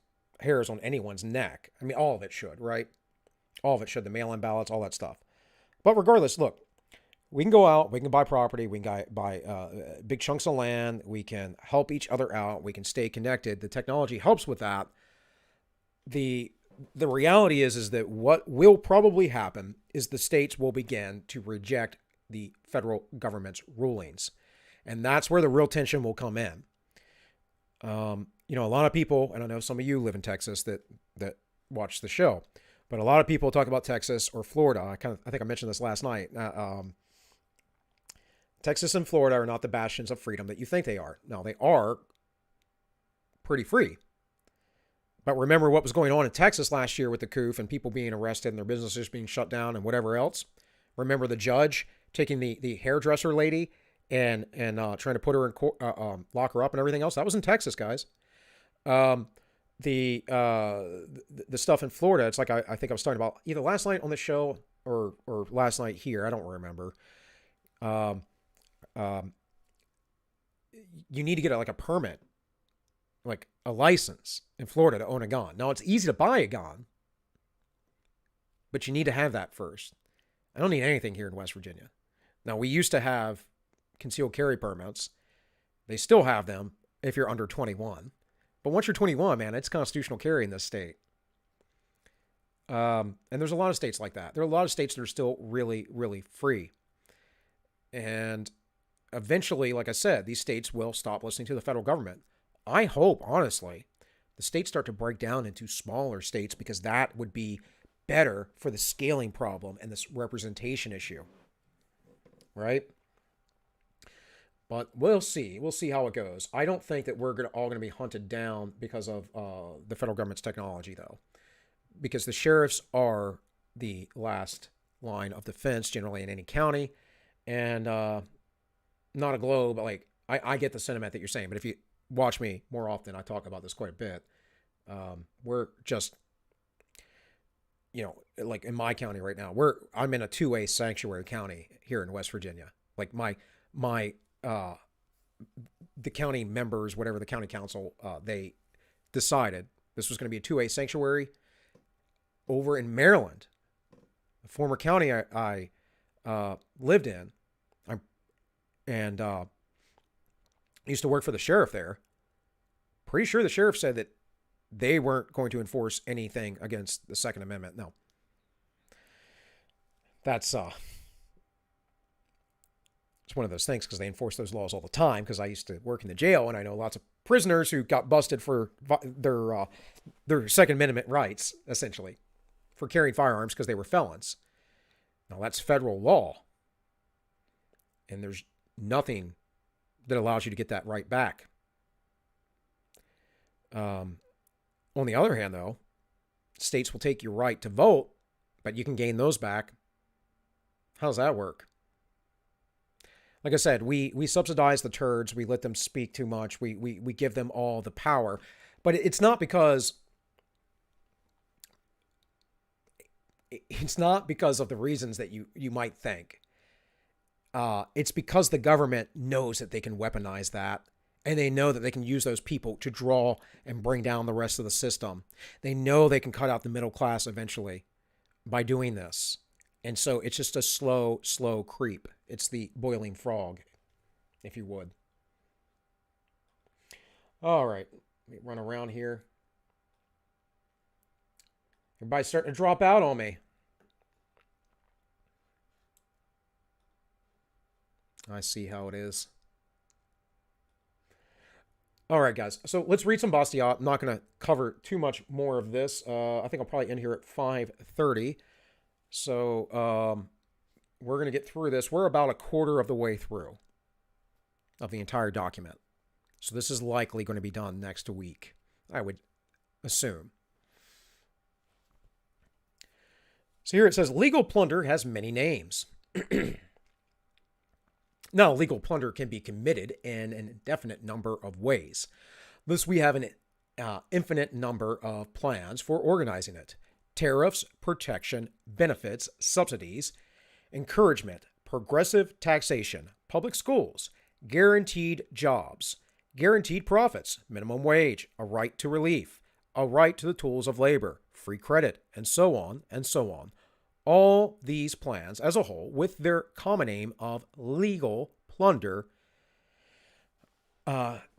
hairs on anyone's neck. I mean, all of it should, right? All of it should. The mail-in ballots, all that stuff. But regardless, look, we can go out, we can buy property, we can buy big chunks of land, we can help each other out, we can stay connected. The technology helps with that. The reality is that what will probably happen is the states will begin to reject the federal government's rulings. And that's where the real tension will come in. A lot of people, and I know some of you live in Texas that watch the show, but a lot of people talk about Texas or Florida. I think I mentioned this last night. Texas and Florida are not the bastions of freedom that you think they are. Now, they are pretty free. But remember what was going on in Texas last year with the coup and people being arrested and their businesses being shut down and whatever else. Remember the judge taking the hairdresser lady and trying to put her in court, lock her up and everything else. That was in Texas, guys. The stuff in Florida, it's like I think I was talking about either last night on the show or last night here. I don't remember. You need to get a permit, like a license in Florida to own a gun. Now, it's easy to buy a gun, but you need to have that first. I don't need anything here in West Virginia. Now, we used to have concealed carry permits. They still have them if you're under 21. But once you're 21, man, it's constitutional carry in this state. And there's a lot of states like that. There are a lot of states that are still really, really free. And eventually, like I said, these states will stop listening to the federal government. I hope, honestly, the states start to break down into smaller states, because that would be better for the scaling problem and this representation issue. Right? But we'll see. We'll see how it goes. I don't think that we're all going to be hunted down because of the federal government's technology, though. Because the sheriffs are the last line of defense, generally in any county. And not a globe, but I get the sentiment that you're saying. But if you watch me more often, I talk about this quite a bit. We're just, like in my county right now, I'm in a 2A sanctuary county here in West Virginia. Like the county members, whatever the county council, they decided this was going to be a 2A sanctuary over in Maryland, the former county I lived in. And used to work for the sheriff there. Pretty sure the sheriff said that they weren't going to enforce anything against the Second Amendment. No. That's it's one of those things, because they enforce those laws all the time, because I used to work in the jail, and I know lots of prisoners who got busted for their Second Amendment rights, essentially, for carrying firearms because they were felons. Now, that's federal law. And there's nothing that allows you to get that right back. On the other hand, though, states will take your right to vote, but you can gain those back. How does that work? Like I said, we subsidize the turds. We let them speak too much. We give them all the power. But it's not because of the reasons that you might think. It's because the government knows that they can weaponize that, and they know that they can use those people to draw and bring down the rest of the system. They know they can cut out the middle class eventually by doing this. And so it's just a slow, slow creep. It's the boiling frog, if you would. All right, let me run around here. Everybody's starting to drop out on me. I see how it is. All right, guys. So let's read some Bastiat. I'm not going to cover too much more of this. I think I'll probably end here at 5:30. So we're going to get through this. We're about a quarter of the way through of the entire document. So this is likely going to be done next week, I would assume. So here it says legal plunder has many names. Now, legal plunder can be committed in an indefinite number of ways. Thus, we have an infinite number of plans for organizing it. Tariffs, protection, benefits, subsidies, encouragement, progressive taxation, public schools, guaranteed jobs, guaranteed profits, minimum wage, a right to relief, a right to the tools of labor, free credit, and so on and so on. All these plans as a whole, with their common aim of legal plunder,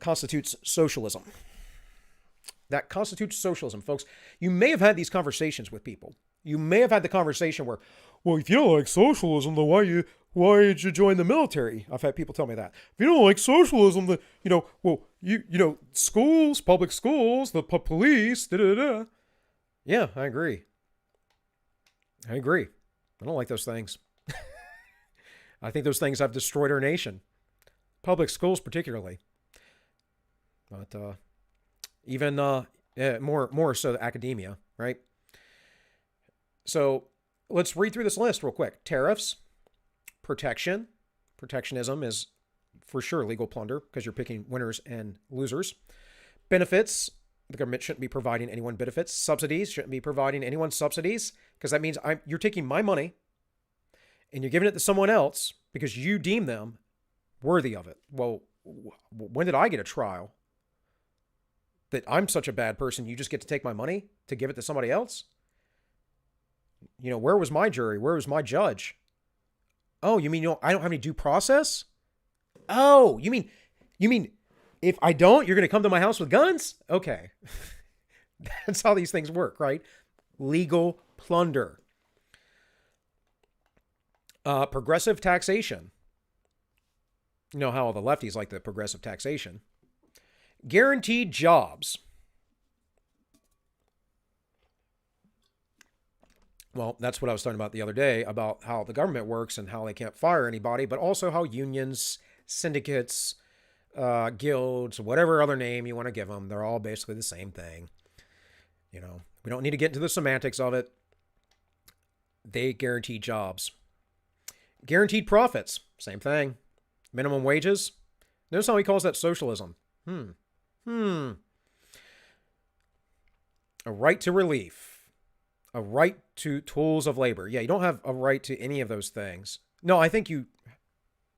constitutes socialism. That constitutes socialism, folks. You may have had these conversations with people. You may have had the conversation where, well, if you don't like socialism, then why did you join the military? I've had people tell me that. If you don't like socialism, then, schools, public schools, the police, da-da-da. Yeah, I agree. I don't like those things. I think those things have destroyed our nation. Public schools particularly. But even more so academia, right? So let's read through this list real quick. Tariffs, protection. Protectionism is for sure legal plunder because you're picking winners and losers. Benefits. The government shouldn't be providing anyone benefits. Subsidies, shouldn't be providing anyone subsidies because that means you're taking my money and you're giving it to someone else because you deem them worthy of it. Well, when did I get a trial that I'm such a bad person you just get to take my money to give it to somebody else? Where was my jury? Where was my judge? Oh, you mean I don't have any due process? Oh, you mean if I don't, you're going to come to my house with guns? Okay. That's how these things work, right? Legal plunder. Progressive taxation. You know how all the lefties like the progressive taxation. Guaranteed jobs. Well, that's what I was talking about the other day, about how the government works and how they can't fire anybody, but also how unions, syndicates, guilds, whatever other name you want to give them, they're all basically the same thing. We don't need to get into the semantics of it. They guarantee jobs. Guaranteed profits, same thing. Minimum wages. Notice how he calls that socialism. A right to relief. A right to tools of labor. Yeah, you don't have a right to any of those things. No, I think you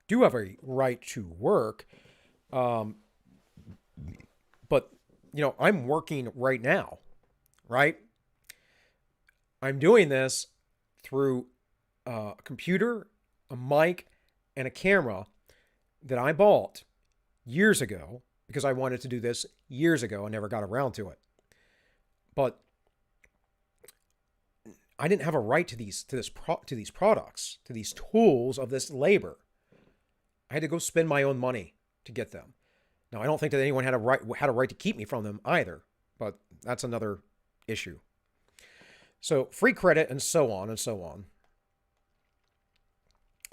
do have a right to work. But, I'm working right now, right? I'm doing this through a computer, a mic, and a camera that I bought years ago because I wanted to do this years ago. I never got around to it. But I didn't have a right to these products, to these tools of this labor. I had to go spend my own money to get them. Now, I don't think that anyone had a right to keep me from them either, but that's another issue. So free credit and so on and so on.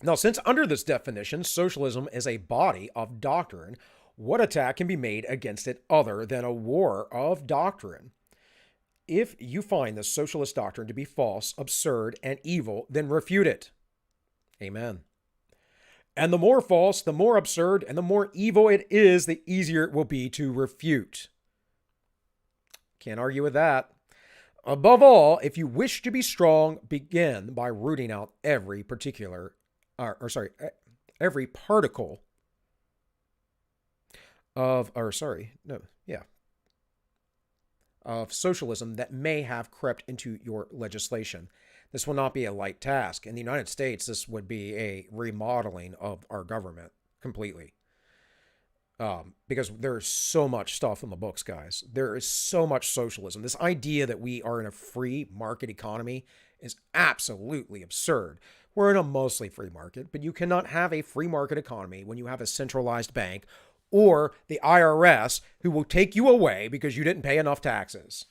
Now, since under this definition, socialism is a body of doctrine, what attack can be made against it other than a war of doctrine? If you find the socialist doctrine to be false, absurd, and evil, then refute it. Amen. And the more false, the more absurd, and the more evil it is, the easier it will be to refute. Can't argue with that. Above all, if you wish to be strong, begin by rooting out every particle of socialism that may have crept into your legislation. This will not be a light task. In the United States, this would be a remodeling of our government completely. Because there's so much stuff in the books, guys. There is so much socialism. This idea that we are in a free market economy is absolutely absurd. We're in a mostly free market, but you cannot have a free market economy when you have a centralized bank or the IRS who will take you away because you didn't pay enough taxes.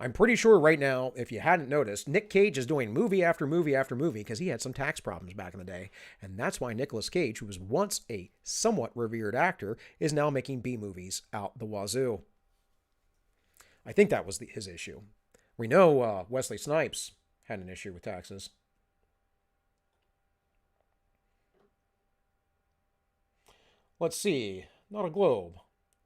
I'm pretty sure right now, if you hadn't noticed, Nick Cage is doing movie after movie after movie because he had some tax problems back in the day. And that's why Nicolas Cage, who was once a somewhat revered actor, is now making B movies out the wazoo. I think that was his issue. We know Wesley Snipes had an issue with taxes. Let's see. Not a globe.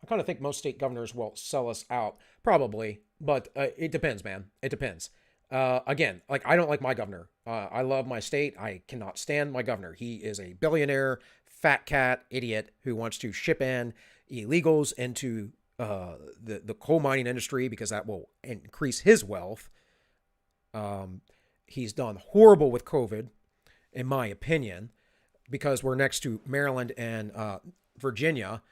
I kind of think most state governors will sell us out. Probably. But it depends, man. It depends. Again, like, I don't like my governor. I love my state. I cannot stand my governor. He is a billionaire, fat cat, idiot who wants to ship in illegals into the coal mining industry because that will increase his wealth. He's done horrible with COVID, in my opinion, because we're next to Maryland and Virginia.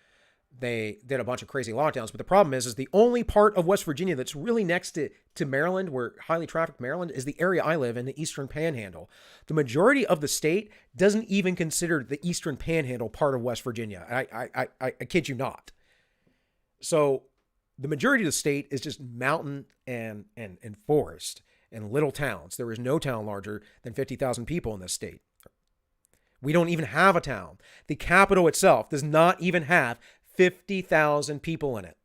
They did a bunch of crazy lockdowns, but the problem is the only part of West Virginia that's really next to Maryland, where highly trafficked Maryland, is the area I live in, the Eastern Panhandle. The majority of the state doesn't even consider the Eastern Panhandle part of West Virginia. I kid you not. So the majority of the state is just mountain and forest and little towns. There is no town larger than 50,000 people in this state. We don't even have a town. The capital itself does not even have 50,000 people in it.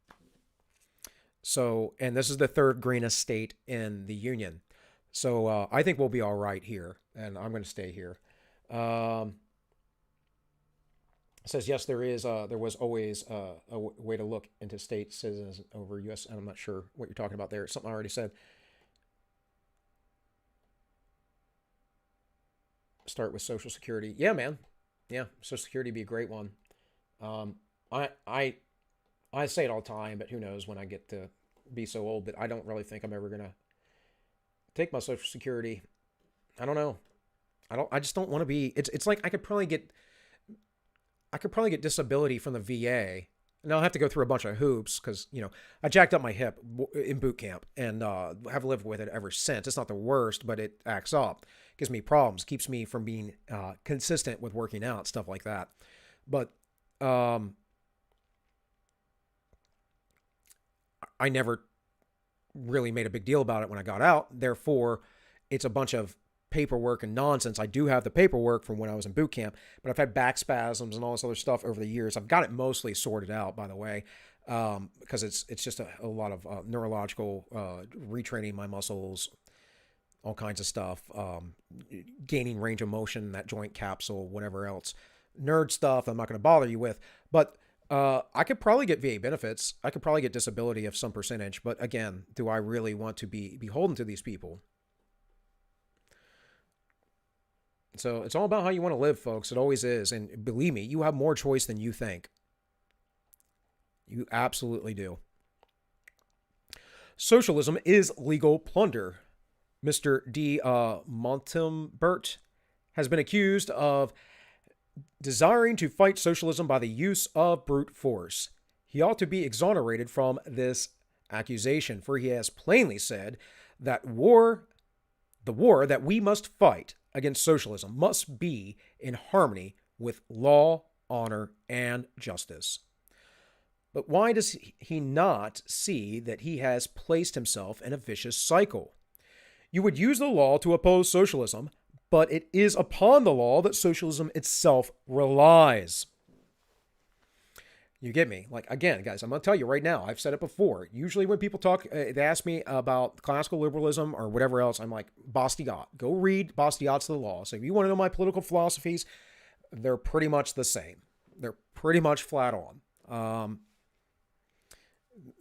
So, and this is the third greenest state in the union. So I think we'll be all right here, and I'm going to stay here. It says, yes, there was always a way to look into state citizens over U.S., and I'm not sure what you're talking about there. It's something I already said. Start with Social Security. Yeah, man. Yeah, Social Security would be a great one. I say it all the time, but who knows when I get to be so old that I don't really think I'm ever going to take my Social Security. I don't know. I just don't want to be, it's like I could probably get disability from the VA, and I'll have to go through a bunch of hoops because, I jacked up my hip in boot camp and have lived with it ever since. It's not the worst, but it acts up, gives me problems, keeps me from being consistent with working out, stuff like that. But I never really made a big deal about it when I got out. Therefore, it's a bunch of paperwork and nonsense. I do have the paperwork from when I was in boot camp, but I've had back spasms and all this other stuff over the years. I've got it mostly sorted out, by the way, because it's just a lot of neurological retraining my muscles, all kinds of stuff, gaining range of motion, that joint capsule, whatever else. Nerd stuff I'm not going to bother you with, but I could probably get VA benefits. I could probably get disability of some percentage, but again, do I really want to be beholden to these people? So it's all about how you want to live, folks. It always is. And believe me, you have more choice than you think. You absolutely do. Socialism is legal plunder. Mr. D. Montalembert has been accused of desiring to fight socialism by the use of brute force. He ought to be exonerated from this accusation, for he has plainly said that the war that we must fight against socialism must be in harmony with law, honor, and justice. But why does he not see that he has placed himself in a vicious cycle? You would use the law to oppose socialism, but it is upon the law that socialism itself relies. You get me? Like, again, guys, I'm going to tell you right now, I've said it before. Usually when people talk, they ask me about classical liberalism or whatever else, I'm like, Bastiat. Go read Bastiat's The Law. So if you want to know my political philosophies, they're pretty much the same. They're pretty much flat on.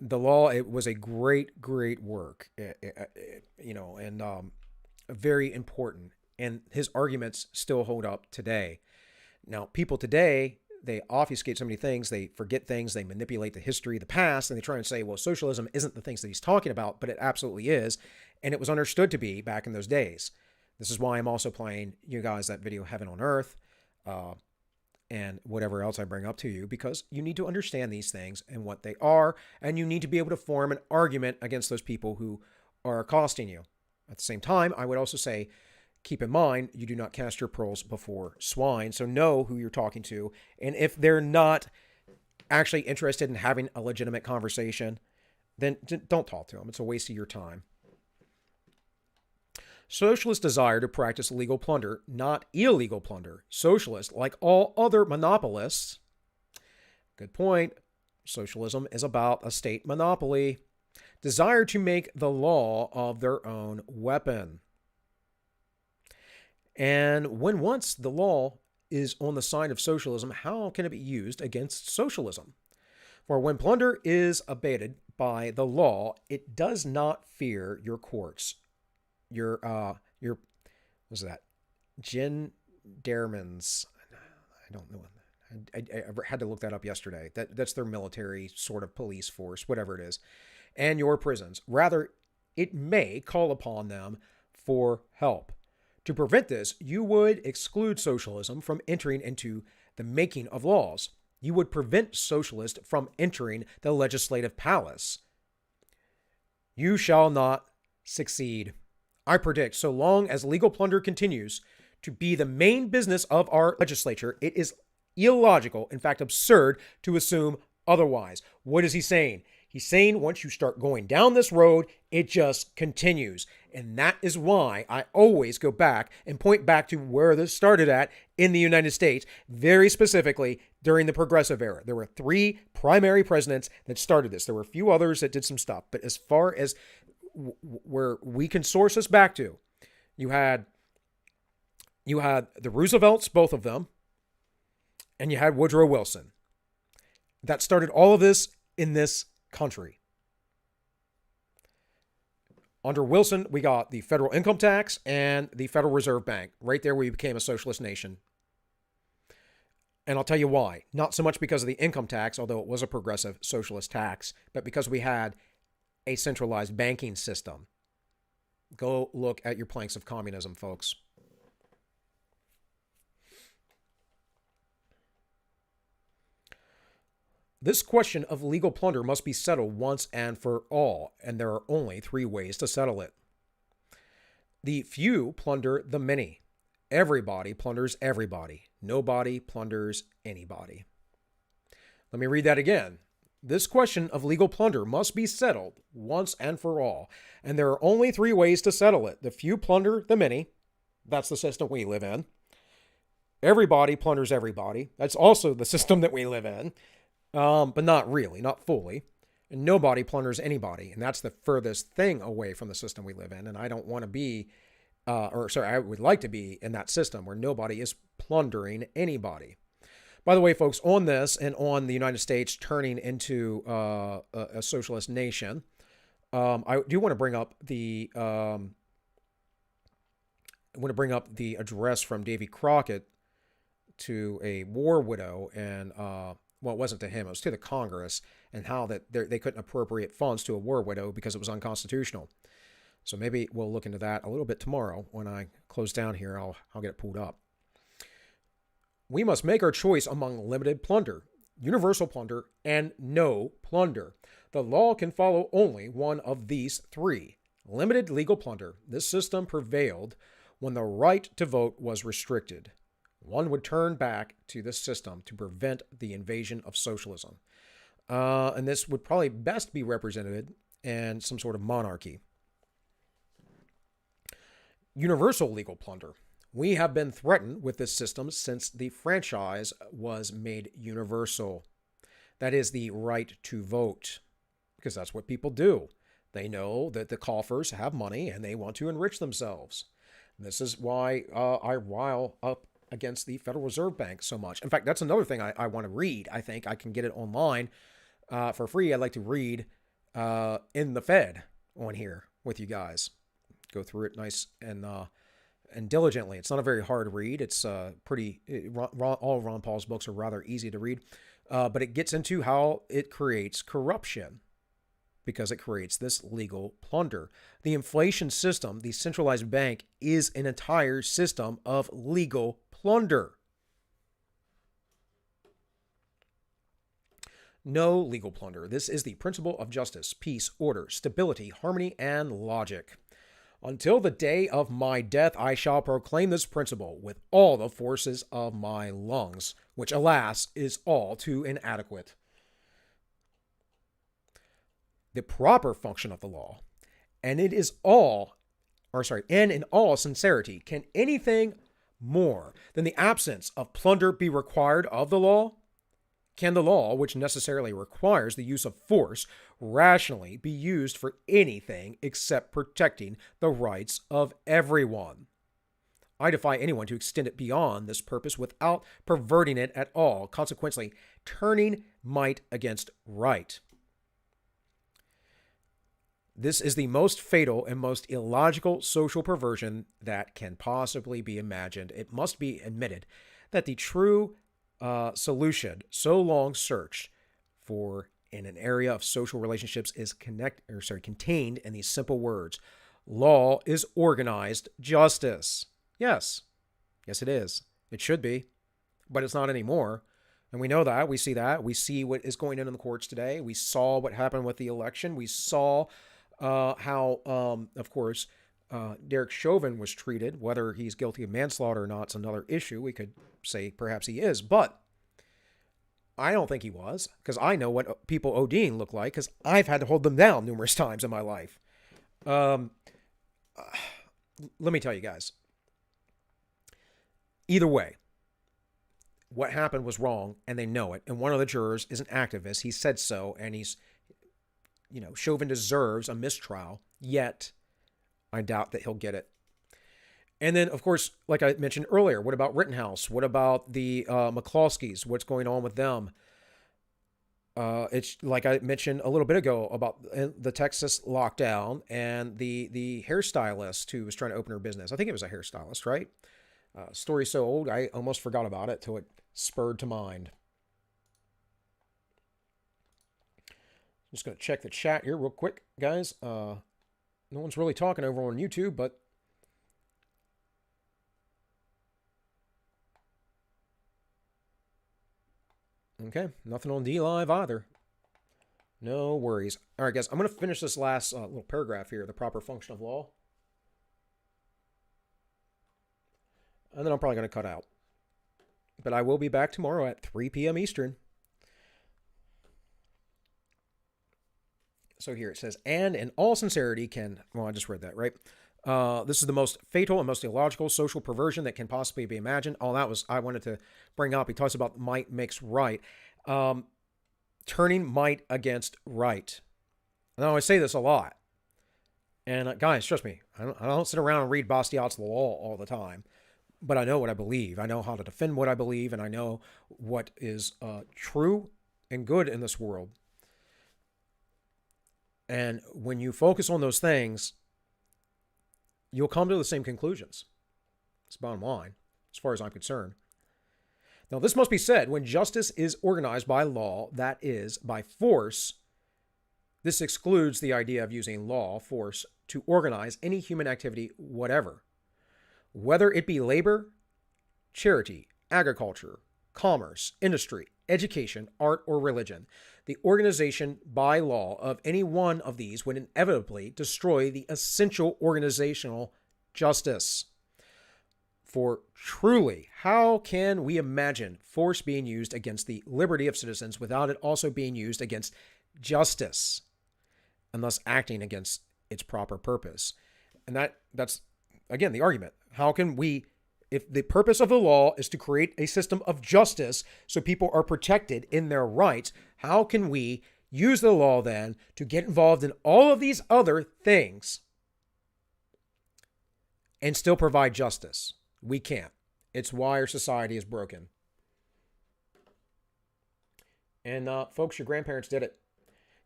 The Law, it was a great, great work, and very important. And his arguments still hold up today. Now, people today, they obfuscate so many things, they forget things, they manipulate the history, the past, and they try and say, well, socialism isn't the things that he's talking about, but it absolutely is, and it was understood to be back in those days. This is why I'm also playing you guys that video, Heaven on Earth, and whatever else I bring up to you, because you need to understand these things and what they are, and you need to be able to form an argument against those people who are accosting you. At the same time, I would also say, keep in mind, you do not cast your pearls before swine, so know who you're talking to. And if they're not actually interested in having a legitimate conversation, then don't talk to them. It's a waste of your time. Socialists desire to practice legal plunder, not illegal plunder. Socialists, like all other monopolists, good point, socialism is about a state monopoly, desire to make the law of their own weapon. And when once the law is on the side of socialism, how can it be used against socialism? For when plunder is abated by the law, it does not fear your courts. Your what's that? Gendarmes. I don't know. I had to look that up yesterday. That's their military sort of police force, whatever it is, and your prisons. Rather, it may call upon them for help. To prevent this, you would exclude socialism from entering into the making of laws. You would prevent socialists from entering the legislative palace. You shall not succeed. I predict, so long as legal plunder continues to be the main business of our legislature, it is illogical, in fact absurd, to assume otherwise. What is he saying? He's saying once you start going down this road, it just continues. And that is why I always go back and point back to where this started at in the United States, very specifically during the Progressive Era. There were 3 primary presidents that started this. There were a few others that did some stuff. But as far as where we can source this back to, you had the Roosevelts, both of them, and you had Woodrow Wilson. That started all of this in this country. Under Wilson, we got the federal income tax and the Federal Reserve Bank. Right there, we became a socialist nation. And I'll tell you why. Not so much because of the income tax, although it was a progressive socialist tax, but because we had a centralized banking system. Go look at your planks of communism, folks. This question of legal plunder must be settled once and for all, and there are only 3 ways to settle it. The few plunder the many. Everybody plunders everybody. Nobody plunders anybody. Let me read that again. This question of legal plunder must be settled once and for all, and there are only 3 ways to settle it. The few plunder the many. That's the system we live in. Everybody plunders everybody. That's also the system that we live in. But not really, not fully. And nobody plunders anybody. And that's the furthest thing away from the system we live in. And I don't want to be, I would like to be in that system where nobody is plundering anybody. By the way, folks, on this and on the United States turning into a socialist nation, I do want to bring up the address from Davy Crockett to a war widow and well, it wasn't to him, it was to the Congress, and how that they couldn't appropriate funds to a war widow because it was unconstitutional. So maybe we'll look into that a little bit tomorrow. When I close down here, I'll get it pulled up. We must make our choice among limited plunder, universal plunder, and no plunder. The law can follow only one of these 3. Limited legal plunder. This system prevailed when the right to vote was restricted. One would turn back to this system to prevent the invasion of socialism. And this would probably best be represented in some sort of monarchy. Universal legal plunder. We have been threatened with this system since the franchise was made universal. That is the right to vote, because that's what people do. They know that the coffers have money and they want to enrich themselves. This is why I rile up against the Federal Reserve Bank so much. In fact, that's another thing I want to read. I think I can get it online for free. I'd like to read In the Fed on here with you guys. Go through it nice and diligently. It's not a very hard read. It's all Ron Paul's books are rather easy to read, but it gets into how it creates corruption because it creates this legal plunder. The inflation system, the centralized bank, is an entire system of legal plunder. No legal plunder. This is the principle of justice, peace, order, stability, harmony, and logic. Until the day of my death, I shall proclaim this principle with all the forces of my lungs, which, alas, is all too inadequate. The proper function of the law, and in all sincerity, can anything more than the absence of plunder be required of the law? Can the law, which necessarily requires the use of force, rationally be used for anything except protecting the rights of everyone? I defy anyone to extend it beyond this purpose without perverting it at all, consequently turning might against right. This is the most fatal and most illogical social perversion that can possibly be imagined. It must be admitted that the true solution, so long searched for in an area of social relationships, is contained in these simple words: law is organized justice. Yes, it is. It should be, but it's not anymore. And we know that. We see that. We see what is going on in the courts today. We saw what happened with the election. We saw how, of course, Derek Chauvin was treated. Whether he's guilty of manslaughter or not is another issue. We could say perhaps he is, but I don't think he was, because I know what people ODing look like, because I've had to hold them down numerous times in my life. Let me tell you guys. Either way, what happened was wrong, and they know it. And one of the jurors is an activist. He said so, and Chauvin deserves a mistrial, yet I doubt that he'll get it. And then, of course, like I mentioned earlier, what about Rittenhouse? What about the McCloskeys? What's going on with them? It's like I mentioned a little bit ago about the Texas lockdown and the hairstylist who was trying to open her business. I think it was a hairstylist, right? Story so old, I almost forgot about it till it spurred to mind. Just going to check the chat here real quick, guys. No one's really talking over on YouTube, but okay, nothing on DLive either. No worries. All right, guys, I'm going to finish this last little paragraph here, the proper function of law. And then I'm probably going to cut out. But I will be back tomorrow at 3 p.m. Eastern. So here it says, and in all sincerity I just read that, right? This is the most fatal and most illogical social perversion that can possibly be imagined. I wanted to bring up. He talks about might makes right. Turning might against right. Now, I say this a lot. And guys, trust me, I don't sit around and read Bastiat's law all the time. But I know what I believe. I know how to defend what I believe, and I know what is true and good in this world. And when you focus on those things, you'll come to the same conclusions. It's the bottom line, as far as I'm concerned. Now, this must be said, when justice is organized by law, that is, by force, this excludes the idea of using law, force, to organize any human activity, whatever. Whether it be labor, charity, agriculture, commerce, industry, education, art, or religion, the organization by law of any one of these would inevitably destroy the essential organizational justice. For truly, how can we imagine force being used against the liberty of citizens without it also being used against justice, and thus acting against its proper purpose? And that's, again, the argument. How can we, if the purpose of the law is to create a system of justice so people are protected in their rights, how can we use the law then to get involved in all of these other things and still provide justice? We can't. It's why our society is broken. And folks, your grandparents did it.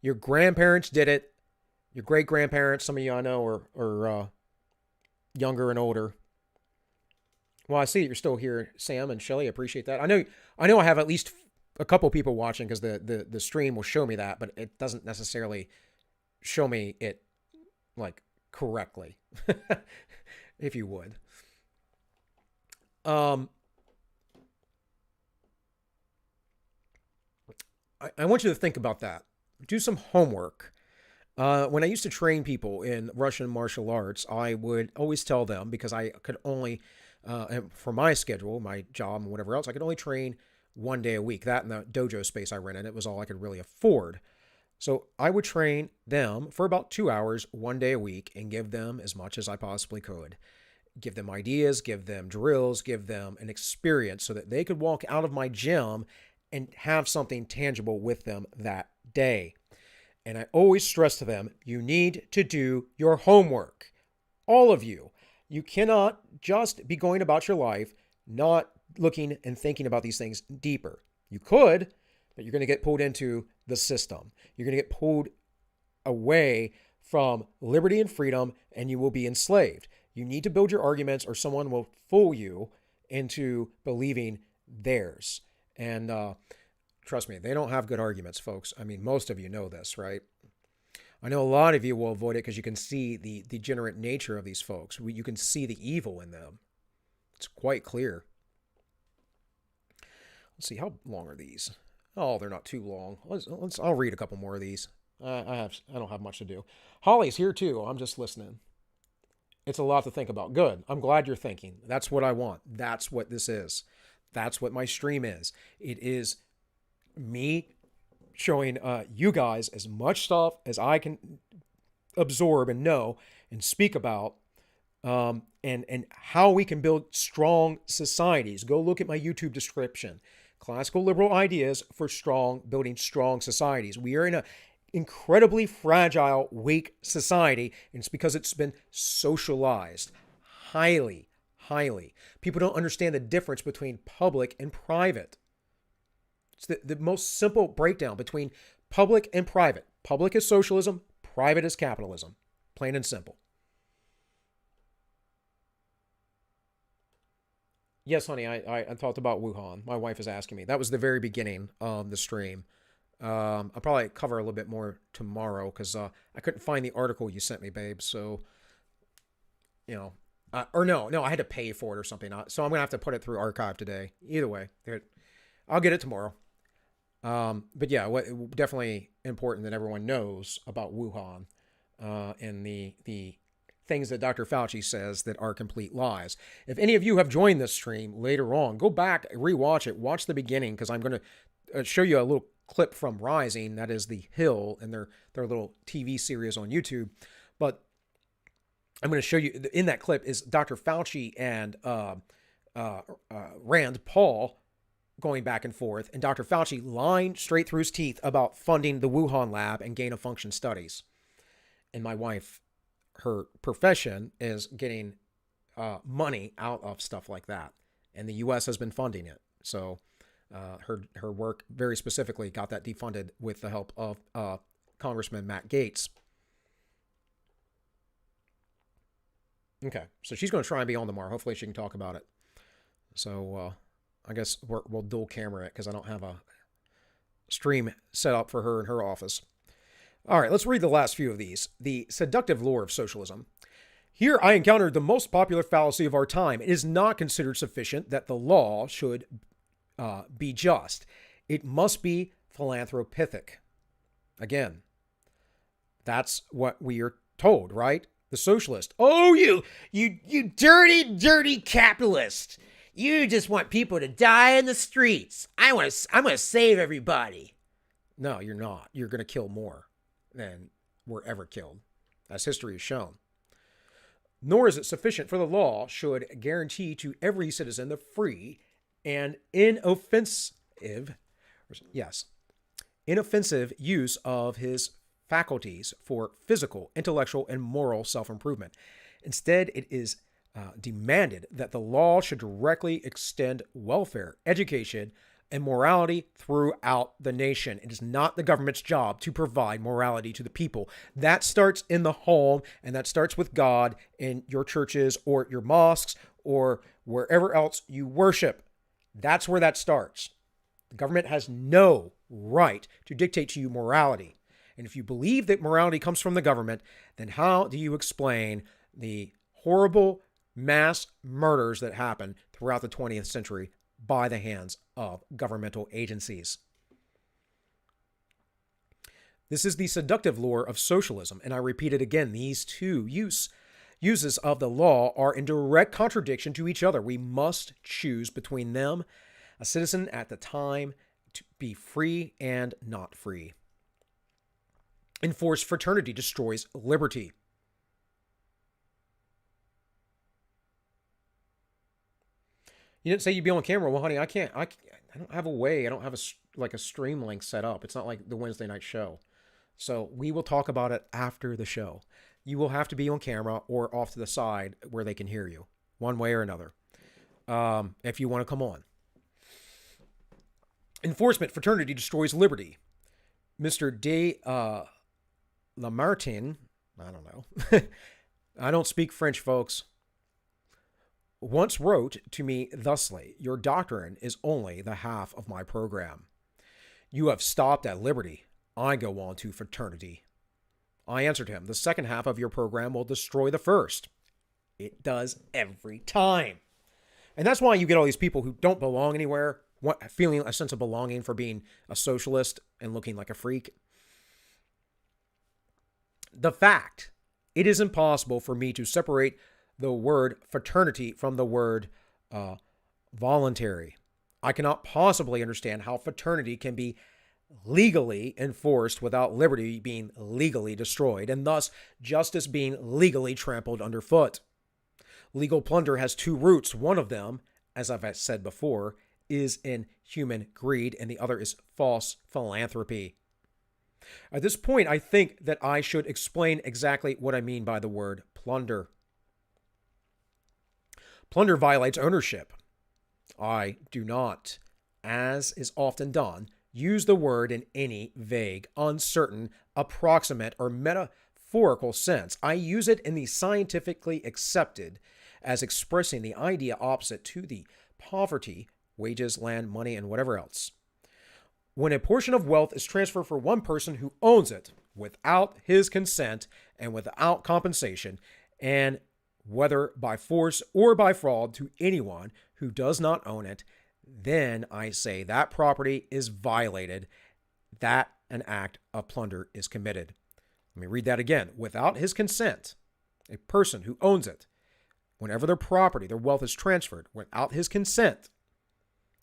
Your grandparents did it. Your great-grandparents, some of you I know are younger and older. Well, I see that you're still here, Sam and Shelly. I appreciate that. I know I have at least a couple people watching because the stream will show me that, but it doesn't necessarily show me it like correctly, if you would. I want you to think about that. Do some homework. When I used to train people in Russian martial arts, I would always tell them, because I could only, for my schedule, my job and whatever else, I could only train one day a week. That and the dojo space I rented, it was all I could really afford. So I would train them for about 2 hours, one day a week, and give them as much as I possibly could. Give them ideas, give them drills, give them an experience so that they could walk out of my gym and have something tangible with them that day. And I always stress to them, you need to do your homework. All of you. You cannot just be going about your life not looking and thinking about these things deeper. You could, but you're going to get pulled into the system. You're going to get pulled away from liberty and freedom, and you will be enslaved. You need to build your arguments, or someone will fool you into believing theirs. And trust me, they don't have good arguments, folks. I mean, most of you know this, right? I know a lot of you will avoid it because you can see the degenerate nature of these folks. You can see the evil in them. It's quite clear. Let's see, how long are these? Oh, they're not too long. I'll read a couple more of these. I don't have much to do. Holly's here too. I'm just listening. It's a lot to think about. Good. I'm glad you're thinking. That's what I want. That's what this is. That's what my stream is. It is me showing you guys as much stuff as I can absorb and know and speak about, and how we can build strong societies. Go look at my YouTube description. Classical liberal ideas for building strong societies. We are in an incredibly fragile, weak society, and it's because it's been socialized highly. People don't understand the difference between public and private. It's the most simple breakdown between public and private. Public is socialism, private is capitalism. Plain and simple. Yes, honey, I talked about Wuhan. My wife is asking me. That was the very beginning of the stream. I'll probably cover a little bit more tomorrow because I couldn't find the article you sent me, babe. So, no, I had to pay for it or something. So I'm going to have to put it through archive today. Either way, I'll get it tomorrow. But yeah, definitely important that everyone knows about Wuhan and the things that Dr. Fauci says that are complete lies. If any of you have joined this stream later on, go back, rewatch it, watch the beginning, because I'm going to show you a little clip from Rising, that is The Hill, and their little TV series on YouTube. But I'm going to show you, in that clip is Dr. Fauci and Rand Paul going back and forth, and Dr. Fauci lying straight through his teeth about funding the Wuhan lab and gain-of-function studies. And my wife, her profession is getting money out of stuff like that, and the U.S. has been funding it. So her work very specifically got that defunded with the help of Congressman Matt Gaetz. Okay, so she's going to try and be on tomorrow. Hopefully she can talk about it. So I guess we'll dual camera it because I don't have a stream set up for her in her office. All right, let's read the last few of these. The seductive lure of socialism. Here I encountered the most popular fallacy of our time. It is not considered sufficient that the law should be just. It must be philanthropic. Again, that's what we are told, right? The socialist. Oh, you dirty capitalist. You just want people to die in the streets. I'm going to save everybody. No, you're not. You're going to kill more than were ever killed, as history has shown. Nor is it sufficient for the law should guarantee to every citizen the free and inoffensive use of his faculties for physical, intellectual, and moral self-improvement. Instead, it is demanded that the law should directly extend welfare, education, and morality throughout the nation. It is not the government's job to provide morality to the people. That starts in the home, and that starts with God in your churches or your mosques or wherever else you worship. That's where that starts. The government has no right to dictate to you morality. And if you believe that morality comes from the government, then how do you explain the horrible mass murders that happened throughout the 20th century by the hands of governmental agencies? This is the seductive lure of socialism. And I repeat it again, these two uses of the law are in direct contradiction to each other. We must choose between them. A citizen at the time to be free and not free. Enforced fraternity destroys liberty. You didn't say you'd be on camera. Well, honey, I don't have a way. I don't have a stream link set up. It's not like the Wednesday night show. So we will talk about it after the show. you will have to be on camera or off to the side where they can hear you, one way or another, if you want to come on. Enforcement fraternity destroys liberty. Mr. de Lamartine, I don't know. I don't speak French, folks, once wrote to me thusly: your doctrine is only the half of my program. You have stopped at liberty. I go on to fraternity. I answered him, the second half of your program will destroy the first. It does every time. And that's why you get all these people who don't belong anywhere, feeling a sense of belonging for being a socialist and looking like a freak. The fact, it is impossible for me to separate the word fraternity from the word voluntary. I cannot possibly understand how fraternity can be legally enforced without liberty being legally destroyed, and thus justice being legally trampled underfoot. Legal plunder has two roots. One of them, as I've said before, is in human greed, and the other is false philanthropy. At this point, I think that I should explain exactly what I mean by the word plunder. Plunder violates ownership. I do not, as is often done, use the word in any vague, uncertain, approximate, or metaphorical sense. I use it in the scientifically accepted as expressing the idea opposite to the poverty, wages, land, money, and whatever else. When a portion of wealth is transferred for one person who owns it without his consent and without compensation, and whether by force or by fraud to anyone who does not own it, then I say that property is violated, that an act of plunder is committed. Let me read that again. Without his consent, a person who owns it, whenever their property, their wealth is transferred, without his consent,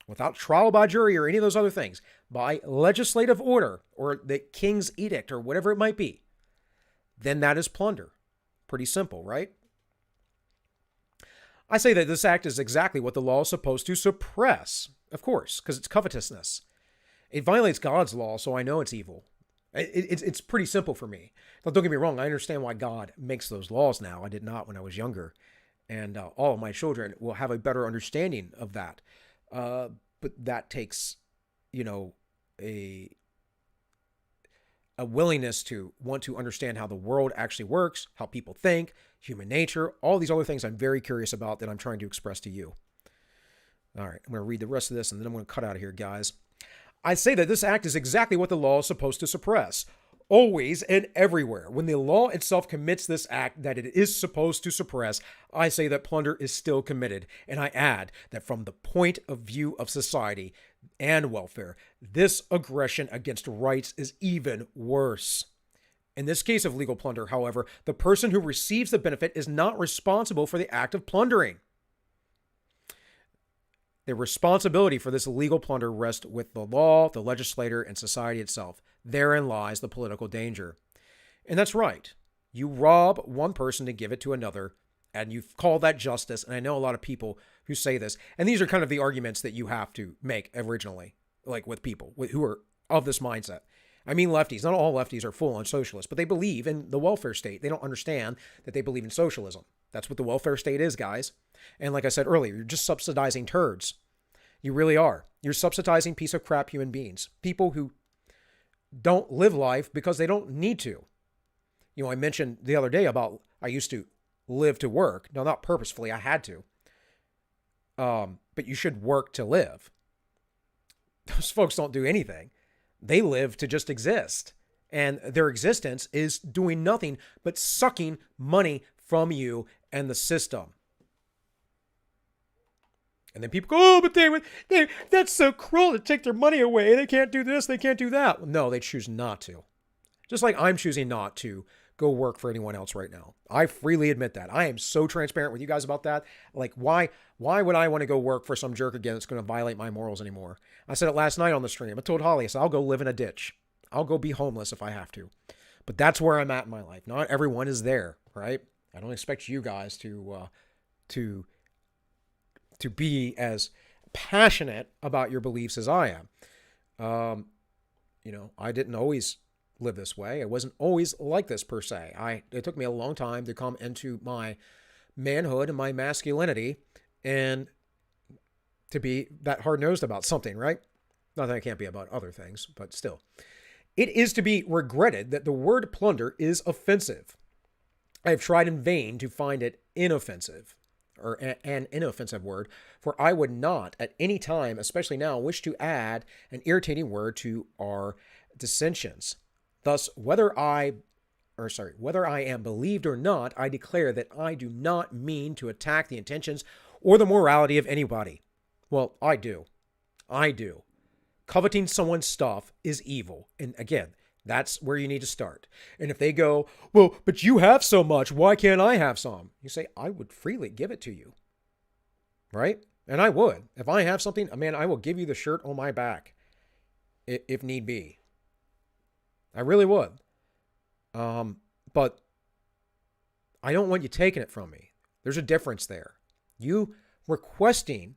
without trial by jury or any of those other things, by legislative order or the king's edict or whatever it might be, then that is plunder. Pretty simple, right? I say that this act is exactly what the law is supposed to suppress, of course, because it's covetousness. It violates God's law, so I know it's evil. It's pretty simple for me. Now, don't get me wrong, I understand why God makes those laws now. I did not when I was younger. And all of my children will have a better understanding of that. But that takes, a willingness to want to understand how the world actually works, how people think, human nature, all these other things I'm very curious about that I'm trying to express to you. All right, I'm going to read the rest of this and then I'm going to cut out of here, guys. I say that this act is exactly what the law is supposed to suppress. Always and everywhere. When the law itself commits this act that it is supposed to suppress, I say that plunder is still committed. And I add that from the point of view of society and welfare, this aggression against rights is even worse. In this case of legal plunder, however, the person who receives the benefit is not responsible for the act of plundering. The responsibility for this legal plunder rests with the law, the legislator, and society itself. Therein lies the political danger. And that's right. You rob one person to give it to another, and you call that justice. And I know a lot of people who say this, and these are kind of the arguments that you have to make originally, like with people who are of this mindset. I mean lefties. Not all lefties are full-on socialists, but they believe in the welfare state. They don't understand that they believe in socialism. That's what the welfare state is, guys. And like I said earlier, you're just subsidizing turds. You really are. You're subsidizing piece of crap human beings. People who don't live life because they don't need to. I mentioned the other day about I used to live to work. No, not purposefully. I had to. But you should work to live. Those folks don't do anything. They live to just exist. And their existence is doing nothing but sucking money from you and the system. And then people go, oh, but that's so cruel to take their money away. They can't do this. They can't do that. No, they choose not to. Just like I'm choosing not to go work for anyone else right now. I freely admit that. I am so transparent with you guys about that. Like, why would I want to go work for some jerk again that's going to violate my morals anymore? I said it last night on the stream. I told Holly, I said, I'll go live in a ditch. I'll go be homeless if I have to. But that's where I'm at in my life. Not everyone is there, right? I don't expect you guys to be as passionate about your beliefs as I am. I didn't always live this way. I wasn't always like this per se. It took me a long time to come into my manhood and my masculinity and to be that hard-nosed about something, right? Not that I can't be about other things, but still. It is to be regretted that the word plunder is offensive. I have tried in vain to find it inoffensive, or an inoffensive word, for I would not at any time, especially now, wish to add an irritating word to our dissensions. Thus, whether I am believed or not, I declare that I do not mean to attack the intentions or the morality of anybody. Well, I do. Coveting someone's stuff is evil. And again, that's where you need to start. And if they go, well, but you have so much, why can't I have some? You say, I would freely give it to you. Right? And I would. If I have something, man, I will give you the shirt on my back if need be. I really would. But I don't want you taking it from me. There's a difference there. You requesting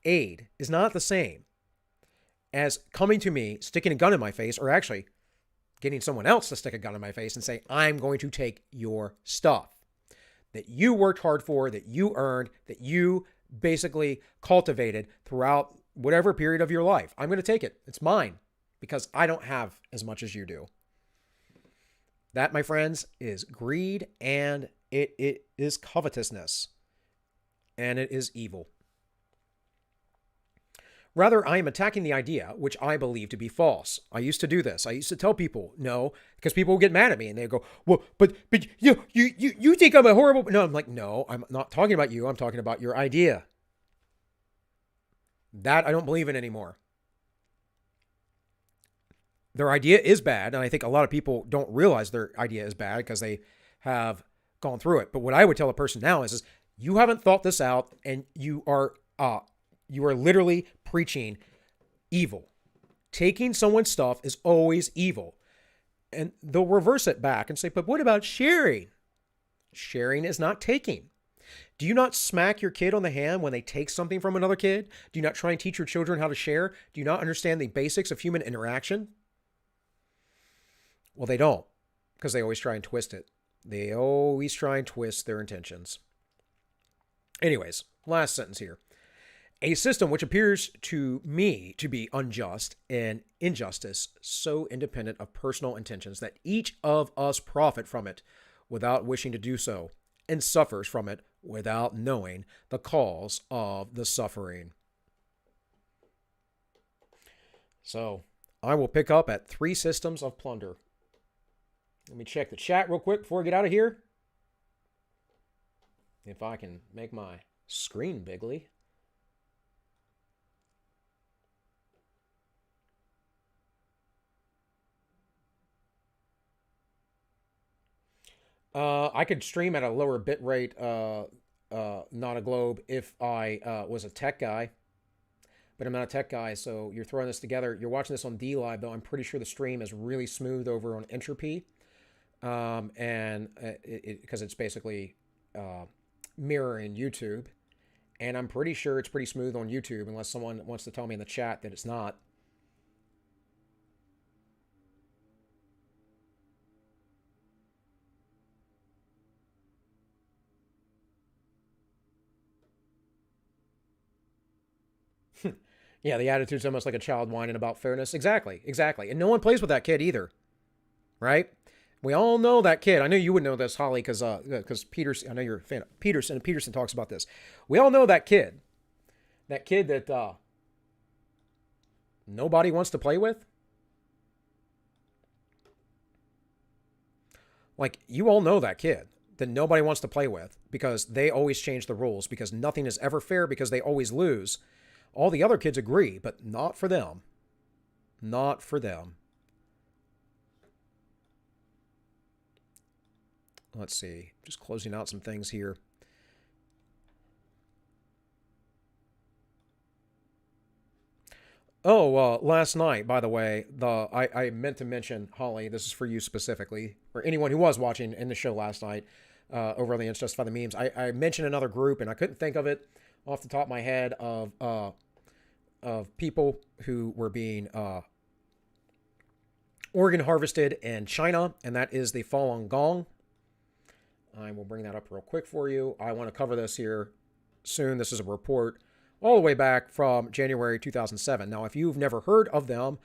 aid is not the same as coming to me, sticking a gun in my face, or actually getting someone else to stick a gun in my face and say, I'm going to take your stuff that you worked hard for, that you earned, that you basically cultivated throughout whatever period of your life. I'm going to take it. It's mine because I don't have as much as you do. That, my friends, is greed, and it is covetousness, and it is evil. Rather, I am attacking the idea, which I believe to be false. I used to do this. I used to tell people, no, because people would get mad at me and they go, well, but you think I'm a horrible... No, I'm like, no, I'm not talking about you. I'm talking about your idea. That I don't believe in anymore. Their idea is bad, and I think a lot of people don't realize their idea is bad because they have gone through it. But what I would tell a person now is you haven't thought this out, and you are literally preaching evil. Taking someone's stuff is always evil. And they'll reverse it back and say, but what about sharing? Sharing is not taking. Do you not smack your kid on the hand when they take something from another kid? Do you not try and teach your children how to share? Do you not understand the basics of human interaction? Well, they don't, because they always try and twist it. They always try and twist their intentions. Anyways, last sentence here. A system which appears to me to be unjust and injustice, so independent of personal intentions that each of us profit from it without wishing to do so, and suffers from it without knowing the cause of the suffering. So, I will pick up at 3 systems of plunder. Let me check the chat real quick before I get out of here. If I can make my screen bigly. I could stream at a lower bit rate, not a globe, if I was a tech guy. But I'm not a tech guy, so you're throwing this together. You're watching this on DLive, though. I'm pretty sure the stream is really smooth over on Entropy. And because it's basically mirroring YouTube. And I'm pretty sure it's pretty smooth on YouTube, unless someone wants to tell me in the chat that it's not. Yeah, the attitude's almost like a child whining about fairness. Exactly. And no one plays with that kid either, right? We all know that kid. I know you would know this, Holly, because Peterson, I know you're a fan of Peterson, and Peterson talks about this. We all know that kid. That kid that nobody wants to play with. Like, you all know that kid that nobody wants to play with because they always change the rules, because nothing is ever fair, because they always lose. All the other kids agree, but not for them. Not for them. Let's see. Just closing out some things here. Oh, last night, by the way, I meant to mention, Holly, this is for you specifically, or anyone who was watching in the show last night over on the It's Justify the Memes. I mentioned another group, and I couldn't think of it off the top of my head of people who were being organ harvested in China, and that is the Falun Gong. I will bring that up real quick for you. I want to cover this here soon. This is a report all the way back from January 2007. Now, if you've never heard of them,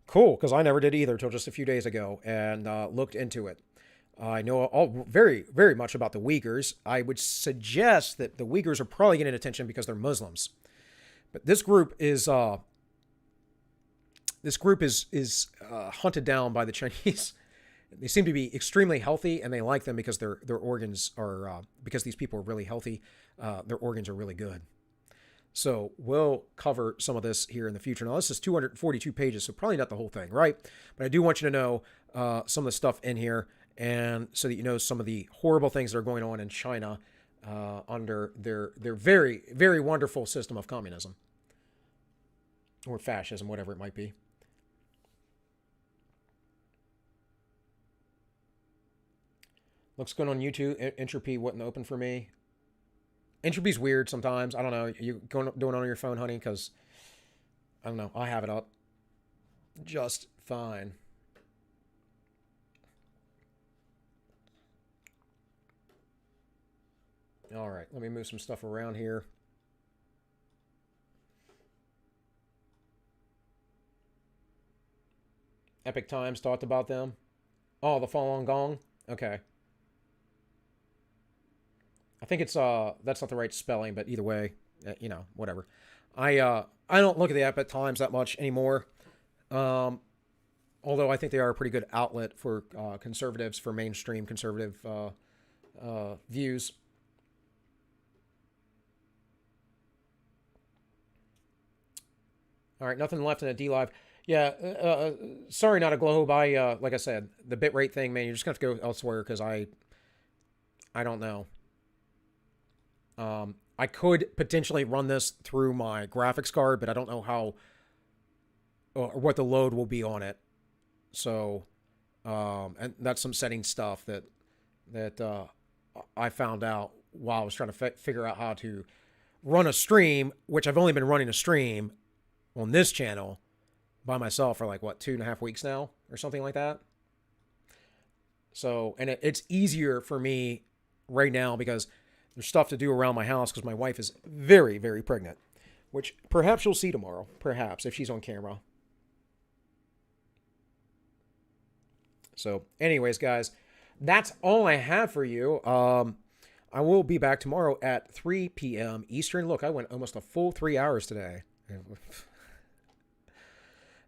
cool, because I never did either until just a few days ago and looked into it. I know all very, very much about the Uyghurs. I would suggest that the Uyghurs are probably getting attention because they're Muslims. But this group is hunted down by the Chinese. They seem to be extremely healthy, and they like them because their organs are because these people are really healthy. Their organs are really good. So we'll cover some of this here in the future. Now, this is 242 pages, so probably not the whole thing, right? But I do want you to know some of the stuff in here, and so that you know some of the horrible things that are going on in China under their very, very wonderful system of communism or fascism, whatever it might be. Looks good on YouTube. Entropy wouldn't open for me. Entropy's weird sometimes. I don't know. You doing it on your phone, honey? Because, I don't know. I have it up just fine. All right. Let me move some stuff around here. Epic Times talked about them. Oh, the Falun Gong? Okay. I think it's that's not the right spelling, but either way, you know, whatever. I don't look at the Epic Times that much anymore. Although I think they are a pretty good outlet for conservatives, for mainstream conservative views. All right, nothing left in a DLive. Yeah, sorry, not a Globe. Like I said, the bitrate thing, man, you're just gonna have to go elsewhere because I don't know. I could potentially run this through my graphics card, but I don't know how or what the load will be on it. So, and that's some setting stuff that I found out while I was trying to figure out how to run a stream, which I've only been running a stream on this channel by myself for like, what, 2.5 weeks now or something like that. So, and it's easier for me right now because there's stuff to do around my house because my wife is very, very pregnant, which perhaps you'll see tomorrow, perhaps, if she's on camera. So anyways, guys, that's all I have for you. I will be back tomorrow at 3 p.m. Eastern. Look, I went almost a full 3 hours today.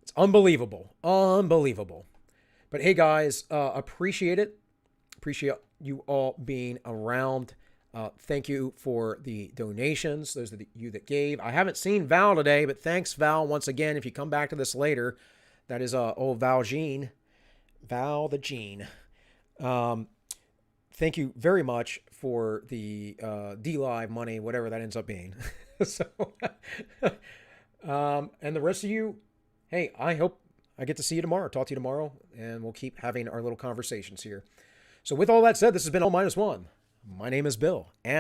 It's unbelievable. Unbelievable. But hey, guys, appreciate it. Appreciate you all being around. Thank you for the donations, those of you that gave. I haven't seen Val today, but thanks, Val, once again. If you come back to this later, that is old Val Jean. Val the Jean. Thank you very much for the DLive money, whatever that ends up being. So, and the rest of you, hey, I hope I get to see you tomorrow, talk to you tomorrow, and we'll keep having our little conversations here. So with all that said, this has been All Minus One. My name is Bill, and